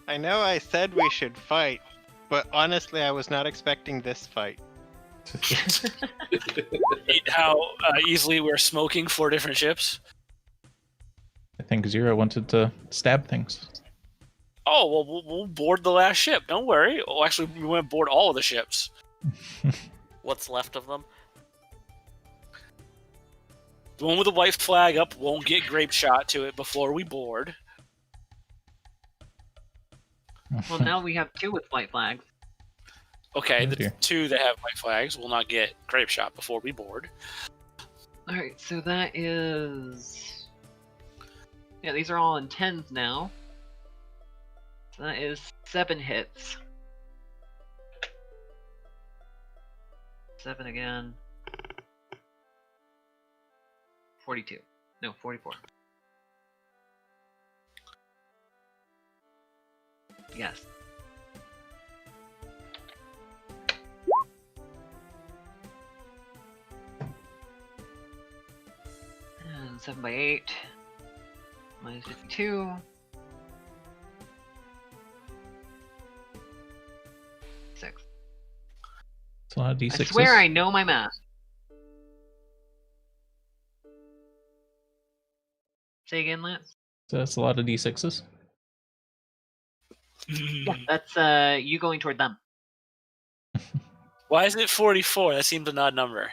I know I said we should fight, but honestly, I was not expecting this fight. How easily we're smoking 4 different ships. I think Zero wanted to stab things. Oh, well, we'll board the last ship. Don't worry. Oh, actually, we went board all of the ships. What's left of them? The one with the white flag up won't get grape shot to it before we board. Well, now we have 2 with white flags. Okay, Oh, the dear. 2 that have white flags will not get grape shot before we board. Alright, so that is... Yeah, these are all in 10s now. So that is 7 hits. 7 again. 42. No, 44. Yes. And 7 by 8. Minus 52. 6. It's a lot of D6s. I swear I know my math. Say again, Lance? So that's a lot of D6s. Yeah, that's you going toward them. Why is it 44? That seems an odd number.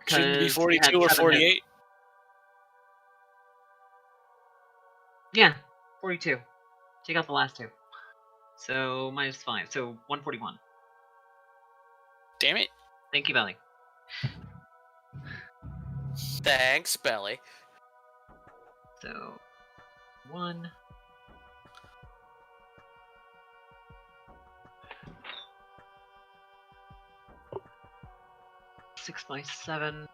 Shouldn't it be 'Cause we had 42 or 7 hits. 48? Yeah, 42. Take out the last 2. So minus 5. So 141. Damn it. Thank you, Belly. Thanks, Belly. So 1. Six by 7.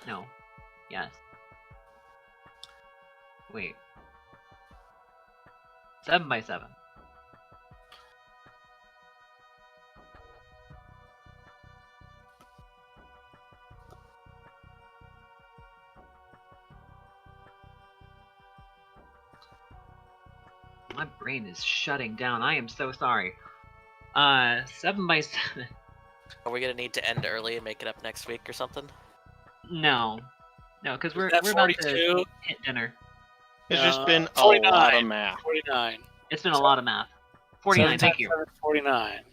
No. Yes. Wait. 7 by 7. My brain is shutting down. I am so sorry. 7 by 7. Are we gonna need to end early and make it up next week or something? No. No, because we're That about to 42? hit dinner. There's just been a 49. lot of math. 49. It's been a lot of math. 49, thank you. 49.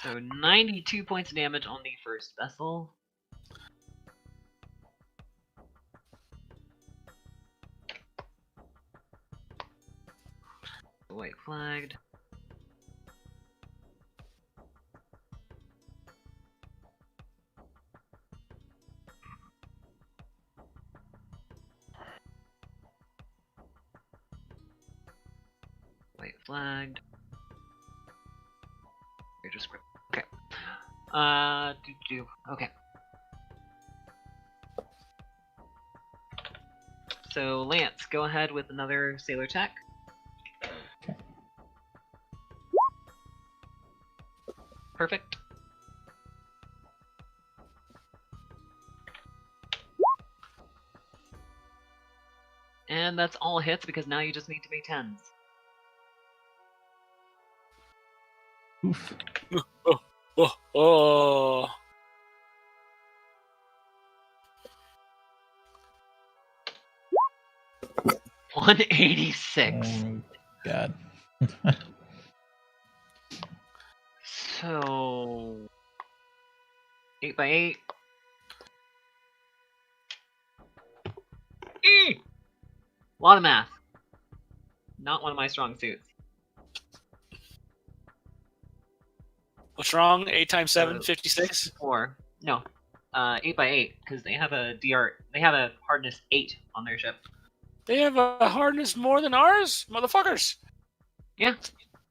So 92 points of damage on the first vessel. White flagged. White flagged. You're just okay. Okay. So Lance, go ahead with another sailor check. Okay. Perfect. And that's all hits because now you just need to make 10s. Oof. Oh. 186. Oh, God. So 8 by 8. A lot of math. Not one of my strong suits. What's wrong? 8 times 7, 56? 4. No. 8 by 8 because they have a DR. They have a hardness 8 on their ship. They have a hardness more than ours? Motherfuckers! Yeah.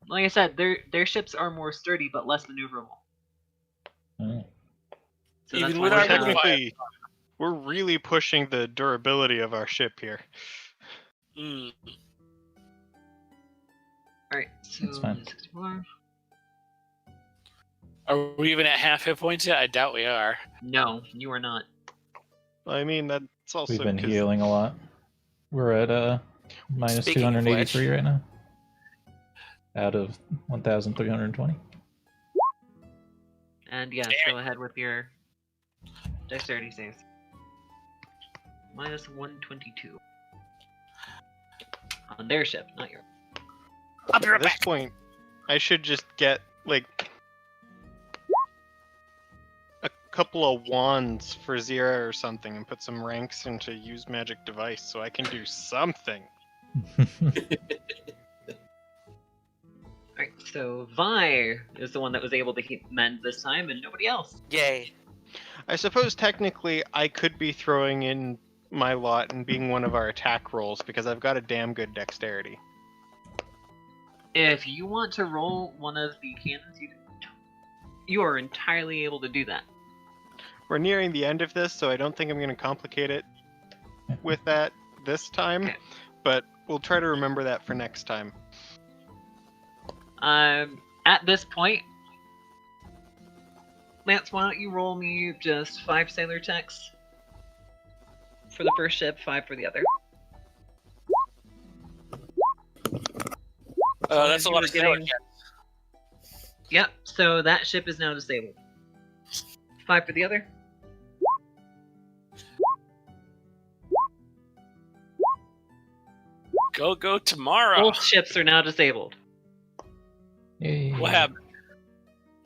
Like I said, their ships are more sturdy but less maneuverable. Oh. So Even that's with why our they have- Technically, we're really pushing the durability of our ship here. Mm. Alright, so That's fine. 64. Are we even at half hit points yet? I doubt we are. No, you are not. I mean, that's also We've been 'cause- healing a lot. We're at minus Speaking of 283 which- right now. Out of 1,320. And yes, go ahead with your dexterity saves. Minus 122. On their ship, not yours. I'll be At right this back. point, I should just get like a couple of wands for Zira or something and put some ranks into use magic device so I can do something. Alright, so Vi is the one that was able to mend this time, and nobody else. Yay. I suppose technically I could be throwing in my lot and being one of our attack rolls because I've got a damn good dexterity. If you want to roll one of the cannons, you are entirely able to do that. We're nearing the end of this, so I don't think I'm going to complicate it with that this time, Okay. but we'll try to remember that for next time. At this point, Lance, why don't you roll me just 5 sailor checks for the first ship, 5 for the other. That's a you lot were of sailor getting- checks. Yep, so that ship is now disabled. 5 for the other. Go tomorrow. Both ships are now disabled. Yay. What happened?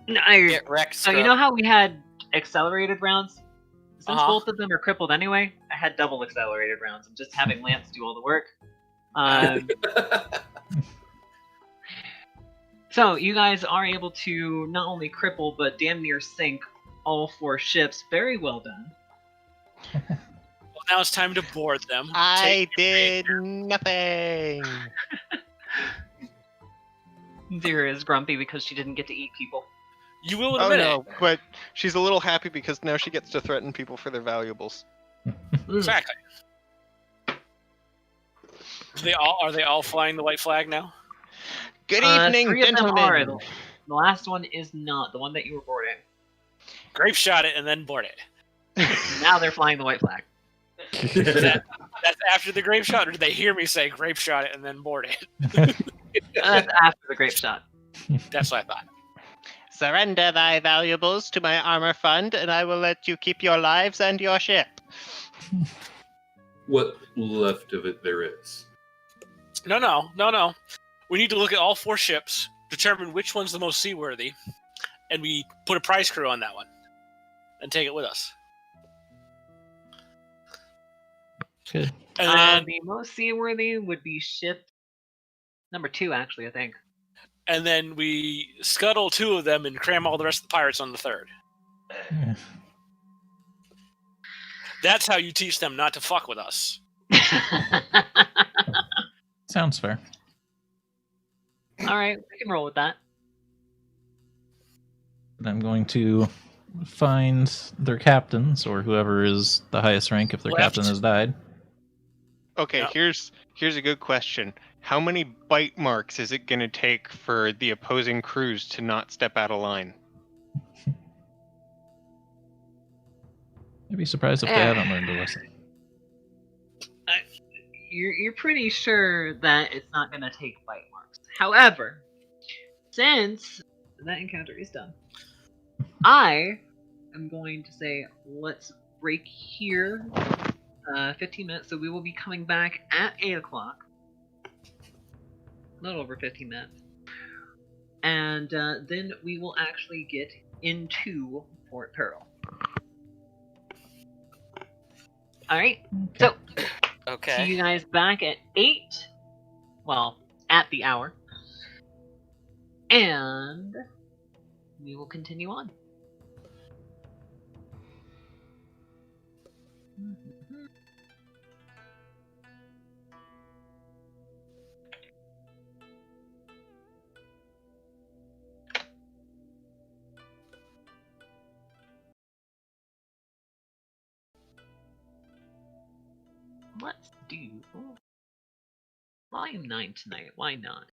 Get wrecked, So you scrub. know how we had accelerated rounds? Since Uh-huh. both of them are crippled anyway, I had double accelerated rounds. I'm just having Lance do all the work. So you guys are able to not only cripple but damn near sink all 4 ships. Very well done. Well, now it's time to board them. I did nothing. Zira is grumpy because she didn't get to eat people. You will in a Oh minute. no, but she's a little happy because now she gets to threaten people for their valuables. Exactly. Are they all flying the white flag now? Good evening, 3 of them are. gentlemen. The last one is not. The one that you were boarding. Grape shot it and then board it. Now they're flying the white flag. That's after the grape shot, or did they hear me say grape shot it and then board it? That's after the grape shot. That's what I thought. Surrender thy valuables to my armor fund, and I will let you keep your lives and your ship. What left of it there is. No. We need to look at all 4 ships, determine which one's the most seaworthy, and we put a prize crew on that one, and take it with us. Good. And then, The most seaworthy would be ship Number 2, actually, I think. And then we scuttle 2 of them and cram all the rest of the pirates on the 3rd. Yeah. That's how you teach them not to fuck with us. Sounds fair. All right, we can roll with that. And I'm going to find their captains, or whoever is the highest rank if their Left. captain has died. Okay, Yeah. here's a good question. How many bite marks is it going to take for the opposing crews to not step out of line? I'd be surprised if they haven't learned a lesson. You're pretty sure that it's not going to take bite marks. However, since that encounter is done, I am going to say let's break here 15 minutes, so we will be coming back at 8 o'clock. A little over 15 minutes. And then we will actually get into Fort Pearl. Alright, so Okay. see you guys back at 8. Well, at the hour. And we will continue on. Let's do Volume 9 tonight. Why not?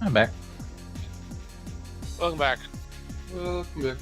I'm back. Welcome back. Welcome back.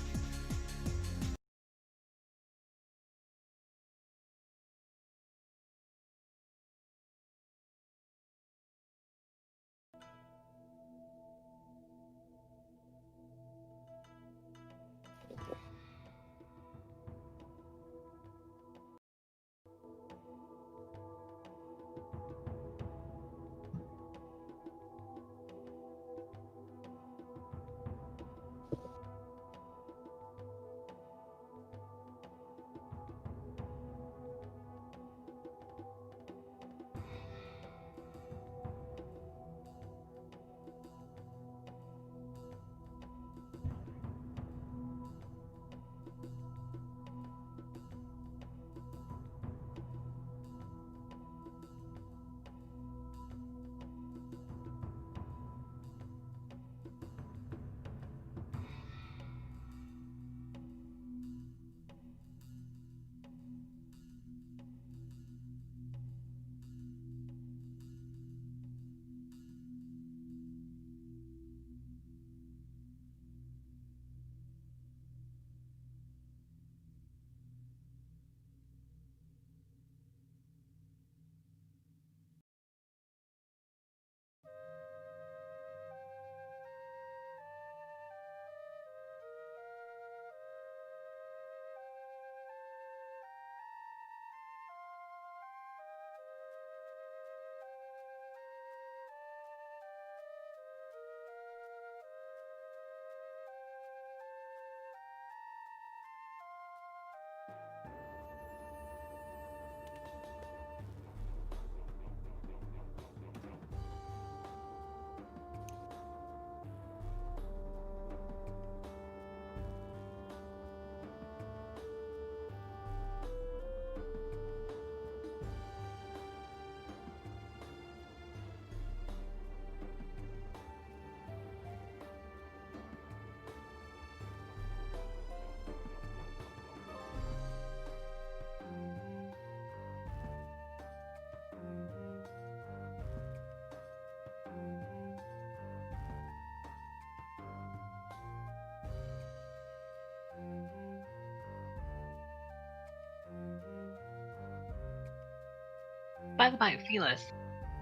By the by, Felis,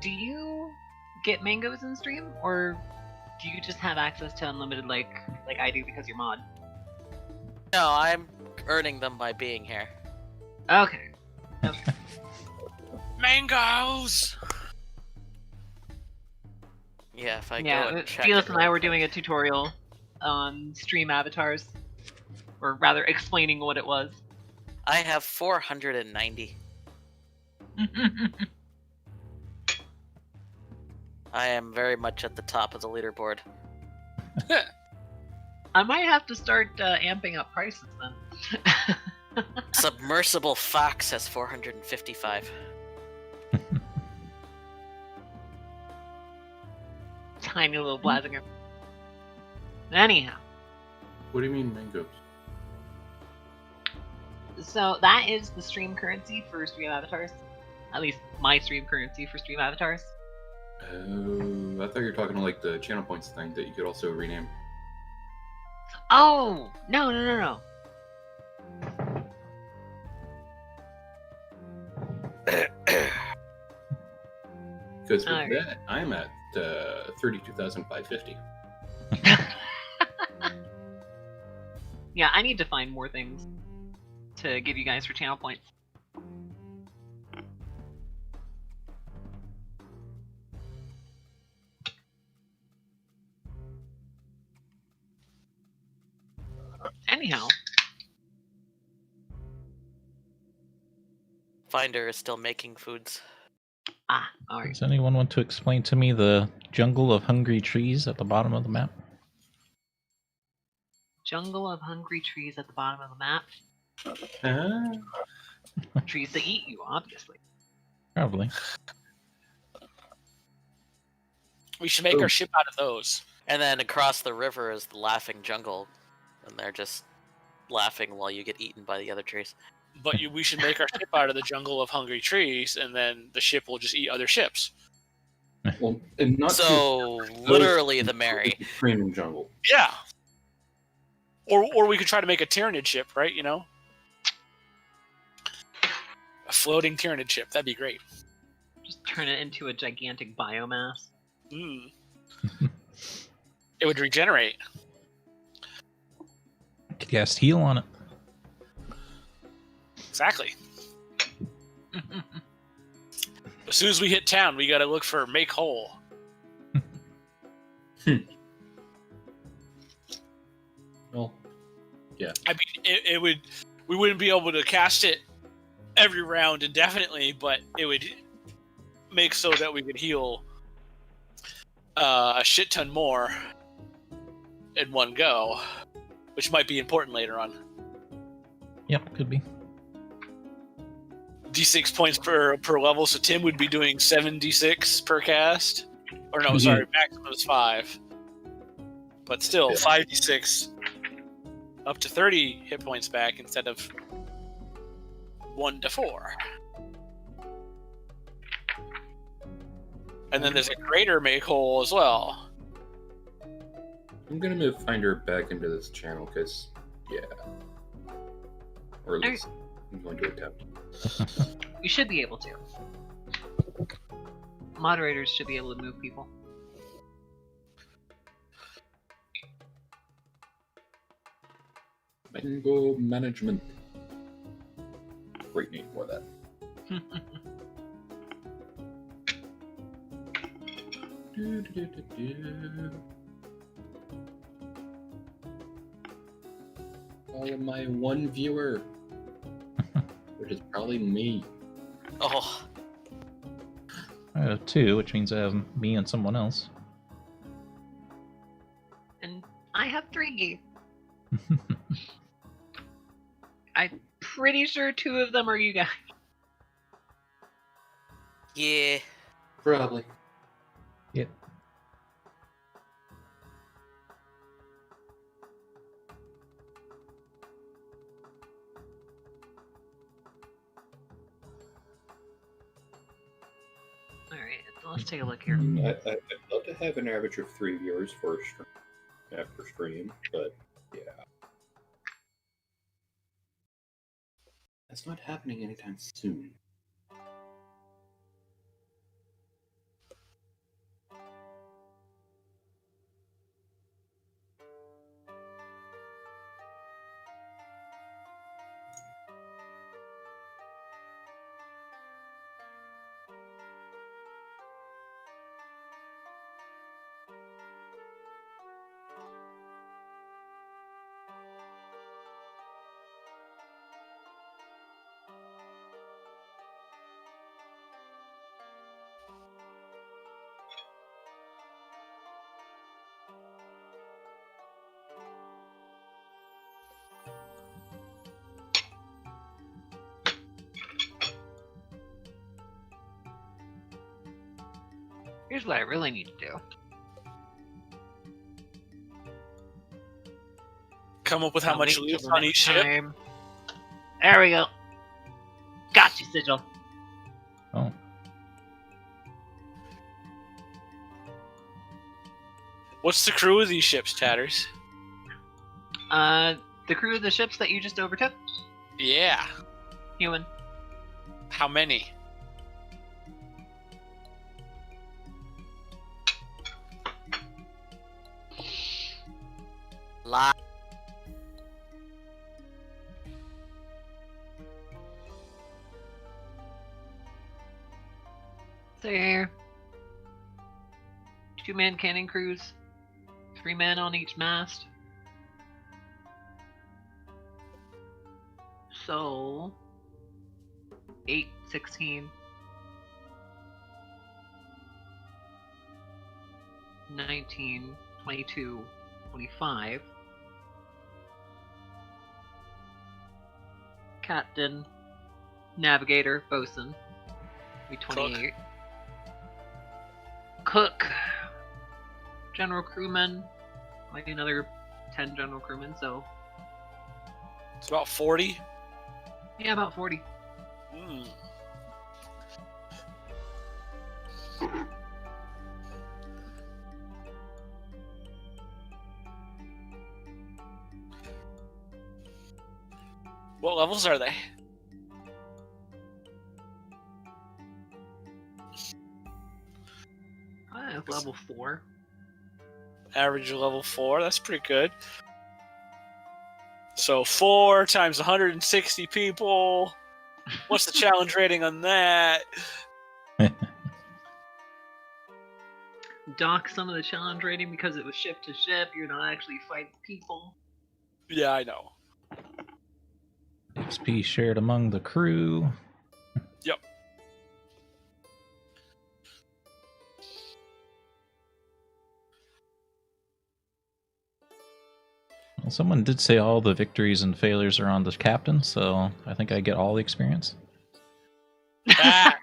do you get mangoes in stream, or do you just have access to unlimited like I do because you're mod? No, I'm earning them by being here. Okay. Mangoes! Yeah, if I go Yeah, and check Felis it and I real were doing a quick. tutorial on stream avatars, or rather explaining what it was. I have 490. I am very much at the top of the leaderboard. I might have to start amping up prices then. Submersible Fox has 455. Tiny little Blazinger. Anyhow, What do you mean mangoes? so that is the stream currency for stream avatars. At least my stream currency for stream avatars. Oh, I thought you were talking like the channel points thing that you could also rename. Oh! No. Because with Alright. that, I'm at 32,550. Yeah, I need to find more things to give you guys for channel points. Anyhow, Finder is still making foods. alright. Does anyone want to explain to me the jungle of hungry trees at the bottom of the map? Jungle of hungry trees at the bottom of the map. Trees that eat you, obviously. Probably. We should make our ship out of those. And then across the river is the laughing jungle, and they're just laughing while you get eaten by the other trees. But we should make our ship out of the jungle of hungry trees, and then the ship will just eat other ships. Well, and not So literally the Mary. Premium jungle. Yeah. Or we could try to make a Tyranid ship, right? You know, a floating Tyranid ship. That'd be great. Just turn it into a gigantic biomass. Mm. It would regenerate. Could cast heal on it. Exactly. As soon as we hit town, we got to look for make whole. Well, yeah. I mean, it would. We wouldn't be able to cast it every round indefinitely, but it would make so that we could heal a shit ton more in one go, which might be important later on. Yep, could be. D6 points per level, so Tim would be doing 7d6 per cast. Or no, sorry, maximum is 5. But still, 5d6 up to 30 hit points back instead of 1 to 4. And then there's a greater make whole as well. I'm gonna move Finder back into this channel because, yeah. Or at least I'm going to attempt. You should be able to. Moderators should be able to move people. Mango management. Great name for that. All of my one viewer, which is probably me. Oh, I have 2, which means I have me and someone else. And I have 3. I'm pretty sure 2 of them are you guys. yeah. Probably. Yep. Alright, let's take a look here. I'd love to have an average of 3 viewers for a stream, after stream, but yeah. That's not happening anytime soon. Here's what I really need to do. Come up with how I'll much wait loot till the on next each ship. time. There we go. Got you, Sigil. Oh. What's the crew of these ships, Tatters? The crew of the ships that you just overtook? Yeah. Human. How many? Lie. There. 2-man cannon crews. 3 men on each mast. So 8, 16, 19, 22, 25. Captain, navigator, bosun. Be 28. Cook, general crewman, like another 10 general crewmen, so It's about 40. yeah, about 40. What levels are they? Level 4. Average level 4. That's pretty good. So 4 times 160 people. What's the challenge rating on that? Dock some of the challenge rating because it was ship to ship. You're not actually fighting people. Yeah, I know. XP shared among the crew. Yep. Well, someone did say all the victories and failures are on the captain, so I think I get all the experience. Ah,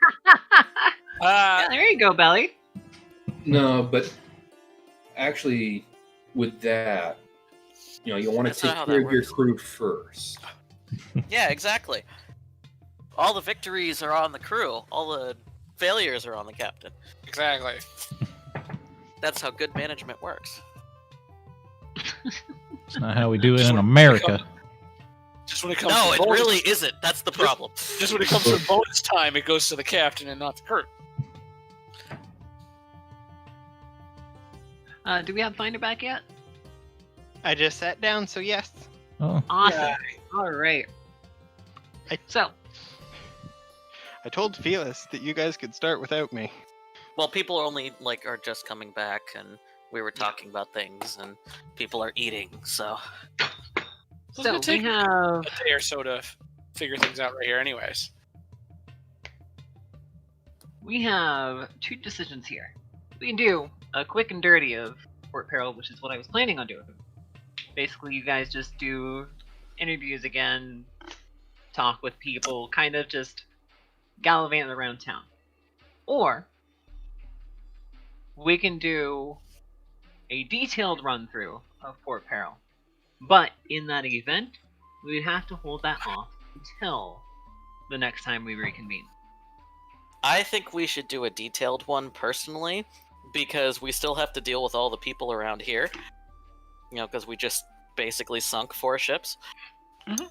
Yeah, there you go, Belly. No, but actually, with that, you want to That's not take how care that of your works. crew first. Yeah, exactly. All the victories are on the crew. All the failures are on the captain. exactly. That's how good management works. It's not how we do it in America. Just when it comes No, to it bonus, really isn't. That's the problem. just when it comes to bonus time, it goes to the captain and not the crew. Do we have Finder back yet? I just sat down, so yes. Oh, Awesome. All right. So, I told Felis that you guys could start without me. Well, people are just coming back, and we were talking about things, and people are eating. So It's gonna we take have a day or so to figure things out right here, anyways. two decisions here. We can do a quick and dirty of Port Peril, which is what I was planning on doing. Basically, you guys just do interviews again, talk with people, kind of just gallivant around town. Or we can do a detailed run through of Port Peril. But in that event, we would have to hold that off until the next time we reconvene. I think we should do a detailed one personally, because we still have to deal with all the people around here. Because we just basically sunk 4 ships. Mhm.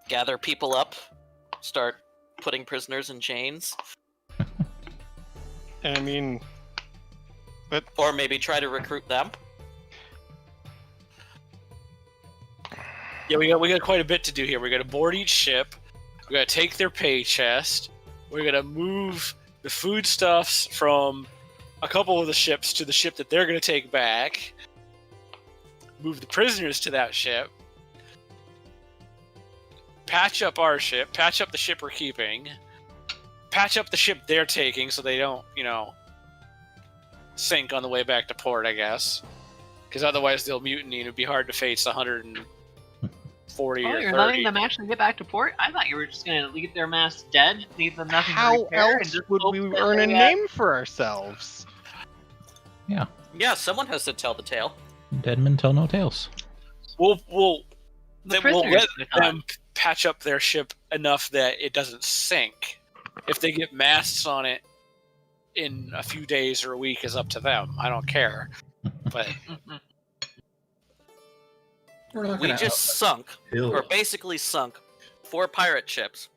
Gather people up, start putting prisoners in chains, And I mean, or maybe try to recruit them. Yeah, we got quite a bit to do here. We got to board each ship. We got to take their pay chest. We're gonna move the foodstuffs from a couple of the ships to the ship that they're gonna take back. Move the prisoners to that ship. Patch up our ship. Patch up the ship we're keeping. Patch up the ship they're taking so they don't, sink on the way back to port, I guess. Because otherwise they'll mutiny and it'd be hard to face 140 Oh, or you're 30. letting them actually get back to port? I thought you were just going to leave their masts dead, leave them nothing to how repair, and else just would hope we that earn a they, name for ourselves? Yeah, someone has to tell the tale. dead men tell no tales. We'll The let prisoners them patch up their ship enough that it doesn't sink. If they get masts on it in a few days or a week is up to them. I don't care. But We're not We gonna just sunk, outkill or them. basically sunk, 4 pirate ships,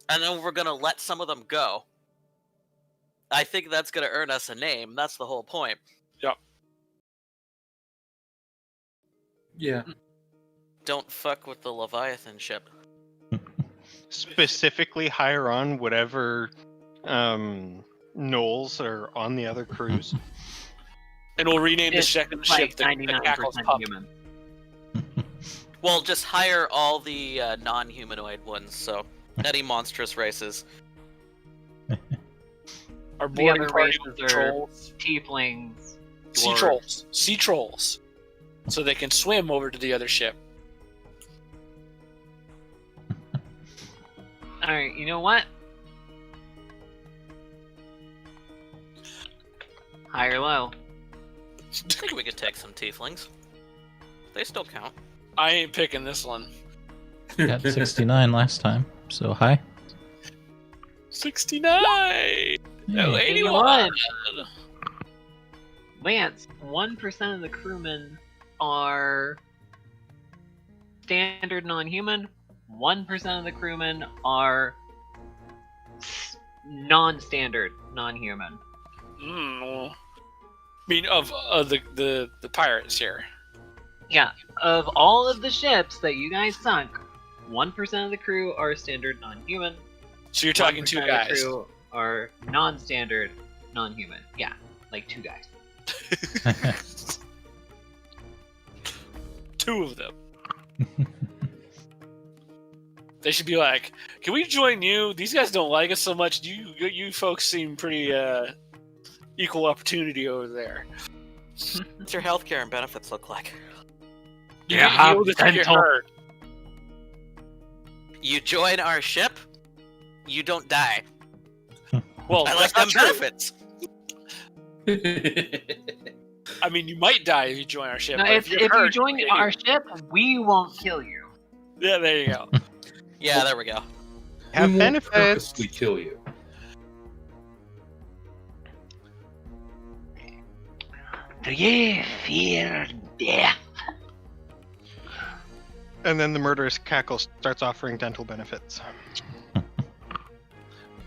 and then we're gonna let some of them go. I think that's gonna earn us a name. That's the whole point. Yeah. Don't fuck with the Leviathan ship. Specifically hire on whatever gnolls are on the other crews. and we'll rename the It's second like ship the 99% Cackle's Pup. human. Well, just hire all the non-humanoid ones, so any monstrous races. Our The boarding other party races will are trolls. tieflings, Sea dwarves. trolls. Sea trolls. So they can swim over to the other ship. Alright, you know what? High or low? I think we could take some tieflings. They still count. I ain't picking this one. Got 69 last time, so hi. 69! No, Hey. 81! Lance, 1% of the crewmen are standard non-human, 1% of the crewmen are non-standard, non-human. I mean, of the pirates here. Yeah, of all of the ships that you guys sunk, 1% of the crew are standard non-human. So you're talking 1% two of guys. the crew are non-standard non-human. Yeah, like 2 guys. Two of them. They should be like, "Can we join you? These guys don't like us so much. You folks seem pretty equal opportunity over there." What's your healthcare and benefits look like? You get healed if you get hurt. You join our ship, you don't die. Well, I like that's them not true. benefits. I mean, you might die if you join our ship. No, but if you're you hurt, join you our ship, we won't kill you. Yeah, there you go. Yeah, there we go. Have We won't benefits. purposely kill you. Do ye fear death? And then the murderous cackle starts offering dental benefits.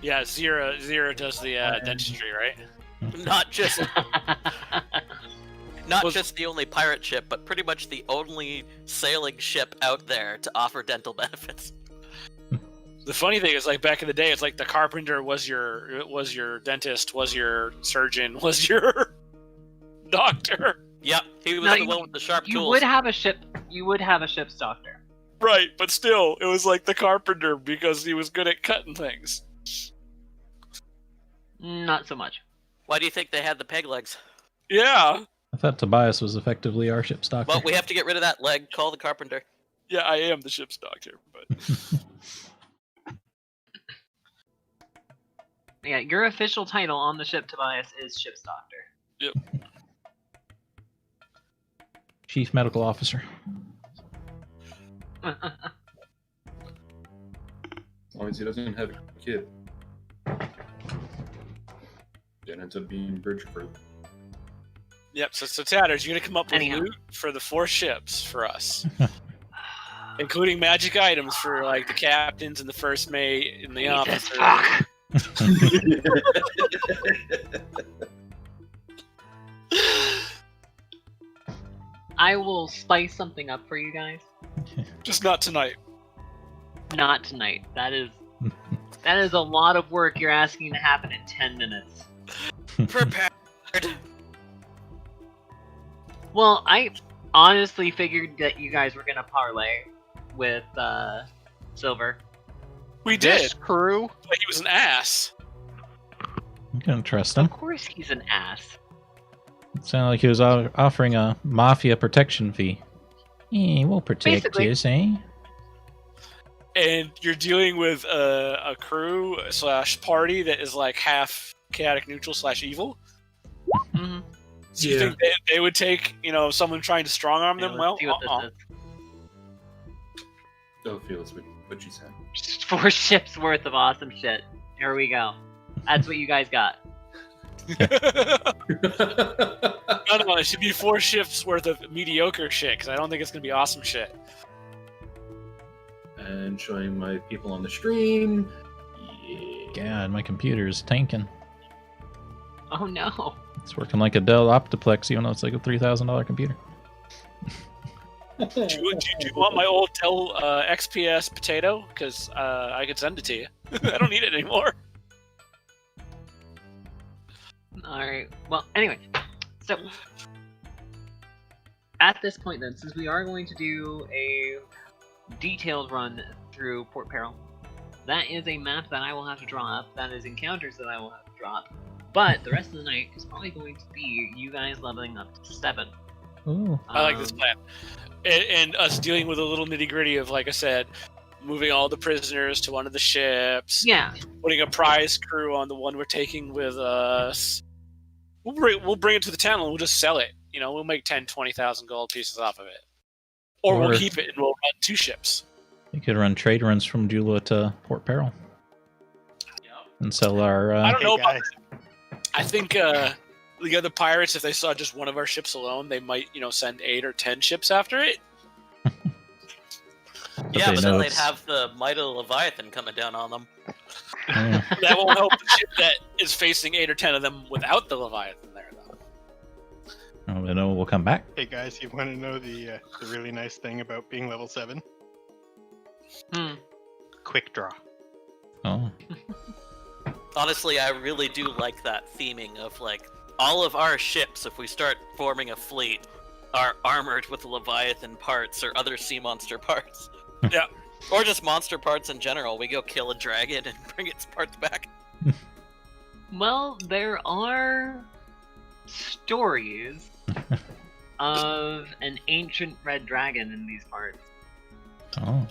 Yeah, Zero does the dentistry, right? Not just Was- just the only pirate ship, but pretty much the only sailing ship out there to offer dental benefits. The funny thing is, like back in the day, it's like the carpenter was your dentist, was your surgeon, was your doctor. Yep, he was No, the one with the sharp You tools. would have a ship. You would have a ship's doctor. Right, but still, it was like the carpenter because he was good at cutting things. Not so much. Why do you think they had the peg legs? Yeah, I thought Tobias was effectively our ship's doctor. Well, we have to get rid of that leg. Call the carpenter. yeah, I am the ship's doctor, but Yeah, your official title on the ship, Tobias, is ship's doctor. Chief Medical Officer. As long as he doesn't have a kid. Then ends up being bridge crew. yep. So Tatters, you're gonna come up with Anyhow. loot for the 4 ships for us, including magic items for like the captains and the first mate and the Jesus, officers. fuck. I will spice something up for you guys. Just not tonight. Not tonight. That is a lot of work you're asking to happen in 10 minutes. Prepared. Well, I honestly figured that you guys were gonna parlay with Silver. We did, This crew. but he was an ass. You can trust him. Of course he's an ass. It sounded like he was offering a mafia protection fee. We'll protect Basically. you, eh? And you're dealing with a crew / party that is like half chaotic neutral / evil. Mm-hmm. So you think they would take, someone trying to strong arm them? Well, see what this is. Don't feel it's what you said. Just 4 ships worth of awesome shit. Here we go. That's what you guys got. No, it should be 4 shifts worth of mediocre shit, because I don't think it's going to be awesome shit. And showing my people on the stream. Yeah. God, my computer is tanking. Oh no. It's working like a Dell Optiplex, even though it's like a $3,000 computer. Do you want my old Dell XPS potato? Because I could send it to you. I don't need it anymore. Alright. Well, anyway. So, at this point then, since we are going to do a detailed run through Port Peril, that is a map that I will have to draw up. That is encounters that I will have to draw up. But the rest of the night is probably going to be you guys leveling up to 7. Ooh. I like this plan. And us dealing with a little nitty gritty of, like I said, moving all the prisoners to one of the ships. Yeah. Putting a prize crew on the one we're taking with us. We'll bring it to the town and we'll just sell it. We'll make 10, 20,000 gold pieces off of it. Or we'll keep it and we'll run 2 ships. You could run trade runs from Jula to Port Peril. And sell our... I don't know Hey, about guys. I think the other pirates, if they saw just one of our ships alone, they might, send 8 or 10 ships after it. Yeah, they but know then they'd it's- have the Might of the Leviathan coming down on them. Yeah. That won't help the ship that is facing 8 or 10 of them without the Leviathan there, though. Oh, they know we'll come back. Hey guys, you want to know the really nice thing about being level 7? Quick draw. Oh, Honestly, I really do like that theming of like all of our ships, if we start forming a fleet, are armored with Leviathan parts or other sea monster parts. Yeah. Or just monster parts in general. We go kill a dragon and bring its parts back. Well, there are stories of an ancient red dragon in these parts. oh.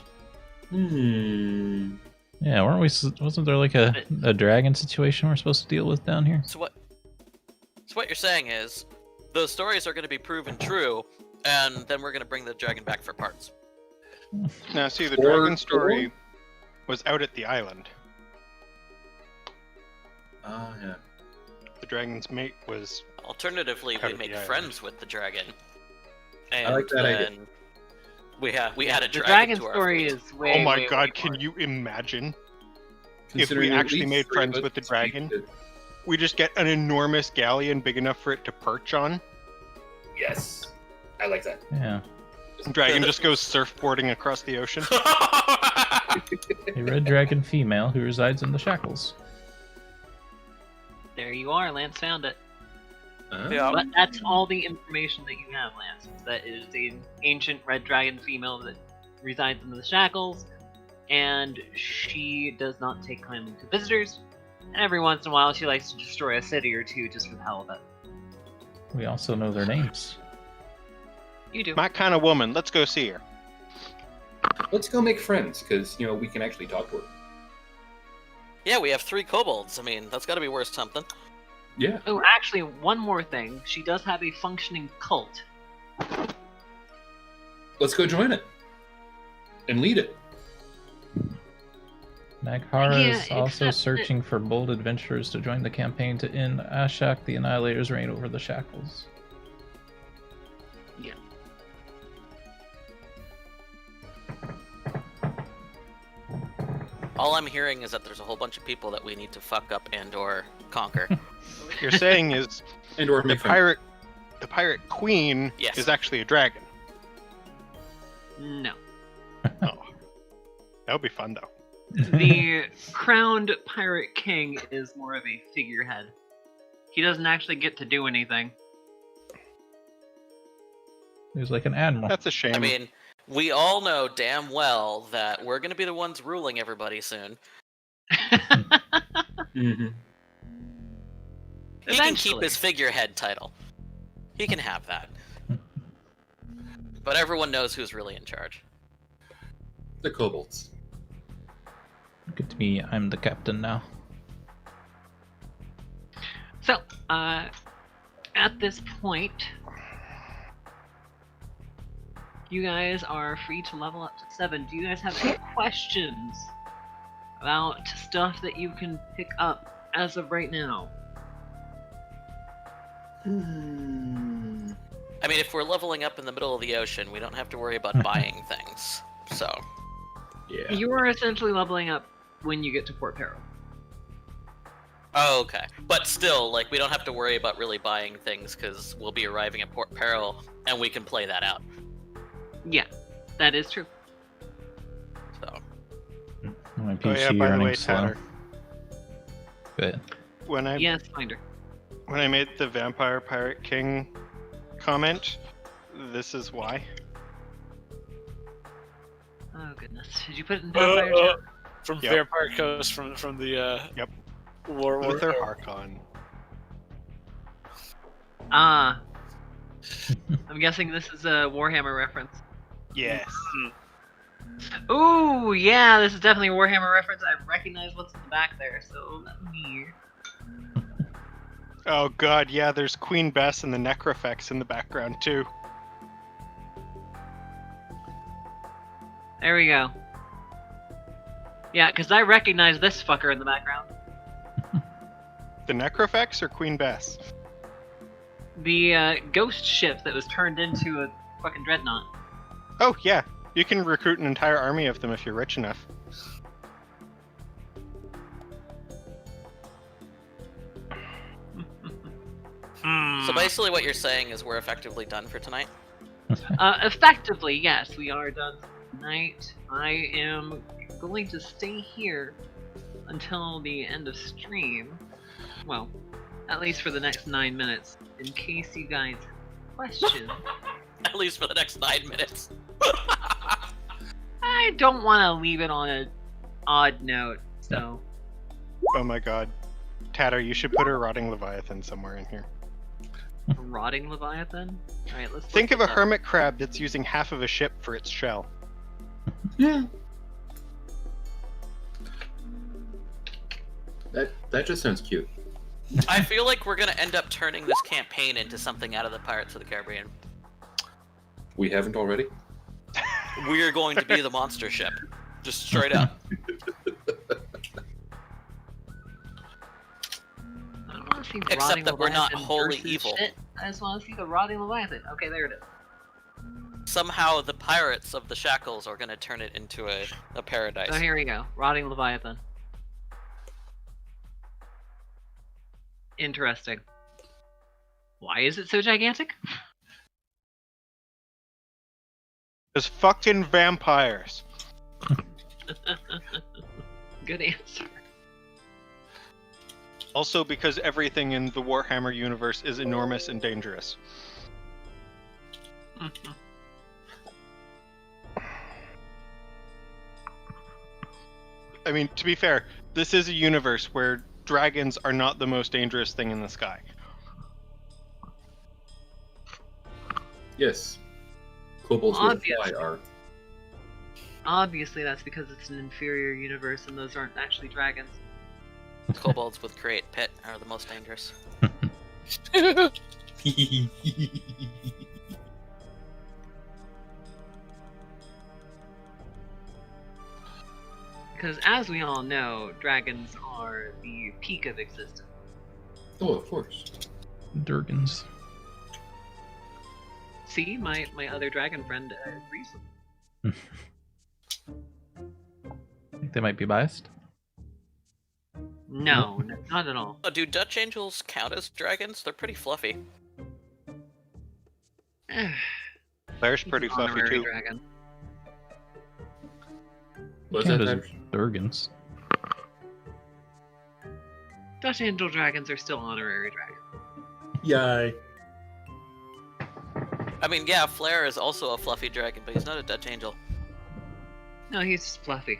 Hmm. Yeah, weren't we? Wasn't there like a dragon situation we're supposed to deal with down here? So what you're saying is, those stories are going to be proven true, and then we're going to bring the dragon back for parts. Now, see, the Or- dragon story was out at the island. Ah, yeah. The dragon's mate was. Alternatively, Out we of the made island. friends with the dragon. And I like that idea. then we had a The dragon dragon to our story fleet. is way. Oh my way, god, way can more. you imagine? Considering at actually least made 3 friends of with the us dragon? speak We just get an enormous galleon big enough for it to perch on. Yes. I like that. Yeah, Dragon just goes surfboarding across the ocean. a red dragon female who resides in the shackles. There you are, Lance found it. Yeah. But that's all the information that you have, Lance. That is an ancient red dragon female that resides in the shackles, and she does not take kindly to visitors. And every once in a while, she likes to destroy a city or two just for the hell of it. We also know their names. You do. My kind of woman. Let's go see her. Let's go make friends, because, we can actually talk to her. Yeah, we have 3 kobolds. I mean, that's got to be worth something. Yeah. Oh, actually, one more thing. She does have a functioning cult. Let's go join it. And lead it. Naghara Yeah, is also except that- searching for bold adventurers to join the campaign to end Ashak the Annihilator's reign over the shackles. Yeah. All I'm hearing is that there's a whole bunch of people that we need to fuck up and/or conquer. What you're saying is And or the make friends. pirate queen Yes. is actually a dragon. No. Oh, that would be fun though. The crowned pirate king is more of a figurehead. He doesn't actually get to do anything. He was like an admiral. That's a shame. I mean, we all know damn well that we're going to be the ones ruling everybody soon. Mm-hmm. He can keep Eventually. his figurehead title. He can have that. But everyone knows who's really in charge. The kobolds. Good to me, I'm the captain now. So, at this point, you guys are free to level up to 7. Do you guys have any questions about stuff that you can pick up as of right now? I mean, if we're leveling up in the middle of the ocean, we don't have to worry about buying things. So, Yeah. You are essentially leveling up when you get to Port Peril. oh, okay. But still, like, we don't have to worry about really buying things because we'll be arriving at Port Peril and we can play that out. Yeah, that is true. So, My oh PC yeah, by the running way, slow. Tanner, Good. when I Yes, Finder. when I made the Vampire Pirate King comment, this is why. Oh goodness, did you put it in Vampire Chat? From Yep. Vampire Coast, from the Yep. War. Luther Harkon. Ah. I'm guessing this is a Warhammer reference. Yes. Ooh, yeah, this is definitely a Warhammer reference. I recognize what's in the back there, so let me... Oh god, yeah, there's Queen Bess and the Necrofex in the background too. There we go. Yeah, because I recognize this fucker in the background. The Necrofex or Queen Bess? The ghost ship that was turned into a fucking dreadnought. Oh yeah, You can recruit an entire army of them if you're rich enough. So basically, what you're saying is we're effectively done for tonight. Effectively, yes, we are done for tonight. I am going to stay here until the end of stream. Well, at least for the next 9 minutes, in case you guys have questions. At least for the next 9 minutes. I don't want to leave it on an odd note, so. Oh my god. Tatter, you should put a rotting leviathan somewhere in here. A rotting leviathan? Alright, let's Think look of a this up. hermit crab that's using half of a ship for its shell. Yeah. That just sounds cute. I feel like we're gonna end up turning this campaign into something out of the Pirates of the Caribbean. We haven't already? We're going to be the monster ship. Just straight up. I don't want to see Except rotting that we're not leviathan wholly versus evil. shit. I just want to see the rotting leviathan. Okay, there it is. Somehow the pirates of the shackles are gonna turn it into a paradise. Oh, here we go. Rotting leviathan. Interesting. Why is it so gigantic? There's fucking vampires. Good answer. Also because everything in the Warhammer universe is enormous and dangerous. I mean, to be fair, this is a universe where dragons are not the most dangerous thing in the sky. Yes. Kobolds with a fly Obviously. are. Obviously, that's because it's an inferior universe and those aren't actually dragons. Kobolds with Create Pit are the most dangerous. Because as we all know, dragons are the peak of existence. Oh, of course. Durgans. See, my other dragon friend agrees with me. Think they might be biased? No, not at all. Oh, do Dutch angels count as dragons? They're pretty fluffy. Claire's pretty He's an fluffy honorary too. dragon. Was Count that as Durgans. Dutch angel dragons are still honorary dragons. Yay. I mean, yeah, Flare is also a fluffy dragon, but he's not a Dutch angel. No, he's just fluffy.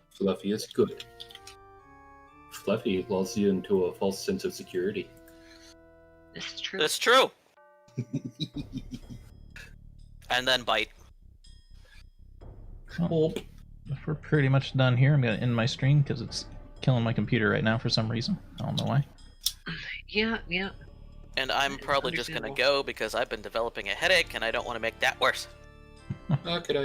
Fluffy is good. Fluffy lulls you into a false sense of security. This is true. That's true. And then bite. Oh. If we're pretty much done here, I'm going to end my stream because it's killing my computer right now for some reason. I don't know why. Yeah, yeah. And I'm It's probably just gonna understandable. go because I've been developing a headache and I don't want to make that worse. Could I?